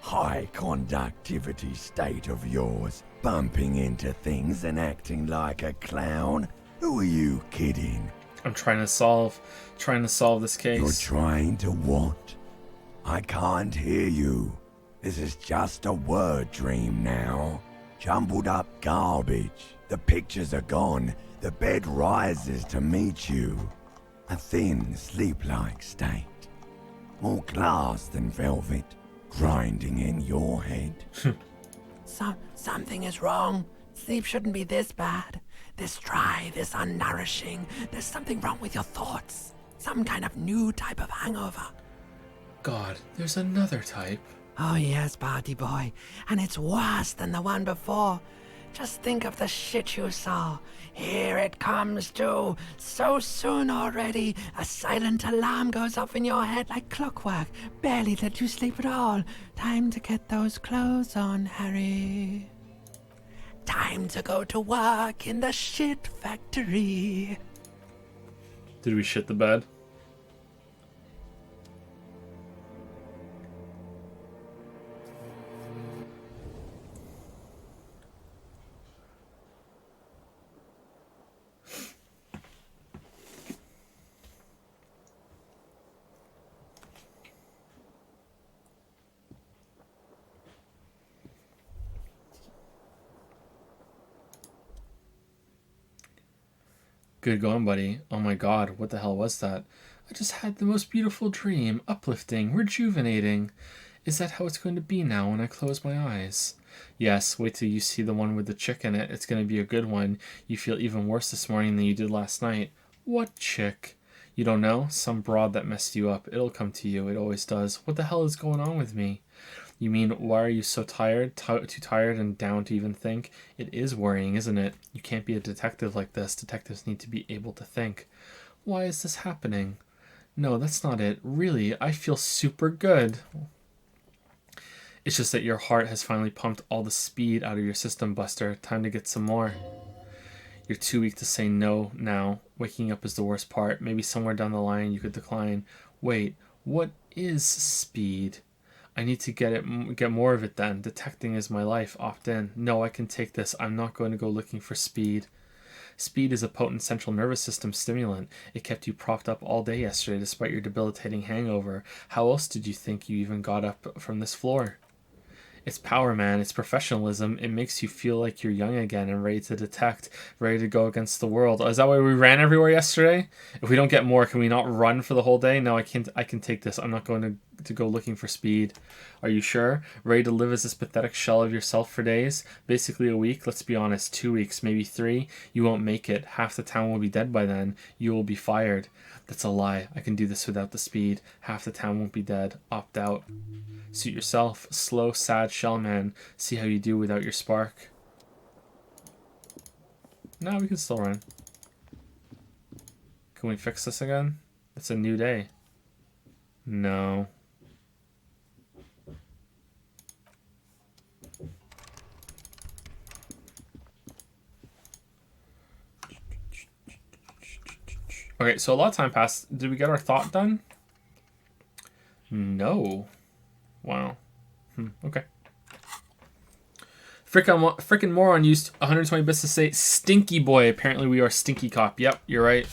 high conductivity state of yours, bumping into things and acting like a clown. Who are you kidding? I'm trying to solve this case. You're trying to what? I can't hear you. This is just a word dream now. Jumbled up garbage. The pictures are gone. The bed rises to meet you. A thin, sleep-like state. More glass than velvet, grinding in your head. Something is wrong. Sleep shouldn't be this bad. This dry, this unnourishing. There's something wrong with your thoughts. Some kind of new type of hangover. God, there's another type. Oh yes, party boy. And it's worse than the one before. Just think of the shit you saw. Here it comes too. So soon already. A silent alarm goes off in your head like clockwork. Barely let you sleep at all. Time to get those clothes on, Harry. Time to go to work in the shit factory. Did we shit the bed? Good going, buddy. Oh my god, what the hell was that? I just had the most beautiful dream, uplifting, rejuvenating. Is that how it's going to be now when I close my eyes? Yes, wait till you see the one with the chick in it. It's going to be a good one. You feel even worse this morning than you did last night. What chick? You don't know? Some broad that messed you up. It'll come to you. It always does. What the hell is going on with me? You mean, why are you so tired? Too tired and down to even think? It is worrying, isn't it? You can't be a detective like this. Detectives need to be able to think. Why is this happening? No, that's not it. Really, I feel super good. It's just that your heart has finally pumped all the speed out of your system, Buster. Time to get some more. You're too weak to say no now. Waking up is the worst part. Maybe somewhere down the line you could decline. Wait, what is speed? I need to get more of it then. Detecting is my life. Opt in. No, I can take this. I'm not going to go looking for speed. Speed is a potent central nervous system stimulant. It kept you propped up all day yesterday despite your debilitating hangover. How else did you think you even got up from this floor? It's power, man. It's professionalism. It makes you feel like you're young again and ready to detect, ready to go against the world. Oh, is that why we ran everywhere yesterday? If we don't get more, can we not run for the whole day? No, I can't. I can take this. I'm not going to go looking for speed. Are you sure? Ready to live as this pathetic shell of yourself for days? Basically a week? Let's be honest. 2 weeks, maybe 3. You won't make it. Half the town will be dead by then. You will be fired. That's a lie. I can do this without the speed. Half the town won't be dead. Opt out. Suit yourself. Slow, sad shell man. See how you do without your spark. No, we can still run. Can we fix this again? It's a new day. No. Okay, so a lot of time passed. Did we get our thought done? No. Wow. Okay. Frickin' moron used 120 bits to say stinky boy. Apparently we are stinky cop. Yep, you're right.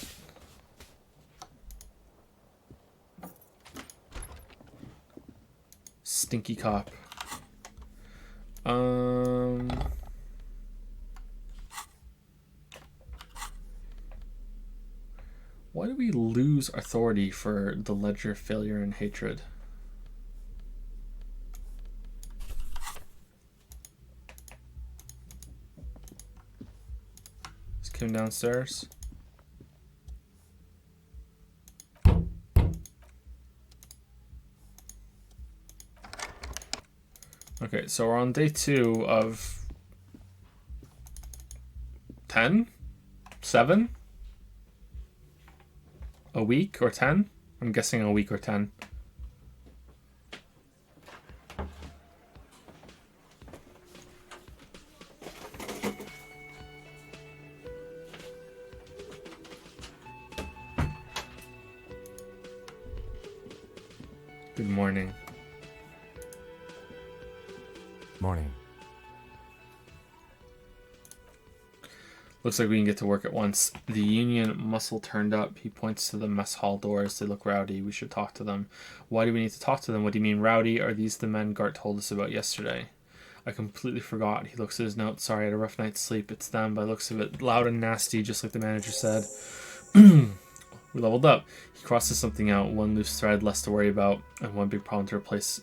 Stinky cop. Why do we lose authority for the ledger failure and hatred? Is Kim downstairs? Okay, so we're on day 2 of 10? 7? A week or 10? I'm guessing a week or 10. Good morning. Morning. Looks like we can get to work at once. The union muscle turned up. He points to the mess hall doors. They look rowdy. We should talk to them. Why do we need to talk to them? What do you mean rowdy? Are these the men Gart told us about yesterday? I completely forgot. He looks at his notes. Sorry, I had a rough night's sleep. It's them by looks of it. Loud and nasty, just like the manager said. We leveled up. He crosses something out. One loose thread, less to worry about, and one big problem to replace.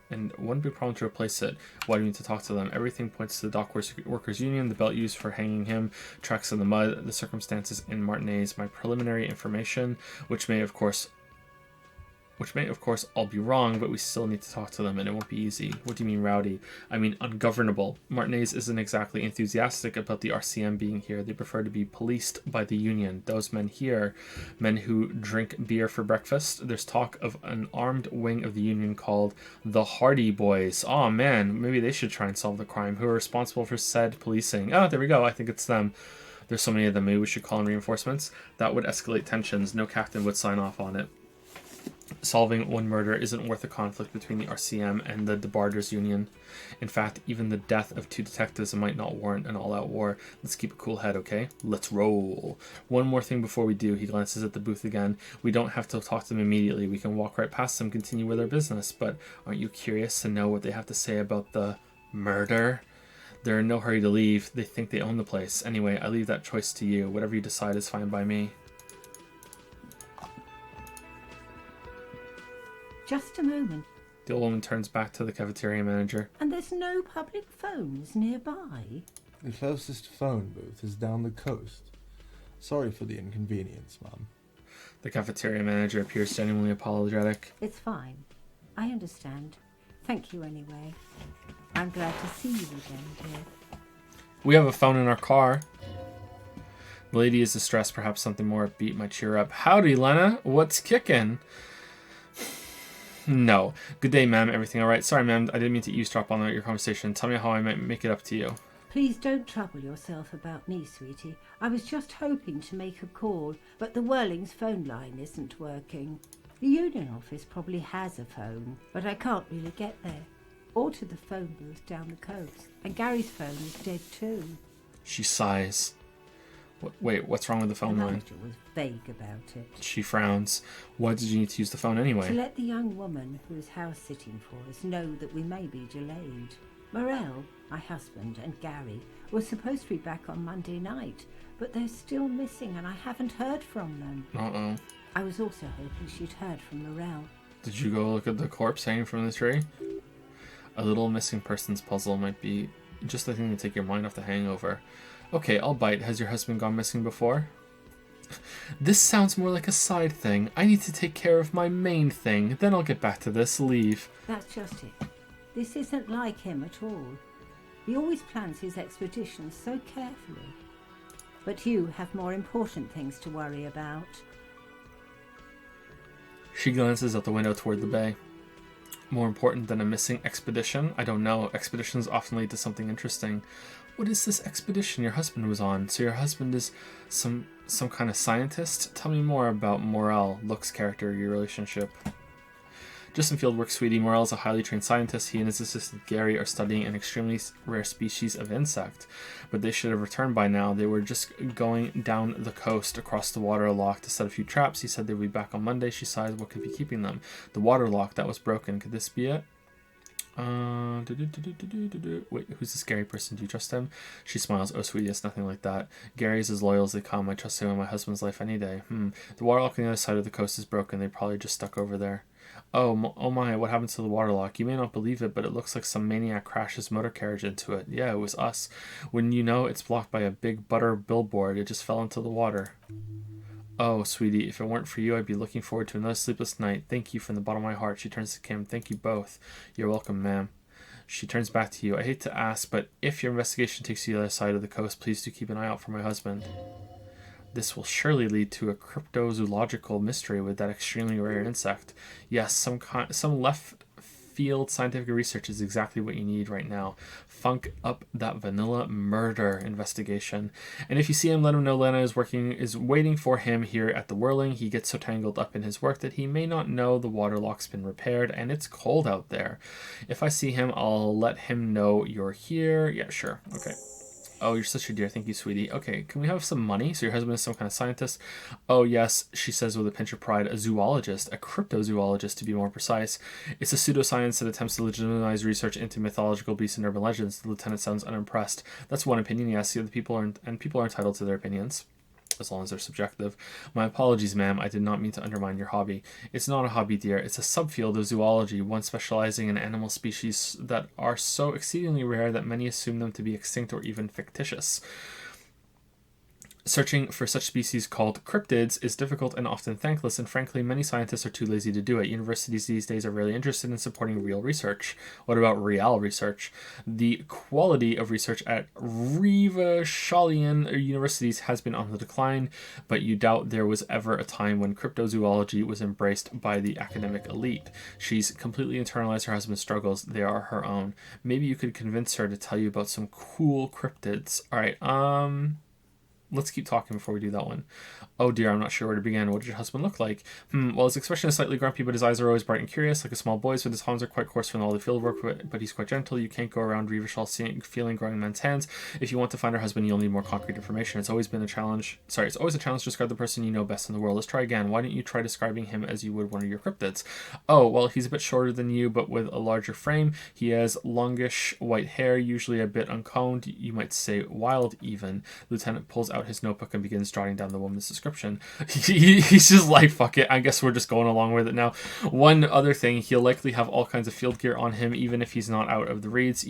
It. Why do we need to talk to them? Everything points to the dock workers union, the belt used for hanging him, tracks in the mud, the circumstances in Martinez, my preliminary information, which may of course all be wrong, but we still need to talk to them and it won't be easy. What do you mean rowdy? I mean ungovernable. Martinez isn't exactly enthusiastic about the RCM being here. They prefer to be policed by the union. Those men here, men who drink beer for breakfast. There's talk of an armed wing of the union called the Hardy Boys. Oh man, maybe they should try and solve the crime. Who are responsible for said policing? Oh, there we go. I think it's them. There's so many of them. Maybe we should call in reinforcements. That would escalate tensions. No captain would sign off on it. Solving one murder isn't worth a conflict between the RCM and the Debarders Union. In fact, even the death of 2 detectives might not warrant an all-out war. Let's keep a cool head, okay? Let's roll. One more thing before we do. He glances at the booth again. We don't have to talk to them immediately. We can walk right past them, continue with our business. But aren't you curious to know what they have to say about the murder? They're in no hurry to leave. They think they own the place. Anyway, I leave that choice to you. Whatever you decide is fine by me. Just a moment. The old woman turns back to the cafeteria manager. And there's no public phones nearby? The closest phone booth is down the coast. Sorry for the inconvenience, ma'am. The cafeteria manager appears genuinely apologetic. It's fine. I understand. Thank you anyway. I'm glad to see you again, dear. We have a phone in our car. The lady is distressed. Perhaps something more upbeat might cheer her up. Howdy, Lena. What's kicking? No. Good day, ma'am. Everything all right? Sorry, ma'am. I didn't mean to eavesdrop on your conversation. Tell me how I might make it up to you. Please don't trouble yourself about me, sweetie. I was just hoping to make a call, but the Whirling's phone line isn't working. The union office probably has a phone, but I can't really get there. Or to the phone booth down the coast. And Gary's phone is dead too. She sighs. Wait, what's wrong with the phone The line? manager was vague about it. She frowns. Why did you need to use the phone anyway? To let the young woman who is house sitting for us know that we may be delayed. Morel, my husband, and Gary were supposed to be back on Monday night, but they're still missing and I haven't heard from them. Uh-oh. I was also hoping she'd heard from Morel. Did you go look at the corpse hanging from the tree? A little missing persons puzzle might be just the thing to take your mind off the hangover. Okay, I'll bite. Has your husband gone missing before? This sounds more like a side thing. I need to take care of my main thing. Then I'll get back to this. Leave. That's just it. This isn't like him at all. He always plans his expeditions so carefully. But you have more important things to worry about. She glances out the window toward the bay. More important than a missing expedition? I don't know. Expeditions often lead to something interesting. What is this expedition your husband was on? So your husband is some kind of scientist? Tell me more about Morel, looks, character, your relationship. Just some field work, sweetie. Morel is a highly trained scientist. He and his assistant Gary are studying an extremely rare species of insect. But they should have returned by now. They were just going down the coast across the water lock to set a few traps. He said they would be back on Monday. She sighed. What could be keeping them? The water lock that was broken. Could this be it? Wait, who's this Gary person? Do you trust him? She smiles. Oh, sweetie, it's nothing like that. Gary is as loyal as they come. I trust him in my husband's life any day. The waterlock on the other side of the coast is broken. They probably just stuck over there. Oh my, what happened to the waterlock? You may not believe it, but it looks like some maniac crashed his motor carriage into it. Yeah, it was us. Wouldn't you know, it's blocked by a big butter billboard. It just fell into the water. Oh, sweetie, if it weren't for you, I'd be looking forward to another sleepless night. Thank you from the bottom of my heart. She turns to Kim. Thank you both. You're welcome, ma'am. She turns back to you. I hate to ask, but if your investigation takes you to the other side of the coast, please do keep an eye out for my husband. This will surely lead to a cryptozoological mystery with that extremely rare insect. Yes, some left-field scientific research is exactly what you need right now. Funk up that vanilla murder investigation. And if you see him, let him know Lena is waiting for him here at the Whirling. He gets so tangled up in his work that he may not know the waterlock's been repaired, and it's cold out there. If I see him, I'll let him know you're here. Yeah, sure. Okay. Oh, you're such a dear. Thank you, sweetie. Okay, can we have some money? So your husband is some kind of scientist? Oh, yes, she says with a pinch of pride. A zoologist. A cryptozoologist, to be more precise. It's a pseudoscience that attempts to legitimize research into mythological beasts and urban legends. The lieutenant sounds unimpressed. That's one opinion, yes. The other people are entitled to their opinions, as long as they're subjective. My apologies, ma'am. I did not mean to undermine your hobby. It's not a hobby, dear. It's a subfield of zoology, one specializing in animal species that are so exceedingly rare that many assume them to be extinct or even fictitious. Searching for such species called cryptids is difficult and often thankless, and frankly, many scientists are too lazy to do it. Universities these days are really interested in supporting real research. What about real research? The quality of research at Rivashalian universities has been on the decline, but you doubt there was ever a time when cryptozoology was embraced by the academic elite. She's completely internalized her husband's struggles. They are her own. Maybe you could convince her to tell you about some cool cryptids. All right, let's keep talking before we do that one. Oh dear, I'm not sure where to begin. What did your husband look like? Well, his expression is slightly grumpy, but his eyes are always bright and curious, like a small boy's, but his hands are quite coarse from all the field work, but he's quite gentle. You can't go around Revachol feeling growing men's hands. If you want to find her husband, you'll need more concrete information. It's always a challenge to describe the person you know best in the world. Let's try again. Why don't you try describing him as you would one of your cryptids? Oh, well, he's a bit shorter than you, but with a larger frame. He has longish white hair, usually a bit uncombed. You might say wild even. Lieutenant pulls out out his notebook and begins jotting down the woman's description. He's just like, fuck it, I guess we're just going along with it now. One other thing, he'll likely have all kinds of field gear on him, even if he's not out of the reeds,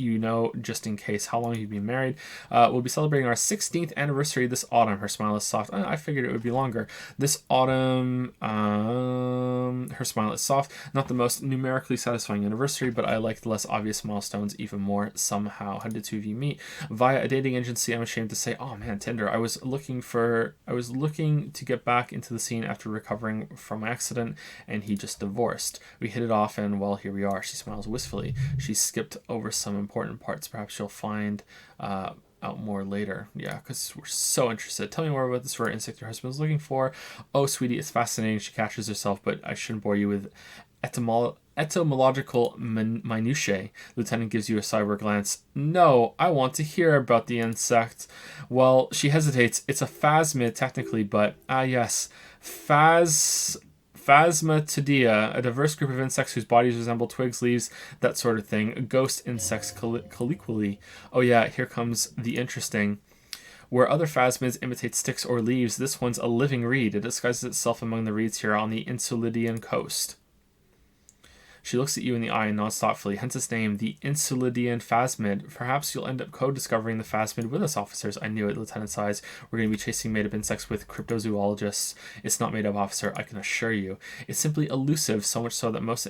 just in case. How long have you been married? We'll be celebrating our 16th anniversary this autumn. Her smile is soft. I figured it would be longer. This autumn, her smile is soft. Not the most numerically satisfying anniversary, but I like the less obvious milestones even more somehow. How did the two of you meet? Via a dating agency, I'm ashamed to say. Oh man, Tinder. I was looking to get back into the scene after recovering from my accident, and he just divorced. We hit it off, and well, here we are. She smiles wistfully. She skipped over some important parts. Perhaps she'll find out more later. Yeah, because we're so interested. Tell me more about this rare insect your husband's looking for. Oh, sweetie, it's fascinating. She catches herself, but I shouldn't bore you with etymological minutiae. Lieutenant gives you a sideward glance. No, I want to hear about the insect. Well, she hesitates. It's a phasmid technically, but yes, Phasmatidea, a diverse group of insects whose bodies resemble twigs, leaves, that sort of thing. Ghost insects colloquially. Oh yeah, here comes the interesting. Where other phasmids imitate sticks or leaves, this one's a living reed. It disguises itself among the reeds here on the Insulidian coast. She looks at you in the eye and nods thoughtfully, hence its name, the Insulidian Phasmid. Perhaps you'll end up co-discovering the Phasmid with us, officers. I knew it, Lieutenant sighs. We're going to be chasing made-up insects with cryptozoologists. It's not made-up, officer, I can assure you. It's simply elusive, so much so that most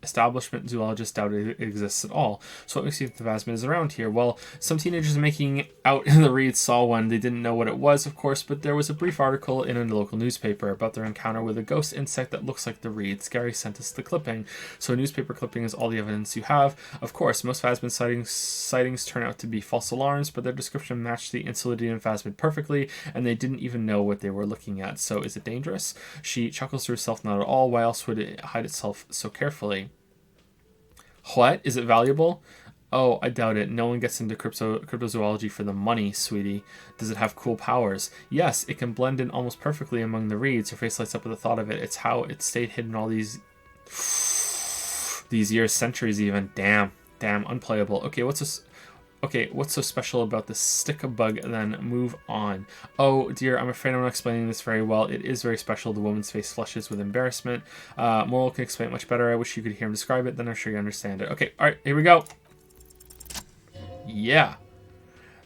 establishment zoologists doubt it exists at all. So what makes you think the Phasmid is around here? Well, some teenagers making out in the reeds saw one. They didn't know what it was, of course, but there was a brief article in a local newspaper about their encounter with a ghost insect that looks like the reeds. Gary sent us the clipping. So a newspaper clipping is all the evidence you have. Of course, most Phasmid sightings turn out to be false alarms, but their description matched the Insulidian Phasmid perfectly, and they didn't even know what they were looking at. So is it dangerous? She chuckles to herself, not at all. Why else would it hide itself so carefully? What? Is it valuable? Oh, I doubt it. No one gets into cryptozoology for the money, sweetie. Does it have cool powers? Yes, it can blend in almost perfectly among the reeds. Her face lights up with the thought of it. It's how it stayed hidden all these years, centuries even. Damn, unplayable. Okay, what's so special about this stick bug? Then move on. Oh dear, I'm afraid I'm not explaining this very well. It is very special. The woman's face flushes with embarrassment. Moral can explain it much better. I wish you could hear him describe it, then I'm sure you understand it. Okay, alright, here we go. Yeah.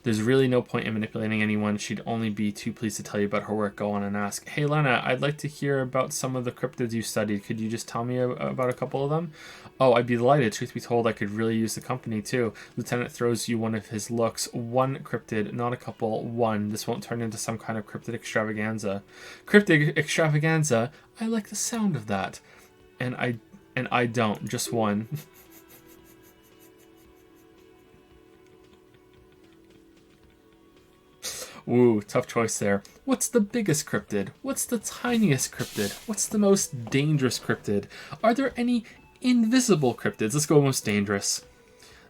There's really no point in manipulating anyone. She'd only be too pleased to tell you about her work. Go on and ask. Hey Lena, I'd like to hear about some of the cryptids you studied. Could you just tell me about a couple of them? Oh, I'd be delighted. Truth be told, I could really use the company too. Lieutenant throws you one of his looks. One cryptid, not a couple. One. This won't turn into some kind of cryptid extravaganza. Cryptid extravaganza? I like the sound of that. And I don't. Just one. Ooh, tough choice there. What's the biggest cryptid? What's the tiniest cryptid? What's the most dangerous cryptid? Are there any invisible cryptids? Let's go most dangerous.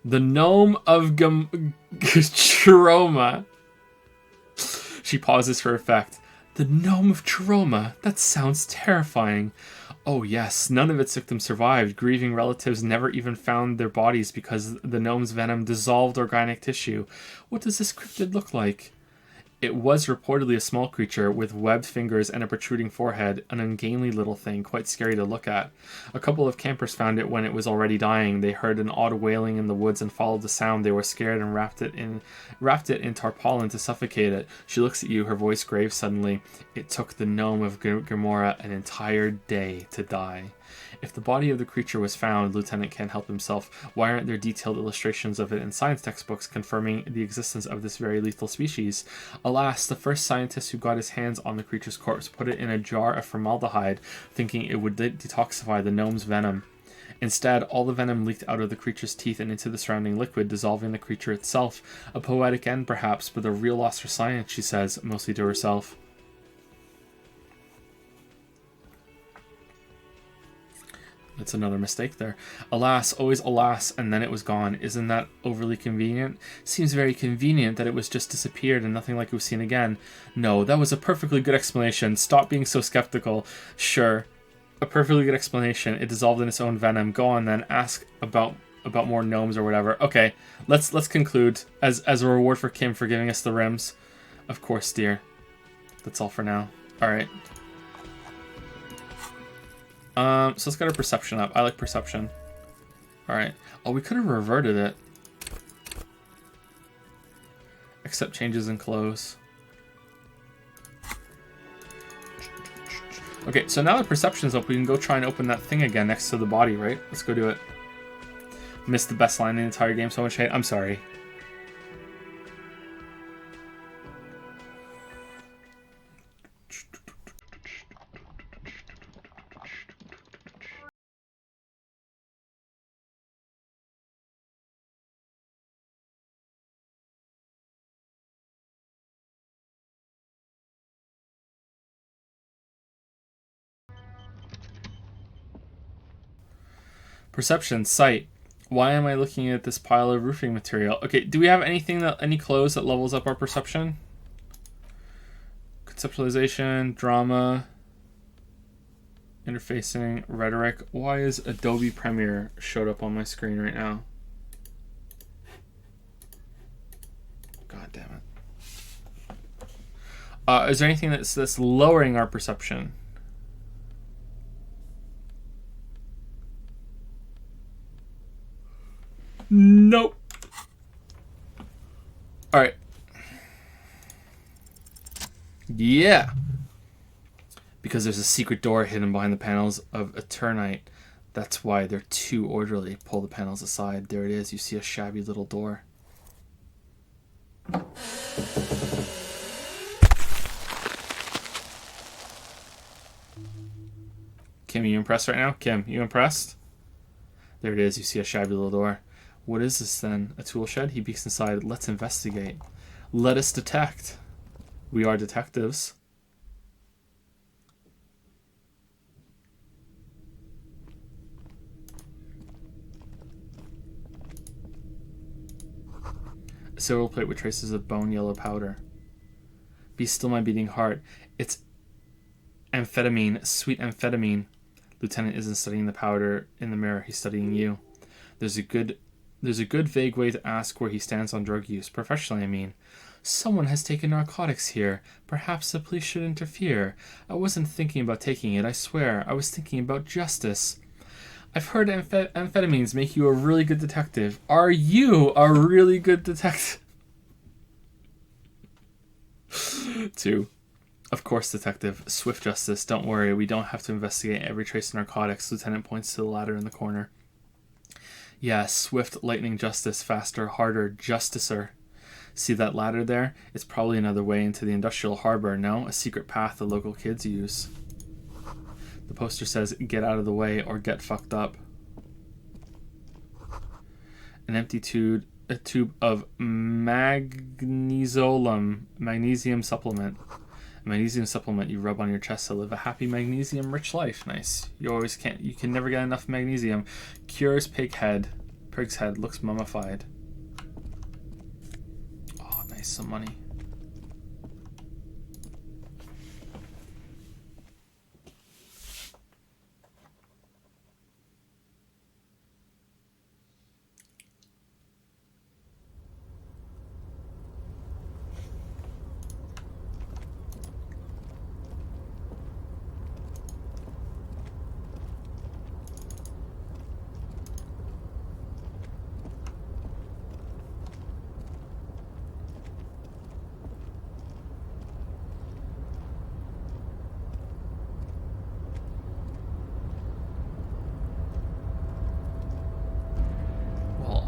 The gnome of Chiroma. She pauses for effect. The gnome of Chiroma. That sounds terrifying. Oh yes, none of its victims survived. Grieving relatives never even found their bodies because the gnome's venom dissolved organic tissue. What does this cryptid look like? It was reportedly a small creature with webbed fingers and a protruding forehead, an ungainly little thing, quite scary to look at. A couple of campers found it when it was already dying. They heard an odd wailing in the woods and followed the sound. They were scared and wrapped it in tarpaulin to suffocate it. She looks at you, her voice grave suddenly. It took the gnome of Gamora an entire day to die. If the body of the creature was found, Lieutenant can't help himself. Why aren't there detailed illustrations of it in science textbooks confirming the existence of this very lethal species? Alas, the first scientist who got his hands on the creature's corpse put it in a jar of formaldehyde, thinking it would detoxify the gnome's venom. Instead, all the venom leaked out of the creature's teeth and into the surrounding liquid, dissolving the creature itself. A poetic end, perhaps, but a real loss for science, she says, mostly to herself. That's another mistake there. Alas, always alas, and then it was gone. Isn't that overly convenient? Seems very convenient that it was just disappeared and nothing like it was seen again. No, that was a perfectly good explanation. Stop being so skeptical. Sure, a perfectly good explanation. It dissolved in its own venom. Go on then, ask about more gnomes or whatever. Okay, let's conclude as a reward for Kim for giving us the rims. Of course, dear. That's all for now. Alright. So let's get our perception up. I like perception. Alright. Oh, we could have reverted it. Accept changes in clothes. Okay, so now that perception's up, we can go try and open that thing again next to the body, right? Let's go do it. Missed the best line in the entire game, so much hate. I'm sorry. Perception, sight. Why am I looking at this pile of roofing material? Okay, do we have anything any clothes that levels up our perception? Conceptualization, drama, interfacing, rhetoric. Why is Adobe Premiere showed up on my screen right now? God damn it. Is there anything that's lowering our perception? Nope. Alright. Yeah. Because there's a secret door hidden behind the panels of Eternite. That's why they're too orderly. Pull the panels aside. There it is. You see a shabby little door. Kim, you impressed right now? Kim, you impressed? There it is. You see a shabby little door. What is this then? A tool shed? He peeks inside. Let's investigate. Let us detect. We are detectives. A silver plate with traces of bone yellow powder. Be still, my beating heart. It's amphetamine, sweet amphetamine. Lieutenant isn't studying the powder in the mirror. He's studying you. There's a good vague way to ask where he stands on drug use. Professionally, I mean. Someone has taken narcotics here. Perhaps the police should interfere. I wasn't thinking about taking it, I swear. I was thinking about justice. I've heard amphetamines make you a really good detective. Are you a really good detective? 2. Of course, detective. Swift justice. Don't worry, we don't have to investigate every trace of narcotics. Lieutenant points to the ladder in the corner. Yeah, swift, lightning justice, faster, harder, justicer. See that ladder there? It's probably another way into the industrial harbor, no? A secret path the local kids use. The poster says, get out of the way or get fucked up. An empty tube of magnesium supplement. A magnesium supplement you rub on your chest to live a happy magnesium-rich life. Nice. You can never get enough magnesium. Cures pig's head. Looks mummified. Oh, nice. Some money.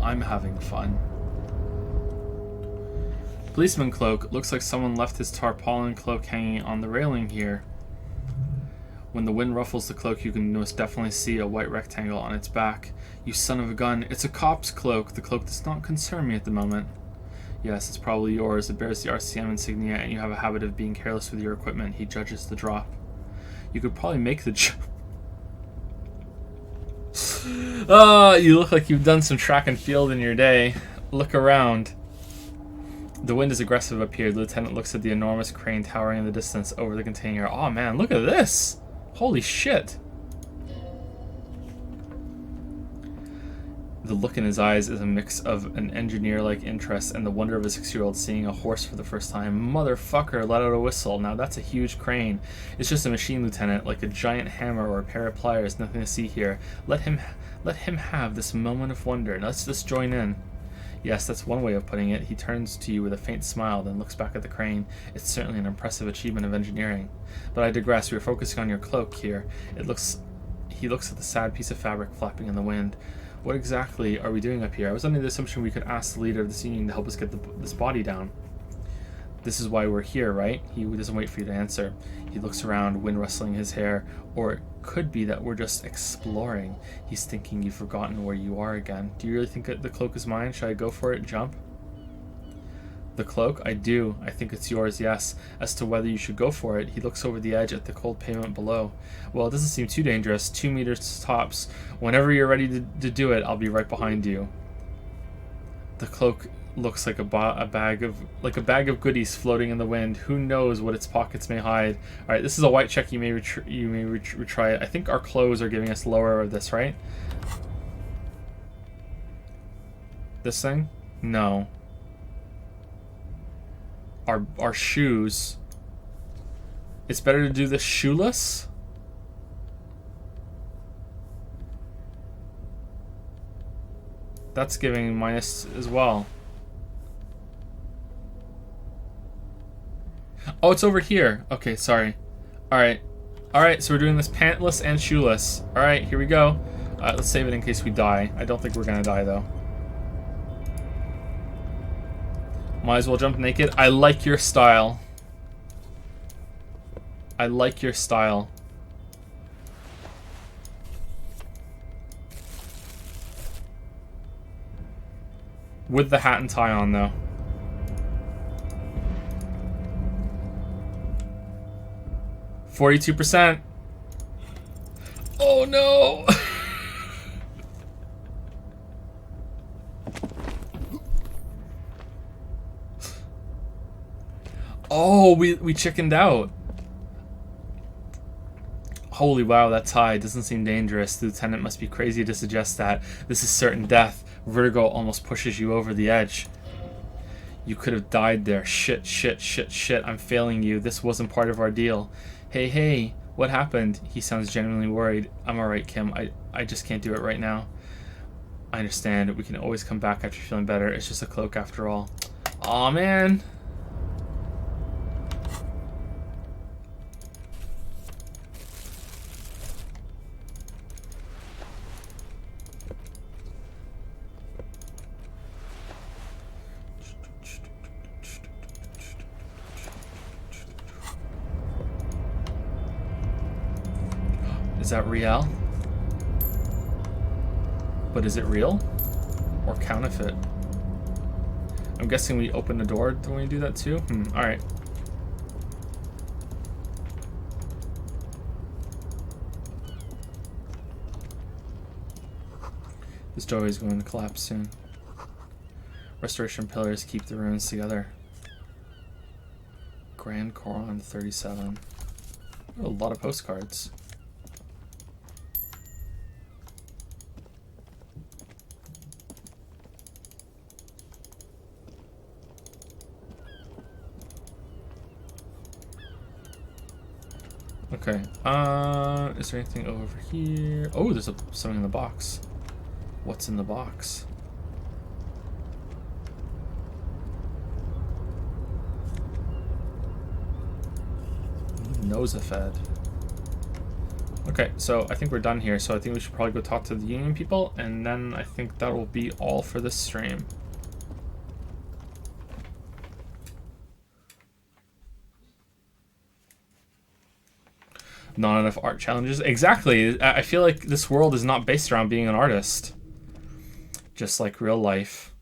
I'm having fun. Policeman cloak. Looks like someone left his tarpaulin cloak hanging on the railing here. When the wind ruffles the cloak, you can most definitely see a white rectangle on its back. You son of a gun. It's a cop's cloak. The cloak does not concern me at the moment. Yes, it's probably yours. It bears the RCM insignia, and you have a habit of being careless with your equipment. He judges the drop. You could probably make the jump. You look like you've done some track and field in your day. Look around. The wind is aggressive up here. The lieutenant looks at the enormous crane towering in the distance over the container. Oh man, look at this! Holy shit! The look in his eyes is a mix of an engineer-like interest and the wonder of a 6-year-old seeing a horse for the first time. Motherfucker, let out a whistle. Now that's a huge crane. It's just a machine, Lieutenant, like a giant hammer or a pair of pliers. Nothing to see here. Let him have this moment of wonder. Let's just join in. Yes, that's one way of putting it. He turns to you with a faint smile, then looks back at the crane. It's certainly an impressive achievement of engineering. But I digress. We are focusing on your cloak here. He looks at the sad piece of fabric flapping in the wind. What exactly are we doing up here? I was under the assumption we could ask the leader of this union to help us get this body down. This is why we're here, right? He doesn't wait for you to answer. He looks around, wind rustling his hair. Or it could be that we're just exploring. He's thinking you've forgotten where you are again. Do you really think that the cloak is mine? Should I go for it? Jump? The cloak? I do. I think it's yours, yes. As to whether you should go for it, he looks over the edge at the cold pavement below. Well, it doesn't seem too dangerous. 2 meters tops. Whenever you're ready to do it, I'll be right behind you. The cloak looks like a bag of goodies floating in the wind. Who knows what its pockets may hide? All right, this is a white check. You may retry it. I think our clothes are giving us lower of this, right? This thing? No. Our shoes. It's better to do this shoeless? That's giving minus as well. Oh, it's over here. Okay, sorry. Alright, so we're doing this pantless and shoeless. Alright, here we go. Let's save it in case we die. I don't think we're gonna die, though. Might as well jump naked. I like your style. I like your style. With the hat and tie on, though. %. Oh no! Oh, we chickened out. Holy wow, that's high. Doesn't seem dangerous. The lieutenant must be crazy to suggest that. This is certain death. Vertigo almost pushes you over the edge. You could have died there. Shit. I'm failing you. This wasn't part of our deal. Hey, what happened? He sounds genuinely worried. I'm alright, Kim. I just can't do it right now. I understand. We can always come back after feeling better. It's just a cloak after all. Aw, man. Is that real? But is it real? Or counterfeit? I'm guessing we open the door when we do that too? Alright. This doorway is going to collapse soon. Restoration pillars keep the ruins together. Grand Coron 37. Oh, a lot of postcards. Okay, is there anything over here? Oh, there's something in the box. What's in the box? Nosafed. Okay, so I think we're done here, so I think we should probably go talk to the union people, and then I think that will be all for this stream. Not enough art challenges. Exactly. I feel like this world is not based around being an artist. Just like real life.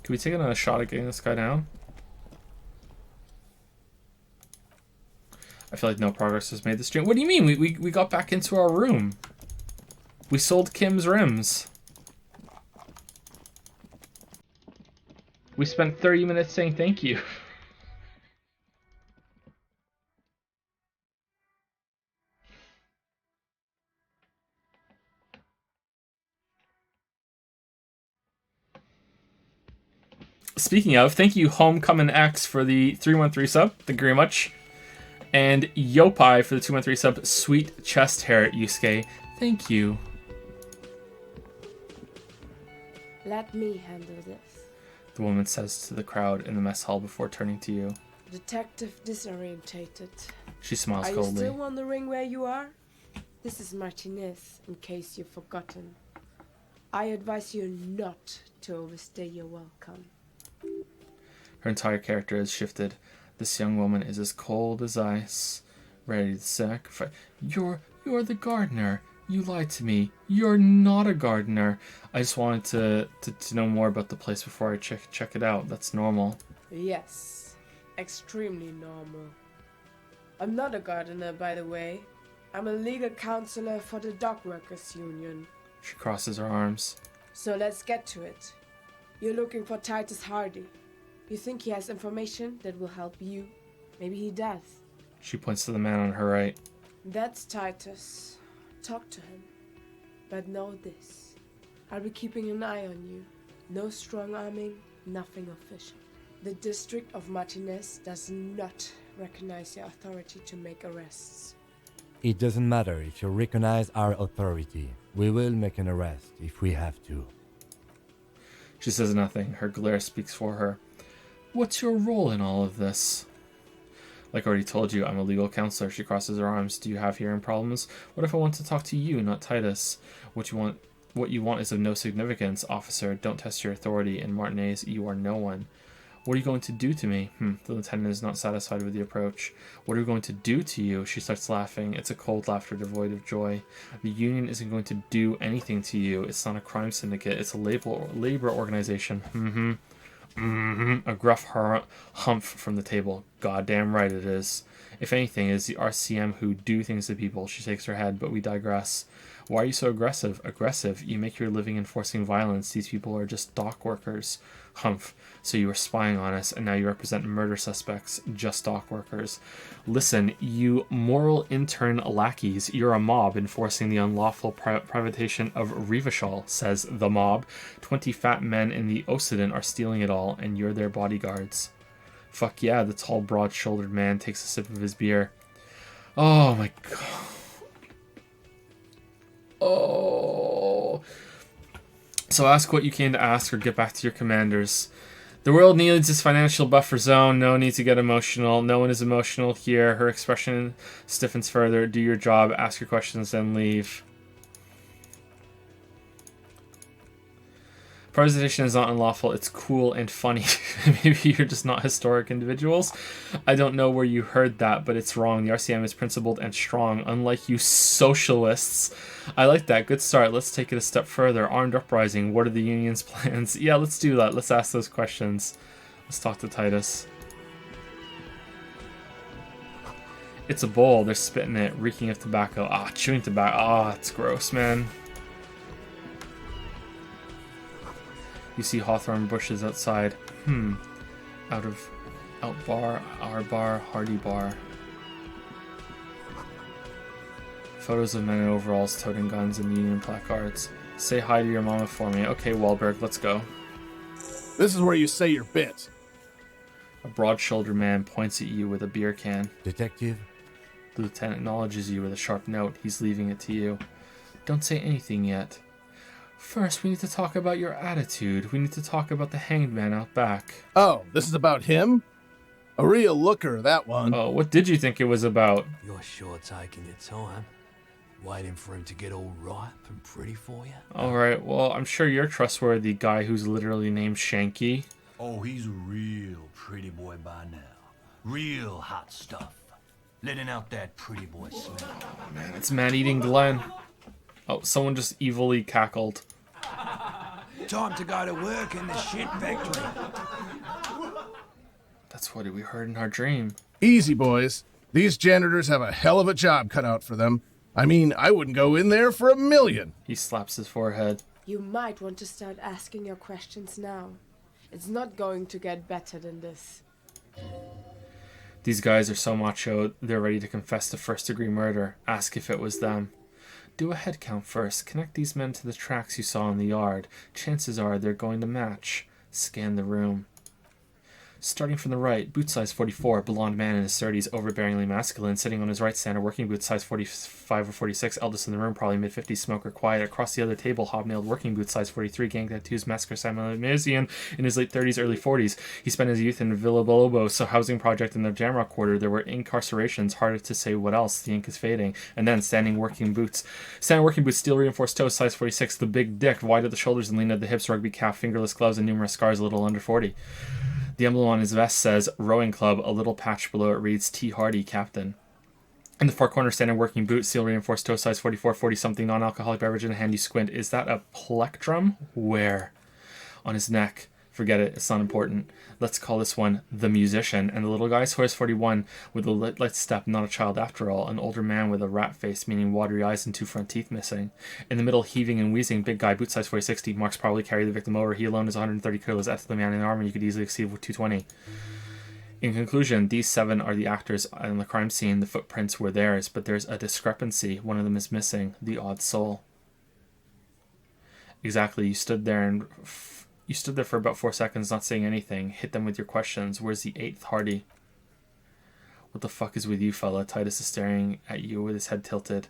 Can we take another shot at getting this guy down? I feel like no progress was made this stream. What do you mean? We got back into our room. We sold Kim's rims. We spent 30 minutes saying thank you. Speaking of, thank you Homecoming X for the 313 sub. Thank you very much. And Yopai for the 213 sub. Sweet chest hair, Yusuke. Thank you. Let me handle this. The woman says to the crowd in the mess hall before turning to you. Detective disorientated. She smiles Are you coldly. still wondering where you are? This is Martinez, in case you've forgotten. I advise you not to overstay your welcome. Her entire character has shifted. This young woman is as cold as ice, ready to sacrifice. You're the gardener. You lied to me. You're not a gardener. I just wanted to know more about the place before I check it out. That's normal. Yes, extremely normal. I'm not a gardener, by the way. I'm a legal counselor for the Dock Workers Union. She crosses her arms. So let's get to it. You're looking for Titus Hardy. You think he has information that will help you? Maybe he does. She points to the man on her right. That's Titus. Talk to him. But know this. I'll be keeping an eye on you. No strong-arming, nothing official. The District of Martinez does not recognize your authority to make arrests. It doesn't matter if you recognize our authority. We will make an arrest if we have to. She says nothing. Her glare speaks for her. What's your role in all of this? Like I already told you, I'm a legal counselor. She crosses her arms. Do you have hearing problems? What if I want to talk to you, not Titus? What you want is of no significance, officer. Don't test your authority. In Martinez, you are no one. What are you going to do to me? The lieutenant is not satisfied with the approach. What are we going to do to you? She starts laughing. It's a cold laughter devoid of joy. The union isn't going to do anything to you. It's not a crime syndicate. It's a labor organization. A gruff humph from the table. Goddamn right it is. If anything, it is the RCM who do things to people. She shakes her head, but we digress. Why are you so aggressive? Aggressive? You make your living enforcing violence. These people are just dock workers. Humph. So you were spying on us, and now you represent murder suspects, just dock workers. Listen, you moral intern lackeys, you're a mob enforcing the unlawful privatization of Revachol, says the mob. 20 fat men in the Occident are stealing it all, and you're their bodyguards. Fuck yeah, the tall, broad-shouldered man takes a sip of his beer. Oh my god. Oh. So ask what you came to ask or get back to your commanders. The world needs its financial buffer zone. No need to get emotional. No one is emotional here. Her expression stiffens further. Do your job, ask your questions, then leave. Privatization is not unlawful. It's cool and funny. Maybe you're just not historic individuals. I don't know where you heard that, but it's wrong. The RCM is principled and strong, unlike you socialists. I like that. Good start. Let's take it a step further. Armed uprising. What are the union's plans? Yeah, let's do that. Let's ask those questions. Let's talk to Titus. It's a bowl. They're spitting it, reeking of tobacco. Chewing tobacco. It's gross, man. You see hawthorn bushes outside. Out bar, our bar, Hardy bar. Photos of men in overalls toting guns and union placards. Say hi to your mama for me. Okay, Wahlberg, let's go. This is where you say your bit. A broad-shouldered man points at you with a beer can. Detective? The lieutenant acknowledges you with a sharp note. He's leaving it to you. Don't say anything yet. First, we need to talk about your attitude. We need to talk about the hanged man out back. Oh, this is about him? A real looker, that one. Oh, what did you think it was about? You're sure taking your time, waiting for him to get all ripe and pretty for you. Alright, well, I'm sure you're trustworthy, guy who's literally named Shanky. Oh, he's a real pretty boy by now. Real hot stuff. Letting out that pretty boy smell. Oh, man, it's man-eating Glenn. Oh, someone just evilly cackled. Time to go to work in the shit factory. That's what we heard in our dream. Easy, boys. These janitors have a hell of a job cut out for them. I mean, I wouldn't go in there for $1 million. He slaps his forehead. You might want to start asking your questions now. It's not going to get better than this. These guys are so macho, they're ready to confess to first-degree murder. Ask if it was them. Do a head count first. Connect these men to the tracks you saw in the yard. Chances are they're going to match. Scan the room. Starting from the right, boot size 44, blonde man in his 30s, overbearingly masculine, sitting on his right, standard working boot size 45 or 46, eldest in the room, probably mid-50s, smoker, quiet. Across the other table, hobnailed working boot size 43, gang tattoos, massacre Simon in his late 30s, early 40s. He spent his youth in Villa Lobos, a housing project in the Jamrock quarter. There were incarcerations, harder to say what else. The ink is fading. And then standing working boots, steel reinforced toes, size 46, the big dick, wide at the shoulders and lean at the hips, rugby cap, fingerless gloves, and numerous scars, a little under 40. The emblem on his vest says Rowing Club. A little patch below it reads T. Hardy, Captain. In the far corner, standing working boot, steel reinforced toe size 44, 40-something, non-alcoholic beverage in a hand. You squint. Is that a plectrum? Where? On his neck. Forget it. It's not important. Let's call this one the musician. And the little guy, size 41, with a light step, not a child after all. An older man with a rat face, meaning watery eyes and 2 front teeth missing. In the middle, heaving and wheezing, big guy, boot size 40-60. Marks probably carry the victim over. He alone is 130 kilos. That's the man in the armor. You could easily exceed with 220. In conclusion, these 7 are the actors on the crime scene. The footprints were theirs, but there's a discrepancy. One of them is missing. The odd soul. Exactly. You stood there for about 4 seconds, not saying anything. Hit them with your questions. Where's the 8th Hardy? What the fuck is with you, fella? Titus is staring at you with his head tilted.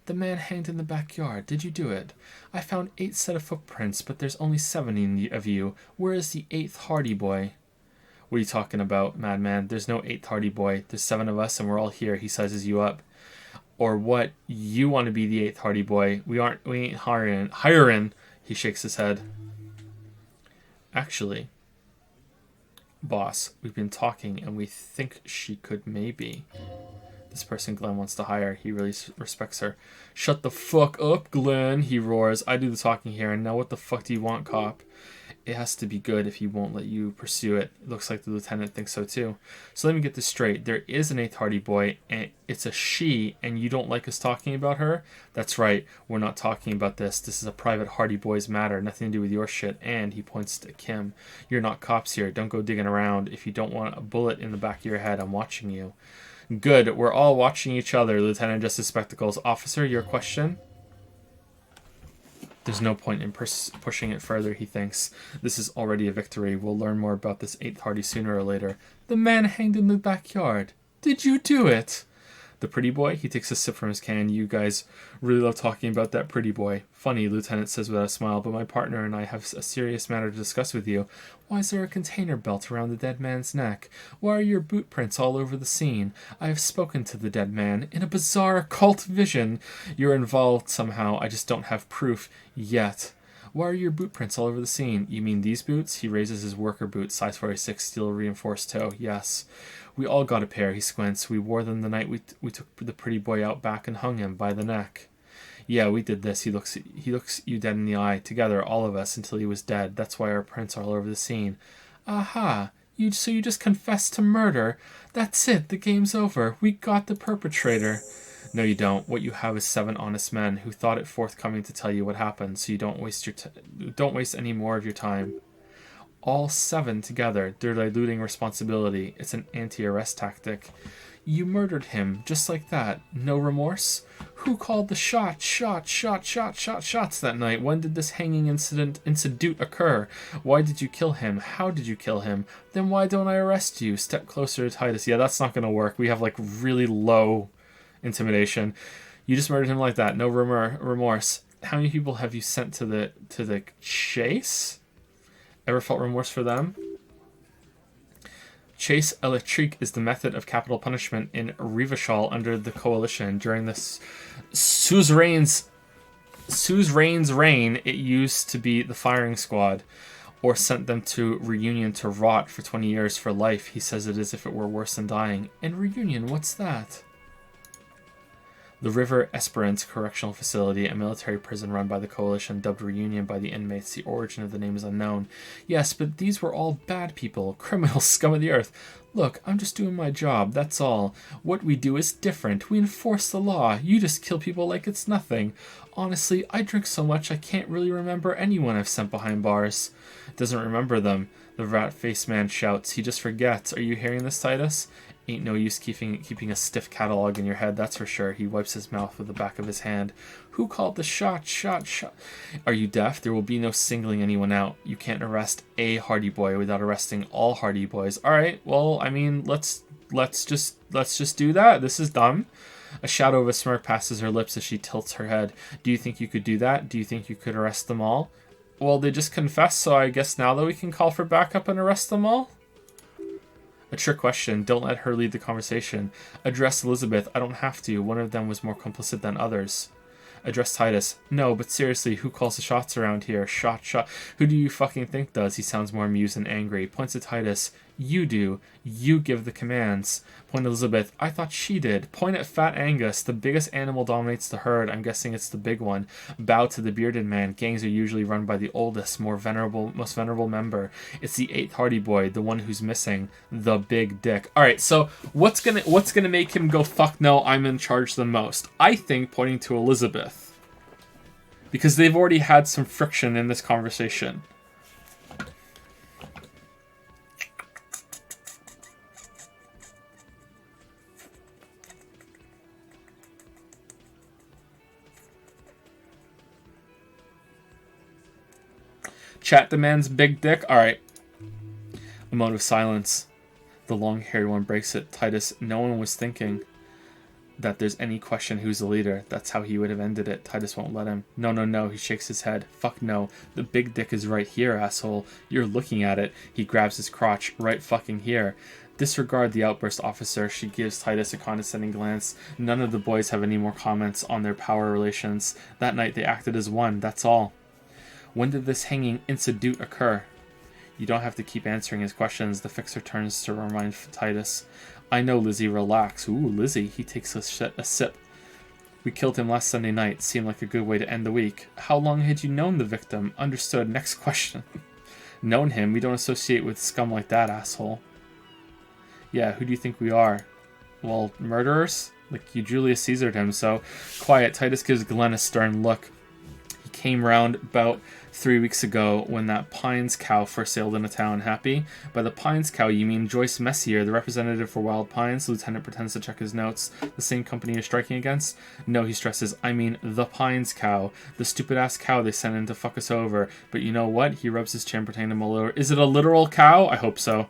The man hanged in the backyard. Did you do it? I found 8 set of footprints, but there's only 7 of you. Where is the 8th Hardy boy? What are you talking about, madman? There's no 8th Hardy boy. There's 7 of us, and we're all here. He sizes you up. Or what? You want to be the 8th Hardy boy. We ain't hiring. He shakes his head. Actually, boss, we've been talking and we think she could maybe. This person Glenn wants to hire. He really respects her. Shut the fuck up, Glenn, he roars. I do the talking here, and now what the fuck do you want, cop? It has to be good if he won't let you pursue it. It looks like the lieutenant thinks so too. So let me get this straight. There is an 8th Hardy boy, and it's a she, and you don't like us talking about her? That's right. We're not talking about this. This is a private Hardy boys matter. Nothing to do with your shit. And he points to Kim. You're not cops here. Don't go digging around. If you don't want a bullet in the back of your head, I'm watching you. Good. We're all watching each other. Lieutenant adjusts his spectacles. Officer, your question? There's no point in pushing it further, he thinks. This is already a victory. We'll learn more about this 8th Hardy sooner or later. The man hanged in the backyard. Did you do it? The pretty boy? He takes a sip from his can. You guys really love talking about that pretty boy. Funny, Lieutenant says without a smile, but my partner and I have a serious matter to discuss with you. Why is there a container belt around the dead man's neck? Why are your boot prints all over the scene? I have spoken to the dead man in a bizarre occult vision. You're involved somehow. I just don't have proof yet. Why are your boot prints all over the scene? You mean these boots? He raises his worker boots, size 46, steel reinforced toe. Yes. We all got a pair, he squints. We wore them the night we took the pretty boy out back and hung him by the neck. Yeah, we did this. He looks you dead in the eye. Together, all of us, until he was dead. That's why our prints are all over the scene. Aha! So you just confessed to murder? That's it. The game's over. We got the perpetrator. No, you don't. What you have is 7 honest men who thought it forthcoming to tell you what happened, so you don't waste any more of your time. All 7 together. They're diluting responsibility. It's an anti-arrest tactic. You murdered him, just like that. No remorse? Who called the shots that night? When did this hanging incident occur? Why did you kill him? How did you kill him? Then why don't I arrest you? Step closer to Titus. Yeah, that's not going to work. We have like really low intimidation. You just murdered him like that. No remorse. How many people have you sent to the chase? Ever felt remorse for them? Chase électrique is the method of capital punishment in Rivachol under the coalition. During the suzerain's reign, it used to be the firing squad, or sent them to Reunion to rot for 20 years for life. He says it as if it were worse than dying. And Reunion, what's that? The River Esperance Correctional Facility, a military prison run by the coalition, dubbed Reunion by the inmates. The origin of the name is unknown. Yes, but these were all bad people, criminals, scum of the earth. Look, I'm just doing my job, that's all. What we do is different. We enforce the law. You just kill people like it's nothing. Honestly, I drink so much I can't really remember anyone I've sent behind bars. Doesn't remember them. The rat-faced man shouts. He just forgets. Are you hearing this, Titus? Ain't no use keeping a stiff catalog in your head, that's for sure. He wipes his mouth with the back of his hand. Who called the shot? Are you deaf? There will be no singling anyone out. You can't arrest a Hardy Boy without arresting all Hardy Boys. Alright, well, I mean, let's just do that. This is dumb. A shadow of a smirk passes her lips as she tilts her head. Do you think you could do that? Do you think you could arrest them all? Well, they just confessed, so I guess now that we can call for backup and arrest them all? A trick question. Don't let her lead the conversation. Address Elizabeth. I don't have to. One of them was more complicit than others. Address Titus. No, but seriously, who calls the shots around here? Shot. Who do you fucking think does? He sounds more amused and angry. Points at Titus. You do. You give the commands. Point at Elizabeth. I thought she did. Point at Fat Angus. The biggest animal dominates the herd. I'm guessing it's the big one. Bow to the bearded man. Gangs are usually run by the oldest, most venerable member. It's the 8th Hardy Boy, the one who's missing. The big dick. Alright, so what's gonna make him go, fuck no, I'm in charge the most? I think pointing to Elizabeth. Because they've already had some friction in this conversation. Chat demands big dick. Alright. A moment of silence. The long-haired one breaks it. Titus, no one was thinking that there's any question who's the leader. That's how he would have ended it. Titus won't let him. No. He shakes his head. Fuck no. The big dick is right here, asshole. You're looking at it. He grabs his crotch. Right fucking here. Disregard the outburst, officer. She gives Titus a condescending glance. None of the boys have any more comments on their power relations. That night they acted as one. That's all. When did this hanging incident occur? You don't have to keep answering his questions. The fixer turns to remind Titus. I know, Lizzie. Relax. Ooh, Lizzie. He takes a sip. We killed him last Sunday night. Seemed like a good way to end the week. How long had you known the victim? Understood. Next question. Known him? We don't associate with scum like that, asshole. Yeah, who do you think we are? Well, murderers? Like, you Julius Caesared him, so... Quiet. Titus gives Glenn a stern look. He came round about 3 weeks ago when that Pines cow first sailed into town. Happy? By the Pines cow, you mean Joyce Messier, the representative for Wild Pines? The lieutenant pretends to check his notes. The same company you're striking against? No, he stresses. I mean the Pines cow. The stupid-ass cow they sent in to fuck us over. But you know what? He rubs his chin, pretending to mull over. Is it a literal cow? I hope so.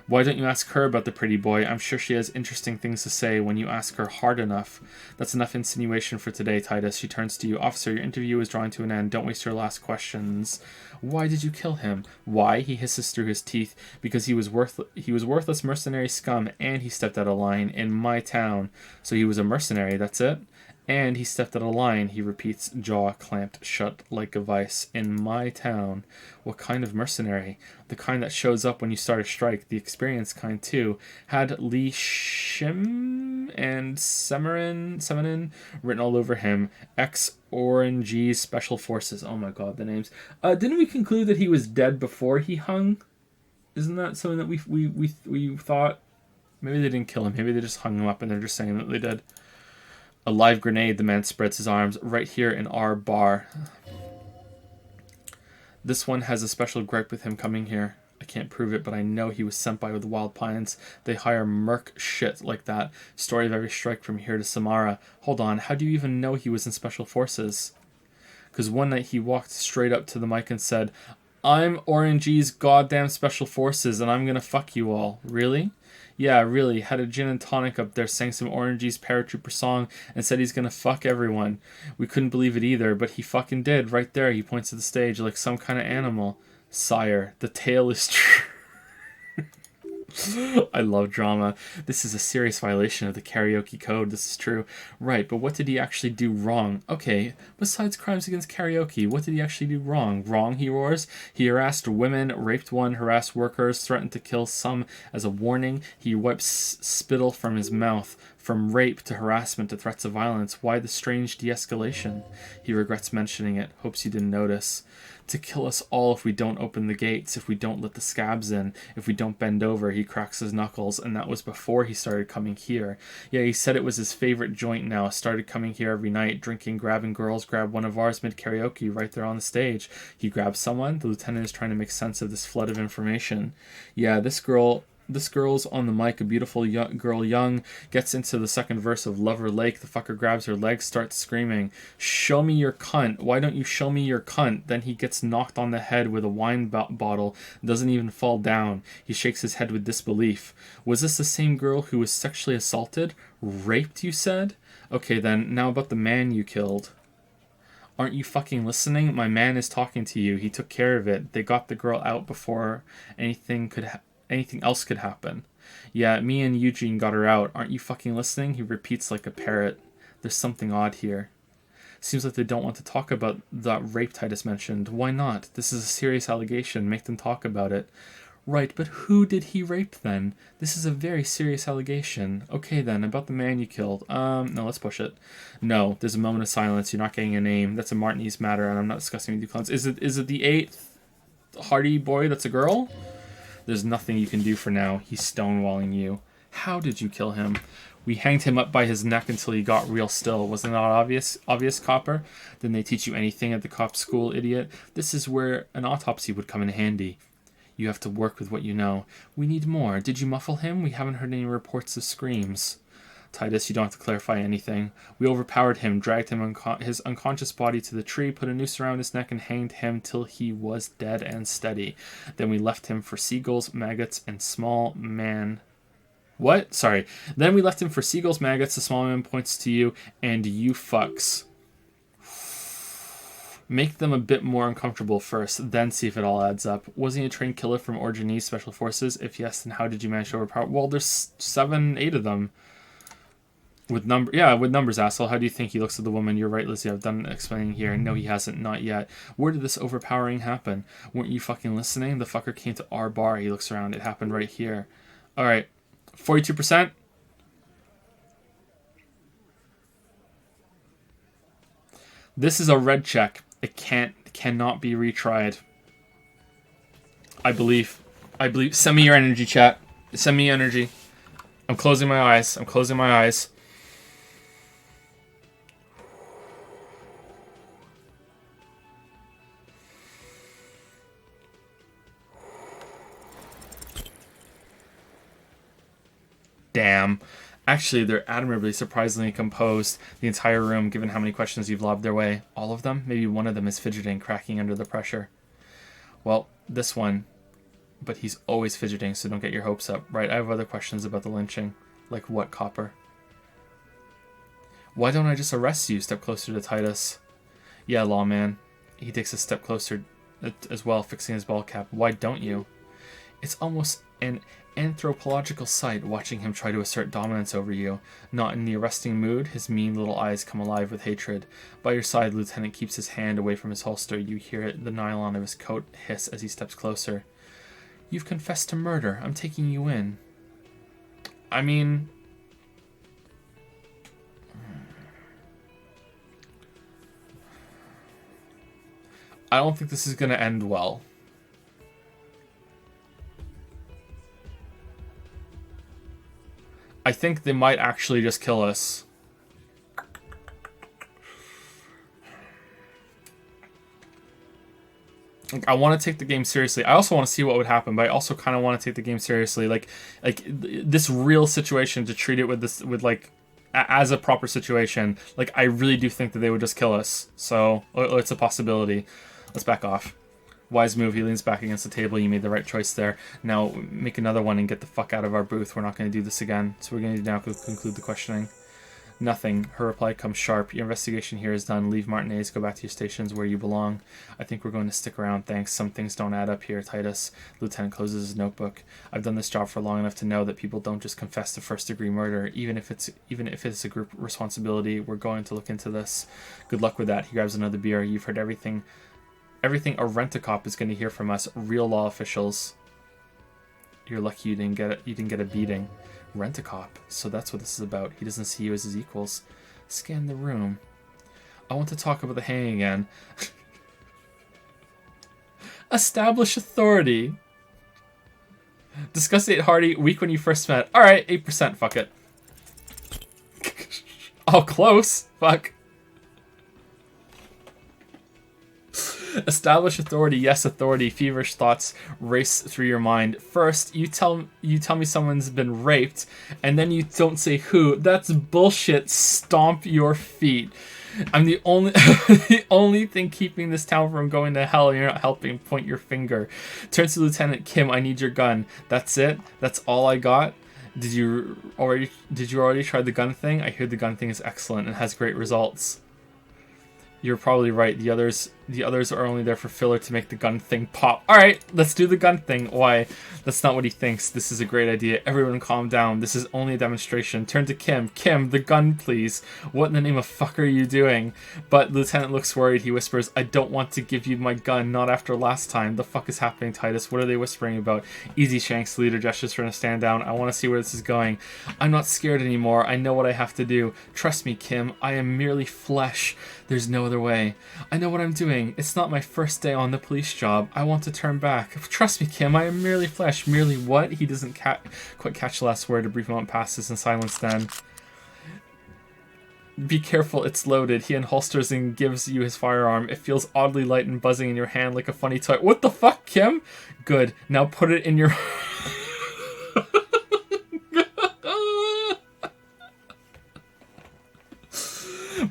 Why don't you ask her about the pretty boy? I'm sure she has interesting things to say when you ask her hard enough. That's enough insinuation for today, Titus. She turns to you. Officer, your interview is drawing to an end. Don't waste your last questions. Why did you kill him? Why? He hisses through his teeth. Because he was worthless mercenary scum, and he stepped out of line in my town. So he was a mercenary, that's it? And he stepped out of line, he repeats, jaw clamped shut like a vice. In my town. What kind of mercenary? The kind that shows up when you start a strike. The experienced kind, too. Had Li Shim and Semenin written all over him. Ex-Orangey Special Forces. Oh my god, the names. Didn't we conclude that he was dead before he hung? Isn't that something that we thought? Maybe they didn't kill him. Maybe they just hung him up and they're just saying that they did. A live grenade, the man spreads his arms, right here in our bar. This one has a special gripe with him coming here. I can't prove it, but I know he was sent by the Wild Pines. They hire merc shit like that. Story of every strike from here to Samara. Hold on, how do you even know he was in Special Forces? Because one night he walked straight up to the mic and said, I'm Orangey's goddamn Special Forces and I'm gonna fuck you all. Really? Yeah, really. Had a gin and tonic up there, sang some Orangey's paratrooper song, and said he's gonna fuck everyone. We couldn't believe it either, but he fucking did. Right there, he points to the stage like some kind of animal. Sire, the tale is true. I love drama. This is a serious violation of the karaoke code. This is true. Right, but what did he actually do wrong? Okay, besides crimes against karaoke, what did he actually do wrong? Wrong, he roars. He harassed women, raped one, harassed workers, threatened to kill some as a warning. He wipes spittle from his mouth. From rape to harassment to threats of violence, why the strange de-escalation? He regrets mentioning it, hopes you didn't notice. To kill us all if we don't open the gates, if we don't let the scabs in, if we don't bend over. He cracks his knuckles, and that was before he started coming here. Yeah, he said it was his favorite joint now, started coming here every night, drinking, grabbing girls, grabbed one of ours mid-karaoke right there on the stage. He grabbed someone. The lieutenant is trying to make sense of this flood of information. Yeah, this girl's on the mic, a beautiful girl, young, gets into the second verse of Lover Lake. The fucker grabs her legs, starts screaming, "Show me your cunt. Why don't you show me your cunt?" Then he gets knocked on the head with a wine bottle, doesn't even fall down. He shakes his head with disbelief. Was this the same girl who was sexually assaulted? Raped, you said? Okay then, now about the man you killed. Aren't you fucking listening? My man is talking to you. He took care of it. They got the girl out before anything else could happen. Yeah, me and Eugene got her out. Aren't you fucking listening? He repeats like a parrot. There's something odd here. Seems like they don't want to talk about that rape Titus mentioned. Why not? This is a serious allegation. Make them talk about it. Right, but who did he rape then? This is a very serious allegation. Okay then, about the man you killed. No, let's push it. No, there's a moment of silence. You're not getting a name. That's a Martinez matter, and I'm not discussing with you clowns. Is it the 8th Hardy boy that's a girl? There's nothing you can do for now. He's stonewalling you. How did you kill him? We hanged him up by his neck until he got real still. Wasn't that obvious, copper? Didn't they teach you anything at the cop school, idiot? This is where an autopsy would come in handy. You have to work with what you know. We need more. Did you muffle him? We haven't heard any reports of screams. Titus, you don't have to clarify anything. We overpowered him, dragged him his unconscious body to the tree, put a noose around his neck, and hanged him till he was dead and steady. Then we left him for seagulls, maggots, and small man. What? Sorry. Then we left him for seagulls, maggots, the small man points to you, and you fucks. Make them a bit more uncomfortable first, then see if it all adds up. Was he a trained killer from Orgeanese Special Forces? If yes, then how did you manage to overpower? Well, there's 8 of them. With numbers, asshole. How do you think he looks at the woman? You're right, Lizzie. I've done explaining here. No, he hasn't. Not yet. Where did this overpowering happen? Weren't you fucking listening? The fucker came to our bar. He looks around. It happened right here. All right. 42%. This is a red check. It cannot be retried. I believe. Send me your energy, chat. Send me energy. I'm closing my eyes. Damn. Actually, they're admirably, surprisingly composed. The entire room, given how many questions you've lobbed their way. All of them? Maybe one of them is fidgeting, cracking under the pressure. Well, this one. But he's always fidgeting, so don't get your hopes up. Right, I have other questions about the lynching. Like what, Copper? Why don't I just arrest you? Step closer to Titus. Yeah, lawman. He takes a step closer as well, fixing his ball cap. Why don't you? It's almost an anthropological sight watching him try to assert dominance over you. Not in the arresting mood, his mean little eyes come alive with hatred. By your side, the lieutenant keeps his hand away from his holster. You hear it, the nylon of his coat hiss as he steps closer. You've confessed to murder. I'm taking you in. I mean... I don't think this is going to end well. I think they might actually just kill us. Like, I want to take the game seriously. I also want to see what would happen, but I also kind of want to take the game seriously. Like this real situation, to treat it with like as a proper situation. Like, I really do think that they would just kill us. So it's a possibility. Let's back off. Wise move. He leans back against the table. You made the right choice there. Now make another one and get the fuck out of our booth. We're not going to do this again. So we're going to now conclude the questioning. Nothing. Her reply comes sharp. Your investigation here is done. Leave Martinez. Go back to your stations where you belong. I think we're going to stick around. Thanks. Some things don't add up here, Titus. Lieutenant closes his notebook. I've done this job for long enough to know that people don't just confess to first-degree murder, even if it's a group responsibility. We're going to look into this. Good luck with that. He grabs another beer. You've heard everything a rent-a-cop is going to hear from us. Real law officials. You're lucky you didn't get a beating. Rent-a-cop. So that's what this is about. He doesn't see you as his equals. Scan the room. I want to talk about the hanging again. Establish authority. Discuss it, Hardy. Week when you first met. Alright, 8%. Fuck it. Oh, close. Fuck. Establish authority. Yes, authority. Feverish thoughts race through your mind. First, you tell me someone's been raped, and then you don't say who. That's bullshit. Stomp your feet. I'm the only the only thing keeping this town from going to hell. You're not helping. Point your finger. Turn to Lieutenant Kim. I need your gun. That's it. That's all I got. Did you already try the gun thing? I hear the gun thing is excellent and has great results. You're probably right. The others are only there for filler to make the gun thing pop. Alright, let's do the gun thing. Why? That's not what he thinks. This is a great idea. Everyone calm down. This is only a demonstration. Turn to Kim. Kim, the gun, please. What in the name of fuck are you doing? But Lieutenant looks worried. He whispers, I don't want to give you my gun. Not after last time. The fuck is happening, Titus? What are they whispering about? Easy, Shanks. The leader gestures for him to stand down. I want to see where this is going. I'm not scared anymore. I know what I have to do. Trust me, Kim. I am merely flesh. There's no other way. I know what I'm doing. It's not my first day on the police job. I want to turn back. Trust me, Kim. I am merely flesh. Merely what? He doesn't quite catch the last word. A brief moment passes in silence then. Be careful, it's loaded. He unholsters and gives you his firearm. It feels oddly light and buzzing in your hand like a funny toy. What the fuck, Kim? Good. Now put it in your...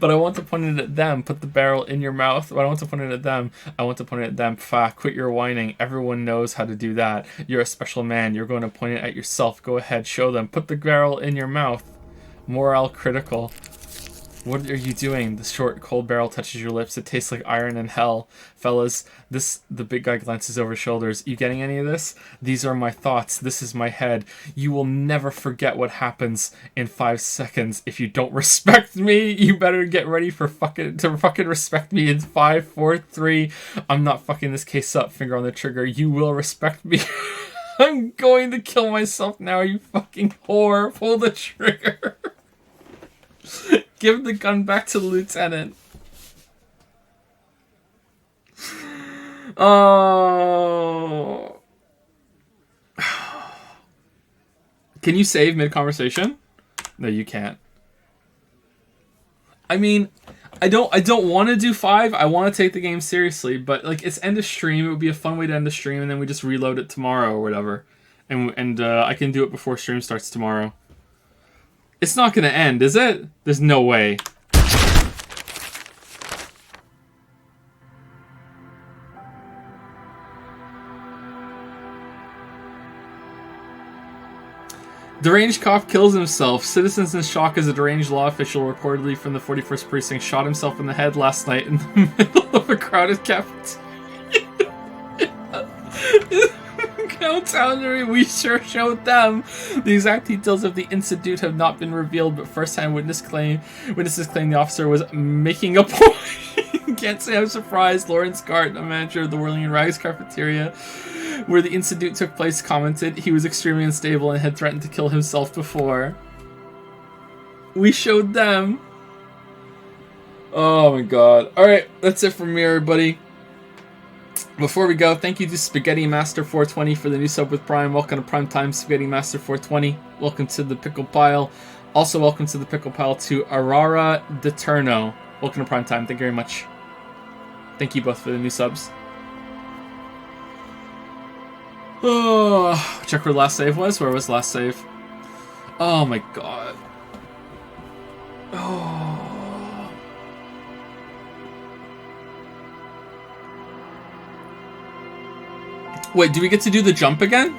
But I want to point it at them. Put the barrel in your mouth. But I want to point it at them. I want to point it at them. Pfah, quit your whining. Everyone knows how to do that. You're a special man. You're going to point it at yourself. Go ahead, show them. Put the barrel in your mouth. Morale critical. What are you doing? The short, cold barrel touches your lips. It tastes like iron in hell. Fellas, the big guy glances over his shoulders. You getting any of this? These are my thoughts. This is my head. You will never forget what happens in 5 seconds. If you don't respect me, you better get ready for fucking respect me in 5, 4, 3. I'm not fucking this case up. Finger on the trigger. You will respect me. I'm going to kill myself now, you fucking whore. Pull the trigger. Give the gun back to the lieutenant. Oh. Can you save mid-conversation? No, you can't. I mean, I don't want to do 5. I want to take the game seriously, but like it's end of stream. It would be a fun way to end the stream, and then we just reload it tomorrow or whatever. And I can do it before stream starts tomorrow. It's not gonna end, is it? There's no way. Deranged cop kills himself. Citizens in shock as a deranged law official reportedly from the 41st precinct shot himself in the head last night in the middle of a crowded cafeteria. Downtown, we sure showed them. The exact details of the incident have not been revealed, but first-hand witnesses claim the officer was making a point. Can't say I'm surprised. Lawrence Gart, a manager of the Whirling and Rags cafeteria, where the incident took place, commented he was extremely unstable and had threatened to kill himself before. We showed them. Oh my god. Alright, that's it from me, everybody. Before we go, thank you to Spaghetti Master 420 for the new sub with Prime. Welcome to Primetime Spaghetti Master 420. Welcome to the Pickle Pile. Also welcome to the Pickle Pile to Arara Deterno. Welcome to Primetime. Thank you very much. Thank you both for the new subs. Oh, check where the last save was. Where was the last save? Oh my god. Oh. Wait, do we get to do the jump again?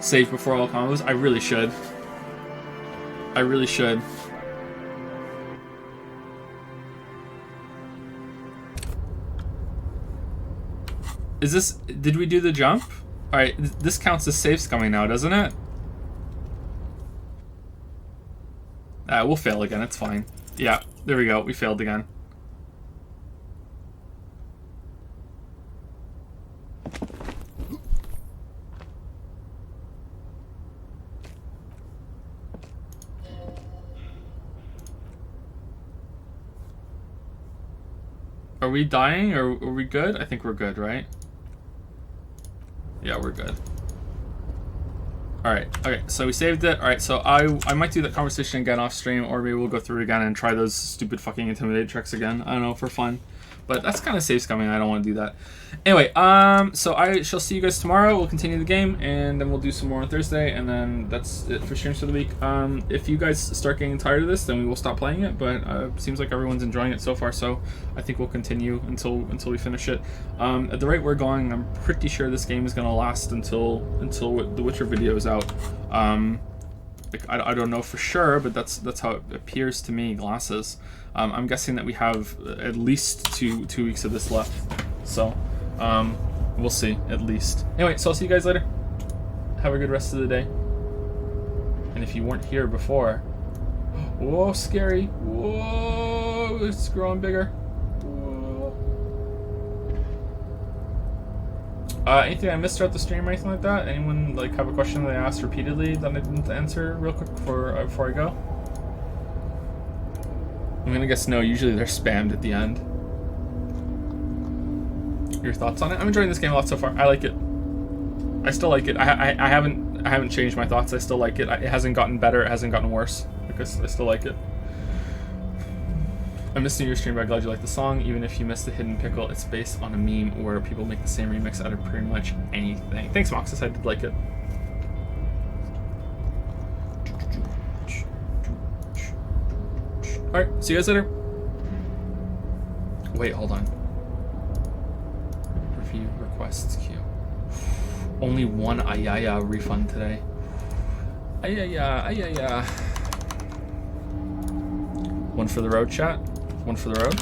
Save before all combos? I really should. I really should. Is this... Did we do the jump? Alright, this counts as saves coming now, doesn't it? We'll fail again, it's fine. Yeah, there we go, we failed again. Are we dying or are we good? I think we're good, right? Yeah, we're good. Alright, okay, so we saved it. Alright, so I might do that conversation again off stream, or maybe we'll go through it again and try those stupid fucking intimidate tricks again. I don't know, for fun. But that's kind of safe scumming. I don't want to do that. Anyway, so I shall see you guys tomorrow. We'll continue the game, and then we'll do some more on Thursday, and then that's it for streams for the week. If you guys start getting tired of this, then we will stop playing it, but it seems like everyone's enjoying it so far, so I think we'll continue until we finish it. At the rate we're going, I'm pretty sure this game is going to last until the Witcher video is out. Like, I don't know for sure, but that's how it appears to me, glasses. I'm guessing that we have at least two weeks of this left. So, we'll see, at least. Anyway, so I'll see you guys later. Have a good rest of the day. And if you weren't here before... Whoa, scary. Whoa, it's growing bigger. Whoa. Anything I missed throughout the stream or anything like that? Anyone like have a question that I asked repeatedly that I didn't answer real quick before I go? I'm gonna guess no. Usually they're spammed at the end. Your thoughts on it? I'm enjoying this game a lot so far. I like it. I still like it. I haven't changed my thoughts. I still like it. It hasn't gotten better. It hasn't gotten worse. Because I still like it. I'm missing your stream, but I'm glad you like the song. Even if you missed the hidden pickle, it's based on a meme where people make the same remix out of pretty much anything. Thanks, Moxus. I did like it. Alright, see you guys later. Wait, hold on. Review requests queue. Only one Ayaya refund today. Ayaya. One for the road, chat. One for the road.